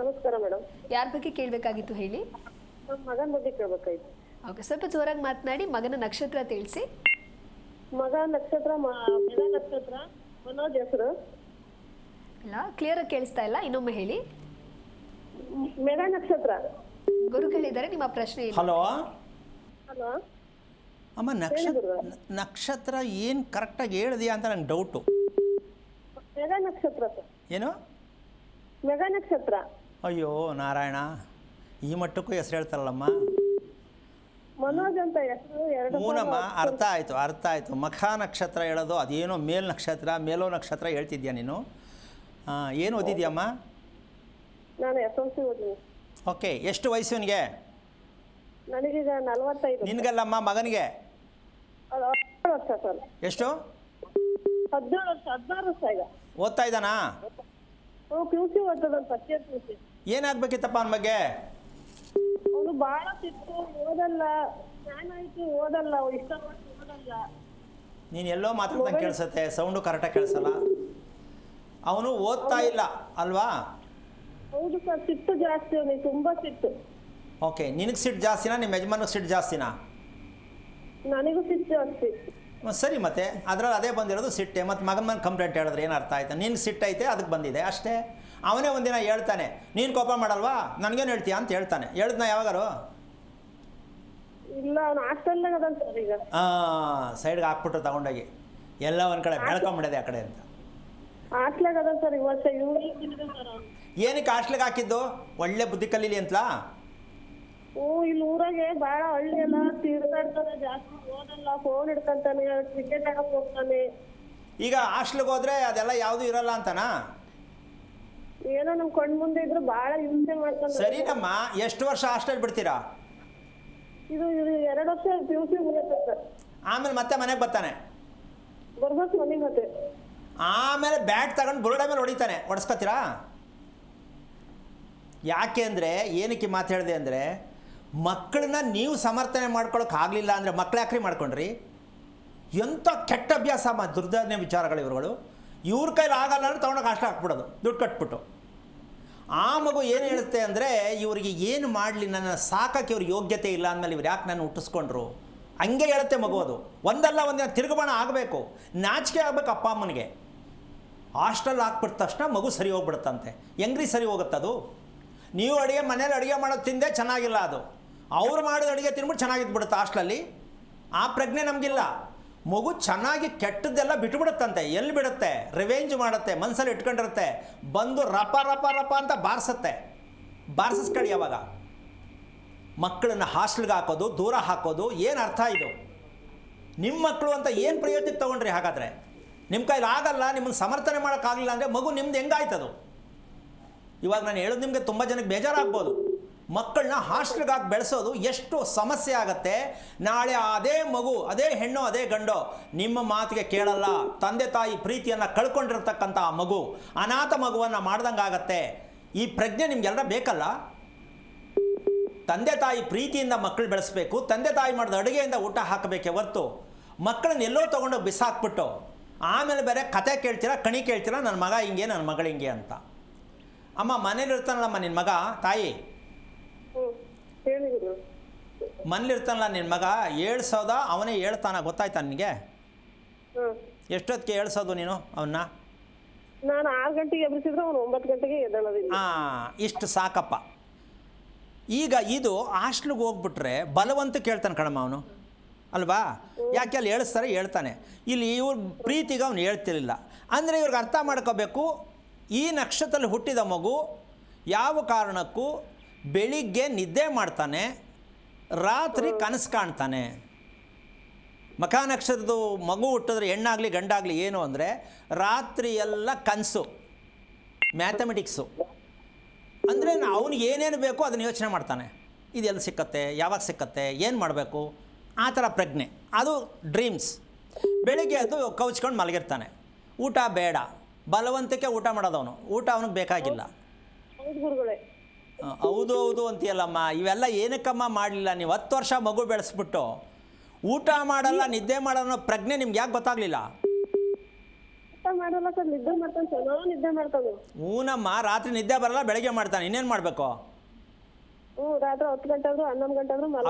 ನಮಸ್ಕಾರ ಮೇಡಮ್. ಯಾರ ಬಗ್ಗೆ ಕೇಳಬೇಕಾಗಿತ್ತು ಹೇಳಿ? ನನ್ನ ಮಗನ ಬಗ್ಗೆ ಕೇಳಬೇಕಾಯ್ತು. ಓಕೆ, ಸ್ವಲ್ಪ ಜೋರಾಗಿ ಮಾತನಾಡಿ. ಮಗನ ನಕ್ಷತ್ರ ತಿಳಿಸಿ. ಮಗ ನಕ್ಷತ್ರ ಮೆಗಾ ನಕ್ಷತ್ರ, ಮನೋಜ್ ಹೆಸರು. ಇಲ್ಲ, ಕ್ಲಿಯರ್ ಆಗಿ ಕೇಳಿಸ್ತಾ ಇಲ್ಲ, ಇನ್ನೊಮ್ಮೆ ಹೇಳಿ. ಮೆಗಾ ನಕ್ಷತ್ರ. ಗುರುಗಳಿದ್ದಾರೆ, ನಿಮ್ಮ ಪ್ರಶ್ನೆ ಏನು? ಹಲೋ ಹಲೋ ಅಮ್ಮ, ನಕ್ಷತ್ರ ಏನು ಕರೆಕ್ಟಾಗಿ ಹೇಳಿದೆಯಾ ಅಂತ ನಂಗೆ ಡೌಟು. ಮೆಗಾ ನಕ್ಷತ್ರ ಸರ್. ಏನು ಮೆಗಾ ನಕ್ಷತ್ರ? ಅಯ್ಯೋ ನಾರಾಯಣ, ಈ ಮಟ್ಟಕ್ಕೂ ಹೆಸರು ಹೇಳ್ತಾರಲ್ಲಮ್ಮ. ಮನೋಜ್ ಅಂತ ಹೆಸರು. ಮೂನಮ್ಮ, ಅರ್ಥ ಆಯಿತು. ಮಖ ನಕ್ಷತ್ರ ಹೇಳೋದು ಅದೇನೋ ನಕ್ಷತ್ರ, ಮೇಲೋ ನಕ್ಷತ್ರ ಹೇಳ್ತಿದ್ಯಾ ನೀನು. ಏನು ಓದಿದ್ಯಮ್ಮ? ನಾನು SLC ಓದಿನಿ. ಓಕೆ, ಎಷ್ಟು ವಯಸ್ಸಿನಿಗೆ? ನನಗೀಗ 45. ನಿನಗಲ್ಲಮ್ಮ, ಮಗನಿಗೆ 16 ವರ್ಷ ಸರ್. ಎಷ್ಟು? 16 ವರ್ಷ, 16 ವರ್ಷ ಈಗ. ಓದ್ತಾ ಇದ್ದಾನಾ? QC ಓದ್ತದ, ಫಸ್ಟ್ ಇಯರ್ QC. ಏನಾಗಬೇಕಿತ್ತಪ್ಪ ಅವನ ಬಗ್ಗೆ? ಅವನು ಭಾಳ ಸಿಟ್ಟು, ಓದಲ್ಲ. ಫ್ಯಾನ್ ಆಯ್ತು, ಓದಲ್ಲ. ಇಷ್ಟಪಟ್ಟು ಓದಲ್ಲ. ನೀನು ಎಲ್ಲೋ ಮಾತಾಡ್ದಂಗೆ ಕೇಳಿಸುತ್ತೆ, ಸೌಂಡು ಕರೆಕ್ಟಾಗಿ ಕೇಳಿಸಲ್ಲ. ಅವನು ಓದ್ತಾ ಇಲ್ಲ ಅಲ್ವಾ? ಹೌದು ಸರ್, ಸಿಟ್ಟು ಜಾಸ್ತಿ ಅವನಿಗೆ, ತುಂಬ ಸಿಟ್ಟು. ಓಕೆ, ನಿನಗೆ ಸಿಟ್ಟು ಜಾಸ್ತಿನಾ, ನಿಮ್ಮ ಯಜಮಾನಿಗೆ ಸಿಟ್ಟು ಜಾಸ್ತಿನಾ? ನನಗೂ ಸಿಟ್ಟು ಜಾಸ್ತಿ. ಸರಿ, ಮತ್ತೆ ಅದರಲ್ಲಿ ಅದೇ ಬಂದಿರೋದು ಸಿಟ್ಟೆ. ಮತ್ತು ಮಗನ ಕಂಪ್ಲೇಂಟ್ ಹೇಳಿದ್ರೆ ಏನು ಅರ್ಥ ಆಯ್ತು? ನಿನ್ಗೆ ಸಿಟ್ಟೈತೆ, ಅದಕ್ಕೆ ಬಂದಿದೆ ಅಷ್ಟೇ. ಅವನೇ ಒಂದಿನ ಹೇಳ್ತಾನೆ, ನೀನು ಕೋಪ ಮಾಡಲ್ವಾ, ನನಗೇನು ಹೇಳ್ತೀಯ ಅಂತ ಹೇಳ್ತಾನೆ. ಹೇಳಿದ್ನ ಯಾವಾಗಾರು? ಇಲ್ಲ, ಅವನು ಹಾಸ್ಟೆಲ್ನಾಗ ಅದಾನ ಸರ್ ಈಗ. ಸೈಡ್ಗೆ ಹಾಕ್ಬಿಟ್ರು ತಗೊಂಡೋಗಿ, ಎಲ್ಲ ಒಂದು ಕಡೆ ಬೆಳ್ಕೊಂಬಿಡದೆ ಆ ಕಡೆ ಅಂತ. ಹಾಸ್ಟೆಲ್ನಾಗ ಅದಾನ ಸರ್, ಇವತ್ತು ಸರ್. ಏನಕ್ಕೆ ಹಾಸ್ಟ್ಲಿಗೆ ಹಾಕಿದ್ದು? ಒಳ್ಳೆ ಬುದ್ಧಿ ಕಲೀಲಿ ಅಂತಲಾ? ಇಲ್ಲಿ ಊರಾಗೆ ಭಾಳ ಹಳ್ಳಿ ಎಲ್ಲ ತಿರ್ಗಾಡ್ತಾನೆ, ಜಾಸ್ತಿ ಓದಲ್ಲ, ಫೋನ್ ಹಿಡ್ಕೊಂತಾನೆ, ಕ್ರಿಕೆಟ್ ಆಡಕ್ ಹೋಗ್ತಾನೆ. ಈಗ ಹಾಸ್ಟ್ಲಿಗೆ ಹೋದ್ರೆ ಅದೆಲ್ಲ ಯಾವುದು ಇರಲ್ಲ ಅಂತನಾ? ಏನೋ ನಮ್ ಕಣ್ ಮುಂದೆ ಇದ್ರು ಭಾಳ ಹಿಂಸೆ ಮಾಡ್ತಾನೆ. ಸರಿನಮ್ಮ, ಎಷ್ಟು ವರ್ಷ ಹಾಸ್ಟೆಲ್ ಬಿಡ್ತೀರಾ? ಇದು 2 ವರ್ಷ PUC ಮುಗಿಯುತ್ತೆ ಸರ್. ಆಮೇಲೆ ಮತ್ತೆ ಮನೆಗೆ ಬರ್ತಾನೆ? ಬರ್ಬೇಕು ಮನೆಗೆ ಮತ್ತೆ. ಆಮೇಲೆ ಬ್ಯಾಟ್ ತಗೊಂಡು ಬುರುಡೆ ಮೇಲೆ ಹೊಡಿತಾನೆ, ಹೊಡೆಸ್ಕೊತೀರಾ? ಯಾಕೆ ಅಂದರೆ, ಏನಕ್ಕೆ ಮಾತು ಹೇಳಿದೆ ಅಂದರೆ, ಮಕ್ಕಳನ್ನ ನೀವು ಸಮರ್ಥನೆ ಮಾಡ್ಕೊಳಕ್ಕೆ ಆಗಲಿಲ್ಲ ಅಂದರೆ ಮಕ್ಳು ಯಾಕ್ರಿ ಮಾಡ್ಕೊಂಡ್ರಿ? ಎಂಥ ಕೆಟ್ಟ ಅಭ್ಯಾಸ ದುರ್ಧಾನ್ಯ ವಿಚಾರಗಳು ಇವುಗಳು. ಇವ್ರ ಕೈಲಿ ಆಗಲ್ಲ ಅಂದರೆ ತೊಗೊಂಡೋಗಿ ಅಷ್ಟು ಹಾಕ್ಬಿಡೋದು ದುಡ್ಡು ಕಟ್ಬಿಟ್ಟು. ಆ ಮಗು ಏನು ಹೇಳುತ್ತೆ ಅಂದರೆ, ಇವರಿಗೆ ಏನು ಮಾಡಲಿ, ನನ್ನ ಸಾಕಕ್ಕೆ ಇವ್ರ ಯೋಗ್ಯತೆ ಇಲ್ಲ ಅಂದಮೇಲೆ ಇವ್ರು ಯಾಕೆ ನಾನು ಹುಟ್ಟಿಸ್ಕೊಂಡ್ರು, ಹಂಗೆ ಹೇಳುತ್ತೆ ಮಗು. ಅದು ಒಂದಲ್ಲ ಒಂದಿನ ತಿರುಗಬಾಣ ಆಗಬೇಕು, ನಾಚಿಕೆ ಆಗಬೇಕು ಅಪ್ಪ ಅಮ್ಮನಿಗೆ. ಹಾಸ್ಟೆಲ್ ಹಾಕ್ಬಿಟ್ಟ ತಕ್ಷಣ ಮಗು ಸರಿ ಹೋಗ್ಬಿಡುತ್ತಂತೆ. ಹೆಂಗ್ರಿ ಸರಿ ಹೋಗುತ್ತದು? ನೀವು ಮನೇಲಿ ಅಡುಗೆ ಮಾಡೋದು ತಿಂದೆ ಚೆನ್ನಾಗಿಲ್ಲ, ಅದು ಅವ್ರು ಮಾಡೋದು ಅಡುಗೆ ತಿಂದ್ಬಿಟ್ಟು ಚೆನ್ನಾಗಿದ್ಬಿಡುತ್ತೆ ಹಾಸ್ಟೆಲಲ್ಲಿ. ಆ ಪ್ರಜ್ಞೆ ನಮಗಿಲ್ಲ. ಮಗು ಚೆನ್ನಾಗಿ ಕೆಟ್ಟದ್ದೆಲ್ಲ ಬಿಟ್ಬಿಡುತ್ತಂತೆ. ಎಲ್ಲಿ ಬಿಡುತ್ತೆ? ರಿವೆಂಜ್ ಮಾಡುತ್ತೆ, ಮನಸ್ಸಲ್ಲಿ ಇಟ್ಕೊಂಡಿರುತ್ತೆ, ಬಂದು ರಪ ರಪ ರಪ ಅಂತ ಬಾರಿಸ್ಕೊಳ್ಳಿ. ಅವಾಗ ಮಕ್ಕಳನ್ನ ಹಾಸ್ಟೆಲ್ಗೆ ಹಾಕೋದು, ದೂರ ಹಾಕೋದು, ಏನು ಅರ್ಥ ಇದು? ನಿಮ್ಮ ಮಕ್ಕಳು ಅಂತ ಏನು ಪ್ರಯೋಜನಕ್ಕೆ ತೊಗೊಂಡ್ರಿ ಹಾಗಾದರೆ? ನಿಮ್ಮ ಕೈಲಿ ಆಗಲ್ಲ, ನಿಮ್ಮನ್ನು ಸಮರ್ಥನೆ ಮಾಡೋಕ್ಕಾಗಲಿಲ್ಲ ಅಂದರೆ ಮಗು ನಿಮ್ದು ಹೆಂಗಾಯ್ತದು? ಇವಾಗ ನಾನು ಹೇಳೋದು ನಿಮಗೆ ತುಂಬ ಜನಕ್ಕೆ ಬೇಜಾರಾಗ್ಬೋದು. ಮಕ್ಕಳನ್ನ ಹಾಸ್ಟೆಲ್ಗೆ ಹಾಕಿ ಬೆಳೆಸೋದು ಎಷ್ಟು ಸಮಸ್ಯೆ ಆಗುತ್ತೆ. ನಾಳೆ ಅದೇ ಮಗು, ಅದೇ ಹೆಣ್ಣು, ಅದೇ ಗಂಡು ನಿಮ್ಮ ಮಾತಿಗೆ ಕೇಳಲ್ಲ. ತಂದೆ ತಾಯಿ ಪ್ರೀತಿಯನ್ನು ಕಳ್ಕೊಂಡಿರ್ತಕ್ಕಂಥ ಆ ಮಗು ಅನಾಥ ಮಗುವನ್ನು ಮಾಡ್ದಂಗೆ ಆಗತ್ತೆ. ಈ ಪ್ರಜ್ಞೆ ನಿಮಗೆಲ್ಲ ಬೇಕಲ್ಲ. ತಂದೆ ತಾಯಿ ಪ್ರೀತಿಯಿಂದ ಮಕ್ಕಳು ಬೆಳೆಸಬೇಕು. ತಂದೆ ತಾಯಿ ಮಾಡಿದ ಅಡುಗೆಯಿಂದ ಊಟ ಹಾಕಬೇಕೆ ಹೊರ್ತು ಮಕ್ಕಳನ್ನ ಎಲ್ಲೋ ತೊಗೊಂಡೋಗಿ ಬಿಸಾಕ್ಬಿಟ್ಟು ಆಮೇಲೆ ಬೇರೆ ಕತೆ ಕೇಳ್ತೀರಾ, ಕಣಿ ಕೇಳ್ತೀರಾ, ನನ್ನ ಮಗ ಹಿಂಗೆ, ನನ್ನ ಮಗಳು ಹಿಂಗೆ ಅಂತ. ಅಮ್ಮ ಮನೇಲಿರ್ತಾನಲ್ಲಮ್ಮ ನಿನ್ನ ಮಗ, ತಾಯಿ ಮನೇಲಿರ್ತಾನಲ್ಲ ನಿನ್ನ ಮಗ, ಹೇಳ್ಸೋದ ಅವನೇ ಹೇಳ್ತಾನ, ಗೊತ್ತಾಯ್ತಾ ನಿನಗೆ? ಎಷ್ಟೊತ್ತಿಗೆ ಹೇಳ್ಸೋದು ನೀನು ಅವನ್ನ? ನಾನು 6 ಗಂಟೆಗೆ ಎಬ್ಬಿಸಿದ್ರೆ ಅವನು 9 ಗಂಟೆಗೆ ಎದ್ದೇಳೋದಿಲ್ಲ. ಇಷ್ಟು ಸಾಕಪ್ಪ. ಈಗ ಇದು ಹಾಸ್ಟ್ಲಿಗೆ ಹೋಗ್ಬಿಟ್ರೆ ಬಲವಂತ ಕೇಳ್ತಾನೆ ಕಣಮ್ಮ ಅವನು, ಅಲ್ವಾ? ಯಾಕೆ ಅಲ್ಲಿ ಹೇಳಿಸ್ತಾರೆ, ಹೇಳ್ತಾನೆ. ಇಲ್ಲಿ ಇವ್ರ ಪ್ರೀತಿಗೆ ಅವನು ಹೇಳ್ತಿರ್ಲಿಲ್ಲ ಅಂದರೆ ಇವ್ರಿಗೆ ಅರ್ಥ ಮಾಡ್ಕೋಬೇಕು. ಈ ನಕ್ಷತ್ರದಲ್ಲಿ ಹುಟ್ಟಿದ ಮಗು ಯಾವ ಕಾರಣಕ್ಕೂ ಬೆಳಿಗ್ಗೆ ನಿದ್ದೆ ಮಾಡ್ತಾನೆ, ರಾತ್ರಿ ಕನಸು ಕಾಣ್ತಾನೆ. ಮಖ ನಕ್ಷತ್ರದ ಮಗು ಹುಟ್ಟಿದ್ರೆ ಹೆಣ್ಣಾಗಲಿ ಗಂಡಾಗಲಿ ಏನು ಅಂದರೆ ರಾತ್ರಿ ಎಲ್ಲ ಕನಸು, ಮ್ಯಾಥಮೆಟಿಕ್ಸು. ಅಂದರೆ ಅವನಿಗೆ ಏನೇನು ಬೇಕೋ ಅದನ್ನು ಯೋಚನೆ ಮಾಡ್ತಾನೆ. ಇದೆಲ್ಲ ಸಿಕ್ಕತ್ತೆ, ಯಾವಾಗ ಸಿಕ್ಕತ್ತೆ, ಏನು ಮಾಡಬೇಕು, ಆ ಥರ ಪ್ರಜ್ಞೆ. ಅದು ಡ್ರೀಮ್ಸ್. ಬೆಳಿಗ್ಗೆ ಅದು ಕೌಚ್ಕೊಂಡು ಮಲಗಿರ್ತಾನೆ. ಊಟ ಬೇಡ, ಬಲವಂತಕ್ಕೆ ಊಟ ಮಾಡೋದವನು. ಊಟ ಅವನಿಗೆ ಬೇಕಾಗಿಲ್ಲ. ಹೌದು ಹೌದು ಅಂತೀಯಲ್ಲಮ್ಮ. ಇವೆಲ್ಲ ಏನಕ್ಕಮ್ಮ ಮಾಡಲಿಲ್ಲ ನೀವು? 10 ವರ್ಷ ಮಗು ಬೆಳೆಸ್ಬಿಟ್ಟು ಊಟ ಮಾಡಲ್ಲ, ನಿದ್ದೆ ಮಾಡೋ ಪ್ರಜ್ಞೆ ನಿಮ್ಗೆ ಯಾಕೆ ಗೊತ್ತಾಗಲಿಲ್ಲ? ಹೂನಮ್ಮ, ರಾತ್ರಿ ನಿದ್ದೆ ಬರಲ್ಲ, ಬೆಳಗ್ಗೆ ಮಾಡ್ತಾನೆ. ಇನ್ನೇನು ಮಾಡಬೇಕು?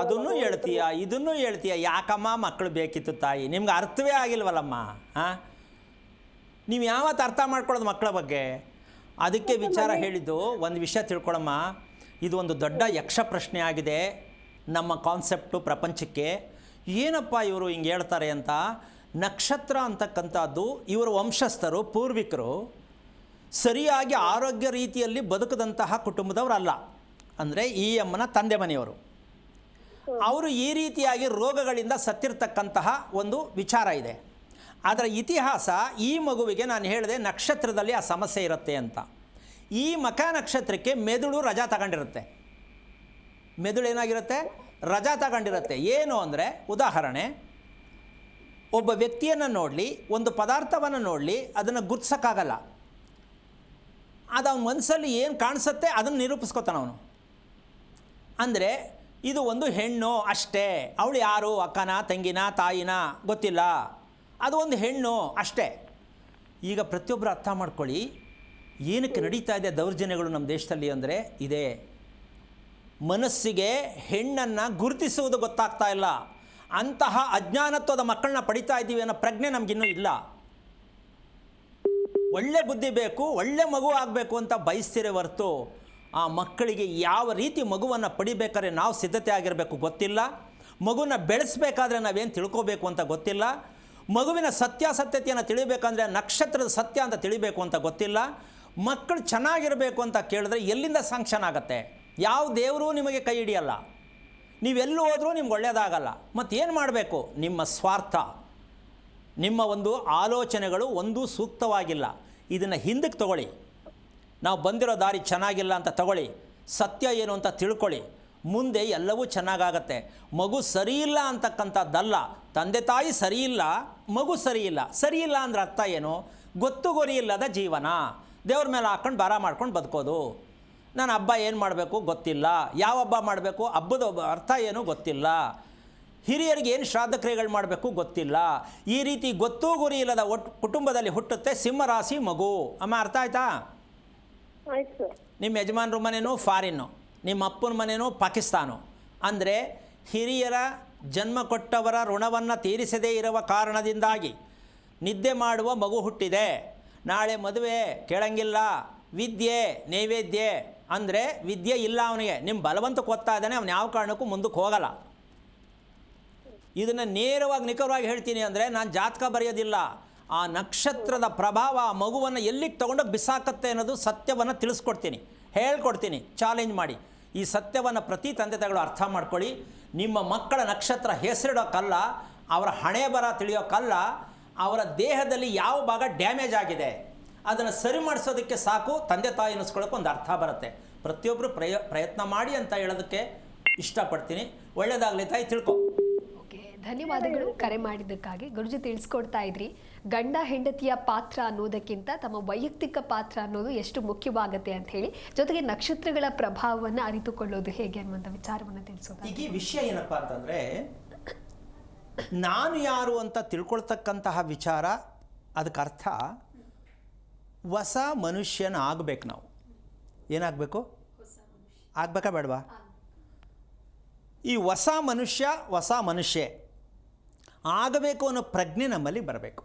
ಅದನ್ನು ಹೇಳ್ತೀಯ, ಇದನ್ನು ಹೇಳ್ತೀಯ. ಯಾಕಮ್ಮ ಮಕ್ಕಳು ಬೇಕಿತ್ತು ತಾಯಿ? ನಿಮ್ಗೆ ಅರ್ಥವೇ ಆಗಿಲ್ವಲ್ಲಮ್ಮ. ಹಾಂ, ನೀವು ಯಾವತ್ತು ಅರ್ಥ ಮಾಡ್ಕೊಳ್ಳೋದು ಮಕ್ಕಳ ಬಗ್ಗೆ? ಅದಕ್ಕೆ ವಿಚಾರ ಹೇಳಿದ್ದು. ಒಂದು ವಿಷಯ ತಿಳ್ಕೊಳಮ್ಮ, ಇದು ಒಂದು ದೊಡ್ಡ ಯಕ್ಷ ಪ್ರಶ್ನೆ ಆಗಿದೆ ನಮ್ಮ ಕಾನ್ಸೆಪ್ಟು ಪ್ರಪಂಚಕ್ಕೆ. ಏನಪ್ಪ ಇವರು ಹಿಂಗೆ ಹೇಳ್ತಾರೆ ಅಂತ. ನಕ್ಷತ್ರ ಅಂತಕ್ಕಂಥದ್ದು ಇವರ ವಂಶಸ್ಥರು, ಪೂರ್ವಿಕರು ಸರಿಯಾಗಿ ಆರೋಗ್ಯ ರೀತಿಯಲ್ಲಿ ಬದುಕದಂತಹ ಕುಟುಂಬದವರಲ್ಲ. ಅಂದರೆ ಈ ಅಮ್ಮನ ತಂದೆ ಮನೆಯವರು. ಅವರು ಈ ರೀತಿಯಾಗಿ ರೋಗಗಳಿಂದ ಸತ್ತಿರ್ತಕ್ಕಂತಹ ಒಂದು ವಿಚಾರ ಇದೆ. ಅದರ ಇತಿಹಾಸ ಈ ಮಗುವಿಗೆ ನಾನು ಹೇಳಿದೆ, ನಕ್ಷತ್ರದಲ್ಲಿ ಆ ಸಮಸ್ಯೆ ಇರುತ್ತೆ ಅಂತ. ಈ ಮಖ ನಕ್ಷತ್ರಕ್ಕೆ ಮೆದುಳು ರಜಾ ತಗೊಂಡಿರುತ್ತೆ. ಮೆದುಳು ಏನಾಗಿರುತ್ತೆ? ರಜಾ ತಗೊಂಡಿರುತ್ತೆ. ಏನು ಅಂದರೆ, ಉದಾಹರಣೆ, ಒಬ್ಬ ವ್ಯಕ್ತಿಯನ್ನು ನೋಡಲಿ, ಒಂದು ಪದಾರ್ಥವನ್ನು ನೋಡಲಿ, ಅದನ್ನು ಗುರ್ತಿಸೋಕ್ಕಾಗಲ್ಲ. ಅದು ಅವನ ಮನಸ್ಸಲ್ಲಿ ಏನು ಕಾಣಿಸುತ್ತೆ ಅದನ್ನು ನಿರೂಪಿಸ್ಕೊತಾನೆ ಅವನು. ಅಂದರೆ ಇದು ಒಂದು ಹೆಣ್ಣು ಅಷ್ಟೇ, ಅವಳು ಯಾರು, ಅಕ್ಕನ, ತಂಗಿನ, ತಾಯಿನ ಗೊತ್ತಿಲ್ಲ, ಅದು ಒಂದು ಹೆಣ್ಣು ಅಷ್ಟೇ. ಈಗ ಪ್ರತಿಯೊಬ್ಬರು ಅರ್ಥ ಮಾಡ್ಕೊಳ್ಳಿ, ಏನಕ್ಕೆ ನಡೀತಾ ಇದೆ ದೌರ್ಜನ್ಯಗಳು ನಮ್ಮ ದೇಶದಲ್ಲಿ ಅಂದರೆ ಇದೆ. ಮನಸ್ಸಿಗೆ ಹೆಣ್ಣನ್ನು ಗುರುತಿಸುವುದು ಗೊತ್ತಾಗ್ತಾ ಇಲ್ಲ. ಅಂತಹ ಅಜ್ಞಾನತ್ವದ ಮಕ್ಕಳನ್ನ ಪಡಿತಾ ಇದ್ದೀವಿ ಅನ್ನೋ ಪ್ರಜ್ಞೆ ನಮಗಿನ್ನೂ ಇಲ್ಲ. ಒಳ್ಳೆ ಬುದ್ಧಿ ಬೇಕು, ಒಳ್ಳೆ ಮಗು ಆಗಬೇಕು ಅಂತ ಬಯಸ್ತಿರೇ ಹೊರತು ಆ ಮಕ್ಕಳಿಗೆ ಯಾವ ರೀತಿ ಮಗುವನ್ನು ಪಡಿಬೇಕಾದ್ರೆ ನಾವು ಸಿದ್ಧತೆ ಆಗಿರಬೇಕು ಗೊತ್ತಿಲ್ಲ. ಮಗುನ ಬೆಳೆಸಬೇಕಾದ್ರೆ ನಾವೇನು ತಿಳ್ಕೋಬೇಕು ಅಂತ ಗೊತ್ತಿಲ್ಲ. ಮಗುವಿನ ಸತ್ಯಾಸತ್ಯತೆಯನ್ನು ತಿಳಿಬೇಕಂದ್ರೆ ನಕ್ಷತ್ರದ ಸತ್ಯ ಅಂತ ತಿಳಿಬೇಕು ಅಂತ ಗೊತ್ತಿಲ್ಲ. ಮಕ್ಕಳು ಚೆನ್ನಾಗಿರಬೇಕು ಅಂತ ಕೇಳಿದ್ರೆ ಎಲ್ಲಿಂದ ಸ್ಯಾಂಕ್ಷನ್ ಆಗುತ್ತೆ? ಯಾವ ದೇವರು ನಿಮಗೆ ಕೈ ಹಿಡಿಯಲ್ಲ. ನೀವೆಲ್ಲೂ ಹೋದರೂ ನಿಮ್ಗೆ ಒಳ್ಳೆಯದಾಗಲ್ಲ. ಮತ್ತೇನು ಮಾಡಬೇಕು? ನಿಮ್ಮ ಸ್ವಾರ್ಥ, ನಿಮ್ಮ ಒಂದು ಆಲೋಚನೆಗಳು ಒಂದು ಸೂಕ್ತವಾಗಿಲ್ಲ. ಇದನ್ನು ಹಿಂದಕ್ಕೆ ತಗೊಳ್ಳಿ. ನಾವು ಬಂದಿರೋ ದಾರಿ ಚೆನ್ನಾಗಿಲ್ಲ ಅಂತ ತಗೊಳ್ಳಿ. ಸತ್ಯ ಏನು ಅಂತ ತಿಳ್ಕೊಳ್ಳಿ. ಮುಂದೆ ಎಲ್ಲವೂ ಚೆನ್ನಾಗಾಗತ್ತೆ. ಮಗು ಸರಿಯಿಲ್ಲ ಅಂತಕ್ಕಂಥದ್ದಲ್ಲ. ತಂದೆ ತಾಯಿ ಸರಿಯಿಲ್ಲ, ಮಗು ಸರಿಯಿಲ್ಲ. ಸರಿಯಿಲ್ಲ ಅಂದ್ರೆ ಅರ್ಥ ಏನು? ಗೊತ್ತು ಗುರಿ ಇಲ್ಲದ ಜೀವನ, ದೇವ್ರ ಮೇಲೆ ಹಾಕ್ಕೊಂಡು ಭಾರ ಮಾಡ್ಕೊಂಡು ಬದುಕೋದು. ನಾನು ಹಬ್ಬ ಏನು ಮಾಡಬೇಕು ಗೊತ್ತಿಲ್ಲ, ಯಾವ ಹಬ್ಬ ಮಾಡಬೇಕು, ಹಬ್ಬದ ಅರ್ಥ ಏನು ಗೊತ್ತಿಲ್ಲ. ಹಿರಿಯರಿಗೆ ಏನು ಶ್ರಾದ್ದ ಕ್ರಿಯೆಗಳು ಮಾಡಬೇಕು ಗೊತ್ತಿಲ್ಲ. ಈ ರೀತಿ ಗೊತ್ತೂ ಗುರಿ ಇಲ್ಲದ ಕುಟುಂಬದಲ್ಲಿ ಹುಟ್ಟುತ್ತೆ ಸಿಂಹರಾಶಿ ಮಗು. ಅಮ್ಮ ಅರ್ಥ ಆಯ್ತಾ? ಆಯ್ತು ಸರ್. ನಿಮ್ಮ ಯಜಮಾನ್ರ ಮನೆಯೂ ಫಾರಿನ್ನು, ನಿಮ್ಮ ಅಪ್ಪನ ಮನೆಯೂ ಪಾಕಿಸ್ತಾನು. ಅಂದರೆ ಹಿರಿಯರ ಜನ್ಮ ಕೊಟ್ಟವರ ಋಣವನ್ನು ತೀರಿಸದೇ ಇರುವ ಕಾರಣದಿಂದಾಗಿ ನಿದ್ದೆ ಮಾಡುವ ಮಗು ಹುಟ್ಟಿದೆ. ನಾಳೆ ಮದುವೆ ಕೇಳಂಗಿಲ್ಲ, ವಿದ್ಯೆ ನೈವೇದ್ಯ ಅಂದರೆ ವಿದ್ಯೆ ಇಲ್ಲ ಅವನಿಗೆ, ನಿಮ್ಮ ಬಲವಂತಕ್ಕೆ ಓದ್ತಾ ಇದ್ದಾನೆ, ಅವನು ಯಾವ ಕಾರಣಕ್ಕೂ ಮುಂದಕ್ಕೆ ಹೋಗಲ್ಲ. ಇದನ್ನು ನೇರವಾಗಿ ನಿಖರವಾಗಿ ಹೇಳ್ತೀನಿ ಅಂದರೆ ನಾನು ಜಾತಕ ಬರೆಯೋದಿಲ್ಲ. ಆ ನಕ್ಷತ್ರದ ಪ್ರಭಾವ ಆ ಮಗುವನ್ನು ಎಲ್ಲಿಗೆ ತೊಗೊಂಡೋಗಿ ಬಿಸಾಕತ್ತೆ ಅನ್ನೋದು ಸತ್ಯವನ್ನು ತಿಳಿಸ್ಕೊಡ್ತೀನಿ, ಹೇಳ್ಕೊಡ್ತೀನಿ, ಚಾಲೆಂಜ್ ಮಾಡಿ. ಈ ಸತ್ಯವನ್ನು ಪ್ರತಿ ತಂದೆ ತಾಯಿಗಳು ಅರ್ಥ ಮಾಡ್ಕೊಳ್ಳಿ. ನಿಮ್ಮ ಮಕ್ಕಳ ನಕ್ಷತ್ರ ಹೆಸರಿಡೋಕ್ಕಲ್ಲ, ಅವರ ಹಣೆ ಬರ ತಿಳಿಯೋಕ್ಕಲ್ಲ, ಅವರ ದೇಹದಲ್ಲಿ ಯಾವ ಭಾಗ ಡ್ಯಾಮೇಜ್ ಆಗಿದೆ ಅದನ್ನು ಸರಿ ಮಾಡಿಸೋದಕ್ಕೆ ಸಾಕು ತಂದೆ ತಾಯಿ ಅನ್ನಿಸ್ಕೊಳ್ಳೋಕೆ ಒಂದು ಅರ್ಥ ಬರುತ್ತೆ. ಪ್ರತಿಯೊಬ್ಬರು ಪ್ರಯತ್ನ ಮಾಡಿ ಅಂತ ಹೇಳೋದಕ್ಕೆ ಇಷ್ಟಪಡ್ತೀನಿ. ಒಳ್ಳೆಯದಾಗಲಿ ತಾಯಿ, ತಿಳ್ಕೊ. ಓಕೆ, ಧನ್ಯವಾದಗಳು ಕರೆ ಮಾಡಿದ್ದಕ್ಕಾಗಿ. ಗುರುಜಿ ತಿಳಿಸ್ಕೊಡ್ತಾ ಇದ್ರಿ ಗಂಡ ಹೆಂಡತಿಯ ಪಾತ್ರ ಅನ್ನೋದಕ್ಕಿಂತ ತಮ್ಮ ವೈಯಕ್ತಿಕ ಪಾತ್ರ ಅನ್ನೋದು ಎಷ್ಟು ಮುಖ್ಯವಾಗುತ್ತೆ ಅಂತ ಹೇಳಿ, ಜೊತೆಗೆ ನಕ್ಷತ್ರಗಳ ಪ್ರಭಾವವನ್ನು ಅರಿತುಕೊಳ್ಳೋದು ಹೇಗೆ ಅನ್ನುವಂಥ ವಿಚಾರವನ್ನು ತಿಳಿಸೋದು. ಈಗ ಈ ವಿಷಯ ಏನಪ್ಪ ಅಂತಂದರೆ, ನಾನು ಯಾರು ಅಂತ ತಿಳ್ಕೊಳ್ತಕ್ಕಂತಹ ವಿಚಾರ, ಅದಕ್ಕೆ ಅರ್ಥ ಹೊಸ ಮನುಷ್ಯನ ಆಗಬೇಕು. ನಾವು ಏನಾಗಬೇಕು? ಆಗಬೇಕಾ ಬೇಡವಾ? ಈ ಹೊಸ ಮನುಷ್ಯ ಆಗಬೇಕು ಅನ್ನೋ ಪ್ರಜ್ಞೆ ನಮ್ಮಲ್ಲಿ ಬರಬೇಕು.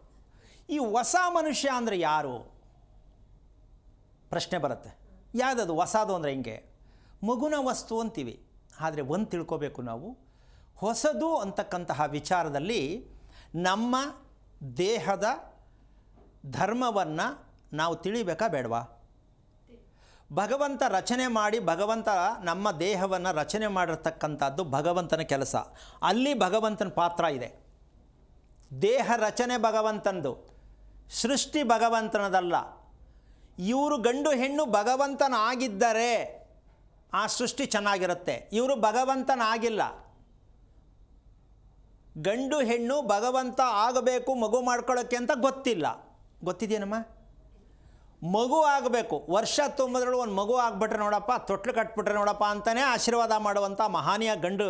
ಈ ಹೊಸ ಮನುಷ್ಯ ಅಂದರೆ ಯಾರು ಪ್ರಶ್ನೆ ಬರುತ್ತೆ. ಯಾವುದದು ಹೊಸದು ಅಂದರೆ ಹಿಂಗೆ ಮಗುನ ವಸ್ತು ಅಂತೀವಿ. ಆದರೆ ಒಂದು ತಿಳ್ಕೋಬೇಕು ನಾವು, ಹೊಸದು ಅಂತಕ್ಕಂತಹ ವಿಚಾರದಲ್ಲಿ ನಮ್ಮ ದೇಹದ ಧರ್ಮವನ್ನು ನಾವು ತಿಳಿಬೇಕಾ ಬೇಡವಾ? ಭಗವಂತ ರಚನೆ ಮಾಡಿ, ಭಗವಂತ ನಮ್ಮ ದೇಹವನ್ನು ರಚನೆ ಮಾಡಿರ್ತಕ್ಕಂಥದ್ದು ಭಗವಂತನ ಕೆಲಸ. ಅಲ್ಲಿ ಭಗವಂತನ ಪಾತ್ರ ಇದೆ. ದೇಹ ರಚನೆ ಭಗವಂತನದು, ಸೃಷ್ಟಿ ಭಗವಂತನದಲ್ಲ. ಇವರು ಗಂಡು ಹೆಣ್ಣು ಭಗವಂತನಾಗಿದ್ದರೆ ಆ ಸೃಷ್ಟಿ ಚೆನ್ನಾಗಿರುತ್ತೆ. ಇವರು ಭಗವಂತನಾಗಿಲ್ಲ. ಗಂಡು ಹೆಣ್ಣು ಭಗವಂತ ಆಗಬೇಕು ಮಗು ಮಾಡ್ಕೊಳ್ಳೋಕ್ಕೆ ಅಂತ ಗೊತ್ತಿಲ್ಲ. ಗೊತ್ತಿದೆಯೇನಮ್ಮ? ಮಗು ಆಗಬೇಕು, ವರ್ಷ ತುಂಬಿದ್ರಳು ಒಂದು ಮಗು ಆಗಿಬಿಟ್ರೆ ನೋಡಪ್ಪ, ತೊಟ್ಲು ಕಟ್ಬಿಟ್ರೆ ನೋಡಪ್ಪ ಅಂತಲೇ ಆಶೀರ್ವಾದ ಮಾಡುವಂಥ ಮಹಾನೀಯ ಗಂಡು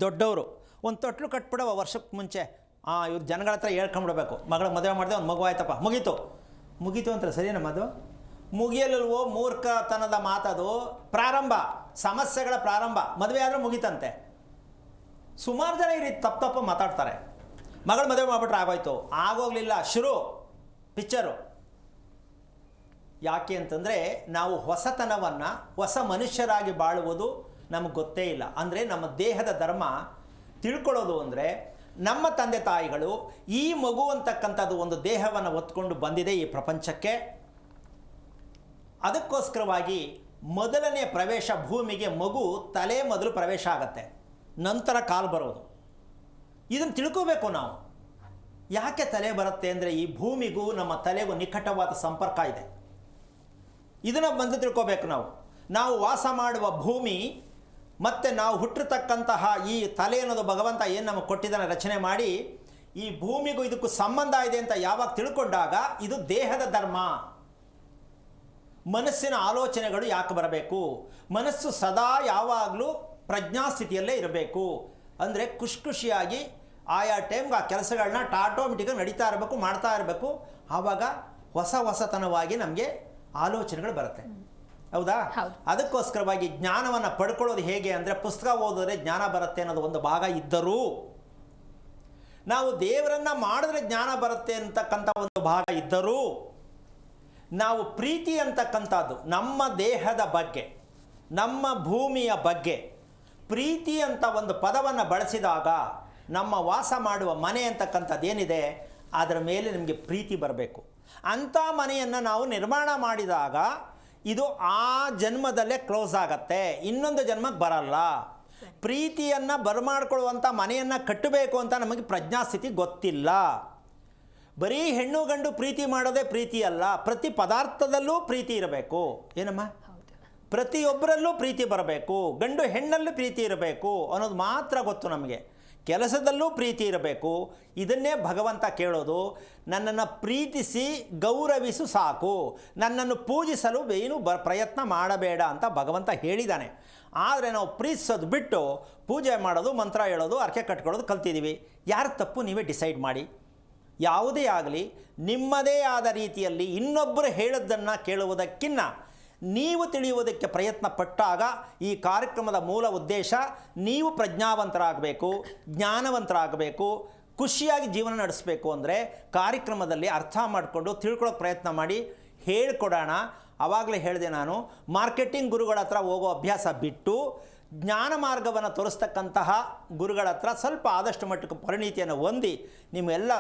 ದೊಡ್ಡವರು. ಒಂದು ತೊಟ್ಲು ಕಟ್ಬಿಡವ ವರ್ಷಕ್ಕೆ ಮುಂಚೆ ಇವ್ರು ಜನಗಳ ಹತ್ರ ಹೇಳ್ಕೊಂಬಿಡ್ಬೇಕು, ಮಗಳ ಮದುವೆ ಮಾಡಿದೆ ಒಂದು ಮಗು ಆಯ್ತಪ್ಪ, ಮುಗೀತು ಅಂತಾರೆ. ಸರಿನಾ? ಮದುವೆ ಮುಗಿಯಲ್ವೋ ಮೂರ್ಖತನದ ಮಾತದು. ಪ್ರಾರಂಭ, ಸಮಸ್ಯೆಗಳ ಪ್ರಾರಂಭ. ಮದುವೆ ಆದರೆ ಮುಗೀತಂತೆ. ಸುಮಾರು ಜನ ಈ ರೀತಿ ತಪ್ಪು ಮಾತಾಡ್ತಾರೆ. ಮಗಳು ಮದುವೆ ಮಾಡಿಬಿಟ್ರೆ ಆಗೋಯ್ತು, ಆಗೋಗಲಿಲ್ಲ, ಶುರು ಪಿಕ್ಚರು. ಯಾಕೆ ಅಂತಂದರೆ ನಾವು ಹೊಸತನವನ್ನು, ಹೊಸ ಮನುಷ್ಯರಾಗಿ ಬಾಳುವುದು ನಮಗೆ ಗೊತ್ತೇ ಇಲ್ಲ. ಅಂದರೆ ನಮ್ಮ ದೇಹದ ಧರ್ಮ ತಿಳ್ಕೊಳ್ಳೋದು ಅಂದರೆ, ನಮ್ಮ ತಂದೆ ತಾಯಿಗಳು ಈ ಮಗು ಅಂತಕ್ಕಂಥದ್ದು ಒಂದು ದೇಹವನ್ನು ಹೊತ್ಕೊಂಡು ಬಂದಿದೆ ಈ ಪ್ರಪಂಚಕ್ಕೆ. ಅದಕ್ಕೋಸ್ಕರವಾಗಿ ಮೊದಲನೇ ಪ್ರವೇಶ ಭೂಮಿಗೆ ಮಗು ತಲೆ ಮೊದಲು ಪ್ರವೇಶ ಆಗತ್ತೆ, ನಂತರ ಕಾಲು ಬರೋದು. ಇದನ್ನು ತಿಳ್ಕೋಬೇಕು ನಾವು. ಯಾಕೆ ತಲೆ ಬರುತ್ತೆ ಅಂದರೆ, ಈ ಭೂಮಿಗೂ ನಮ್ಮ ತಲೆಗೂ ನಿಕಟವಾದ ಸಂಪರ್ಕ ಇದೆ. ಇದನ್ನು ಬಂದು ತಿಳ್ಕೋಬೇಕು ನಾವು ವಾಸ ಮಾಡುವ ಭೂಮಿ ಮತ್ತು ನಾವು ಹುಟ್ಟಿರ್ತಕ್ಕಂತಹ ಈ ತಲೆ ಅನ್ನೋದು ಭಗವಂತ ಏನು ನಮಗೆ ಕೊಟ್ಟಿದ್ದಾನೆ ರಚನೆ ಮಾಡಿ, ಈ ಭೂಮಿಗೂ ಇದಕ್ಕೂ ಸಂಬಂಧ ಇದೆ ಅಂತ ಯಾವಾಗ ತಿಳ್ಕೊಂಡಾಗ ಇದು ದೇಹದ ಧರ್ಮ. ಮನಸ್ಸಿನ ಆಲೋಚನೆಗಳು ಯಾಕೆ ಬರಬೇಕು? ಮನಸ್ಸು ಸದಾ ಯಾವಾಗಲೂ ಪ್ರಜ್ಞಾಸ್ಥಿತಿಯಲ್ಲೇ ಇರಬೇಕು. ಅಂದರೆ ಖುಷಿಯಾಗಿ ಆಯಾ ಟೈಮ್ಗೆ ಆ ಕೆಲಸಗಳನ್ನ ಆಟೋಮೆಟಿಕಾಗಿ ನಡೀತಾ ಇರಬೇಕು, ಮಾಡ್ತಾ ಇರಬೇಕು. ಆವಾಗ ಹೊಸತನವಾಗಿ ನಮಗೆ ಆಲೋಚನೆಗಳು ಬರುತ್ತೆ. ಹೌದಾ? ಅದಕ್ಕೋಸ್ಕರವಾಗಿ ಜ್ಞಾನವನ್ನು ಪಡ್ಕೊಳ್ಳೋದು ಹೇಗೆ ಅಂದರೆ, ಪುಸ್ತಕ ಓದಿದ್ರೆ ಜ್ಞಾನ ಬರುತ್ತೆ ಅನ್ನೋದು ಒಂದು ಭಾಗ ಇದ್ದರೂ, ನಾವು ದೇವರನ್ನು ಮಾಡಿದ್ರೆ ಜ್ಞಾನ ಬರುತ್ತೆ ಅಂತಕ್ಕಂಥ ಒಂದು ಭಾಗ ಇದ್ದರೂ, ನಾವು ಪ್ರೀತಿ ಅಂತಕ್ಕಂಥದ್ದು ನಮ್ಮ ದೇಹದ ಬಗ್ಗೆ, ನಮ್ಮ ಭೂಮಿಯ ಬಗ್ಗೆ ಪ್ರೀತಿ ಅಂತ ಒಂದು ಪದವನ್ನು ಬಳಸಿದಾಗ, ನಮ್ಮ ವಾಸ ಮಾಡುವ ಮನೆ ಅಂತಕ್ಕಂಥದ್ದೇನಿದೆ ಅದರ ಮೇಲೆ ನಿಮಗೆ ಪ್ರೀತಿ ಬರಬೇಕು. ಅಂಥ ಮನೆಯನ್ನು ನಾವು ನಿರ್ಮಾಣ ಮಾಡಿದಾಗ ಇದು ಆ ಜನ್ಮದಲ್ಲೇ ಕ್ಲೋಸ್ ಆಗತ್ತೆ, ಇನ್ನೊಂದು ಜನ್ಮಕ್ಕೆ ಬರಲ್ಲ. ಪ್ರೀತಿಯನ್ನು ಬರಮಾಡ್ಕೊಳ್ಳುವಂಥ ಮನೆಯನ್ನು ಕಟ್ಟಬೇಕು ಅಂತ ನಮಗೆ ಪ್ರಜ್ಞಾಸ್ಥಿತಿ ಗೊತ್ತಿಲ್ಲ. ಬರೀ ಹೆಣ್ಣು ಗಂಡು ಪ್ರೀತಿ ಮಾಡೋದೇ ಪ್ರೀತಿ ಅಲ್ಲ, ಪ್ರತಿ ಪದಾರ್ಥದಲ್ಲೂ ಪ್ರೀತಿ ಇರಬೇಕು. ಏನಮ್ಮ? ಪ್ರತಿಯೊಬ್ಬರಲ್ಲೂ ಪ್ರೀತಿ ಬರಬೇಕು, ಗಂಡು ಹೆಣ್ಣಲ್ಲಿ ಪ್ರೀತಿ ಇರಬೇಕು ಅನ್ನೋದು ಮಾತ್ರ ಗೊತ್ತು ನಮಗೆ. ಕೆಲಸದಲ್ಲೂ ಪ್ರೀತಿ ಇರಬೇಕು. ಇದನ್ನೇ ಭಗವಂತ ಕೇಳೋದು. ನನ್ನನ್ನು ಪ್ರೀತಿಸಿ ಗೌರವಿಸು ಸಾಕು, ನನ್ನನ್ನು ಪೂಜಿಸಲು ಏನು ಪ್ರಯತ್ನ ಮಾಡಬೇಡ ಅಂತ ಭಗವಂತ ಹೇಳಿದ್ದಾನೆ. ಆದರೆ ನಾವು ಪ್ರೀತಿಸೋದು ಬಿಟ್ಟು ಪೂಜೆ ಮಾಡೋದು, ಮಂತ್ರ ಹೇಳೋದು, ಅರ್ಕೆ ಕಟ್ಕೊಳ್ಳೋದು ಕಲ್ತಿದ್ದೀವಿ. ಯಾರ ತಪ್ಪು ನೀವೇ ಡಿಸೈಡ್ ಮಾಡಿ. ಯಾವುದೇ ಆಗಲಿ ನಿಮ್ಮದೇ ಆದ ರೀತಿಯಲ್ಲಿ ಇನ್ನೊಬ್ಬರು ಹೇಳೋದನ್ನು ಕೇಳುವುದಕ್ಕಿಂತ ನೀವು ತಿಳಿಯುವುದಕ್ಕೆ ಪ್ರಯತ್ನ ಪಟ್ಟಾಗ ಈ ಕಾರ್ಯಕ್ರಮದ ಮೂಲ ಉದ್ದೇಶ ನೀವು ಪ್ರಜ್ಞಾವಂತರಾಗಬೇಕು, ಜ್ಞಾನವಂತರಾಗಬೇಕು, ಖುಷಿಯಾಗಿ ಜೀವನ ನಡೆಸಬೇಕು. ಅಂದರೆ ಕಾರ್ಯಕ್ರಮದಲ್ಲಿ ಅರ್ಥ ಮಾಡಿಕೊಂಡು ತಿಳ್ಕೊಳ್ಳೋಕೆ ಪ್ರಯತ್ನ ಮಾಡಿ ಹೇಳ್ಕೊಡೋಣ. ಆವಾಗಲೇ ಹೇಳಿದೆ ನಾನು, ಮಾರ್ಕೆಟಿಂಗ್ ಗುರುಗಳ ಹತ್ರ ಹೋಗೋ ಅಭ್ಯಾಸ ಬಿಟ್ಟು ಜ್ಞಾನ ಮಾರ್ಗವನ್ನು ತೋರಿಸ್ತಕ್ಕಂತಹ ಗುರುಗಳ ಹತ್ರ ಸ್ವಲ್ಪ ಆದಷ್ಟು ಮಟ್ಟಕ್ಕೆ ಪರಿಣಿತಿಯನ್ನು ಹೊಂದಿ ನಿಮ್ಮೆಲ್ಲ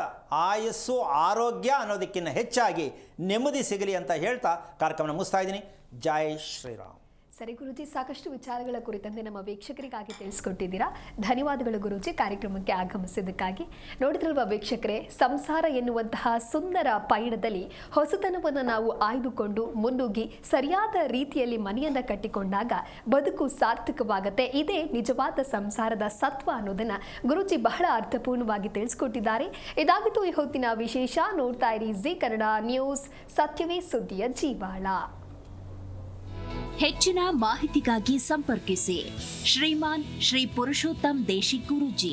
ಆಯಸ್ಸು ಆರೋಗ್ಯ ಅನ್ನೋದಕ್ಕಿಂತ ಹೆಚ್ಚಾಗಿ ನೆಮ್ಮದಿ ಸಿಗಲಿ ಅಂತ ಹೇಳ್ತಾ ಕಾರ್ಯಕ್ರಮ ಮುಗಿಸ್ತಾ ಇದ್ದೀನಿ. ಜೈ ಶ್ರೀರಾಮ್. ಸರಿ ಗುರೂಜಿ, ಸಾಕಷ್ಟು ವಿಚಾರಗಳ ಕುರಿತಂತೆ ನಮ್ಮ ವೀಕ್ಷಕರಿಗಾಗಿ ತಿಳಿಸ್ಕೊಟ್ಟಿದ್ದೀರಾ. ಧನ್ಯವಾದಗಳು ಗುರೂಜಿ ಕಾರ್ಯಕ್ರಮಕ್ಕೆ ಆಗಮಿಸಿದ್ದಕ್ಕಾಗಿ. ನೋಡಿದ್ರಲ್ವ ವೀಕ್ಷಕರೇ, ಸಂಸಾರ ಎನ್ನುವಂತಹ ಸುಂದರ ಪಯಣದಲ್ಲಿ ಹೊಸತನವನ್ನು ನಾವು ಆಯ್ದುಕೊಂಡು ಮುನ್ನುಗ್ಗಿ ಸರಿಯಾದ ರೀತಿಯಲ್ಲಿ ಮನೆಯನ್ನು ಕಟ್ಟಿಕೊಂಡಾಗ ಬದುಕು ಸಾರ್ಥಕವಾಗುತ್ತೆ. ಇದೇ ನಿಜವಾದ ಸಂಸಾರದ ಸತ್ವ ಅನ್ನೋದನ್ನು ಗುರೂಜಿ ಬಹಳ ಅರ್ಥಪೂರ್ಣವಾಗಿ ತಿಳಿಸ್ಕೊಟ್ಟಿದ್ದಾರೆ. ಇದಾಗಿತ್ತು ಈ ಹೊತ್ತಿನ ವಿಶೇಷ. ನೋಡ್ತಾ ಇರಿ ಜಿ ಕನ್ನಡ ನ್ಯೂಸ್, ಸತ್ಯವೇ ಸುದ್ದಿಯ ಜೀವಾಳ. ಹೆಚ್ಚಿನ ಮಾಹಿತಿಗಾಗಿ ಸಂಪರ್ಕಿಸಿ ಶ್ರೀಮಾನ್ ಶ್ರೀ ಪುರುಷೋತ್ತಮ್ ದೇಶಿ ಗುರೂಜಿ,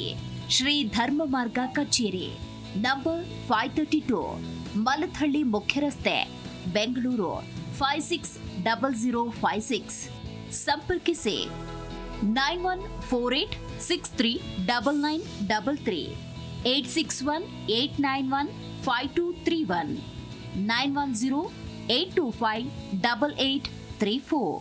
ಶ್ರೀ ಧರ್ಮ ಮಾರ್ಗ ಕಚೇರಿ, ನಂಬರ್ 532, ಮಲಥಳ್ಳಿ ಮುಖ್ಯ ರಸ್ತೆ, ಬೆಂಗಳೂರು 560056. ಸಂಪರ್ಕಿಸಿ 9148639933, 8618915231, 91082588834.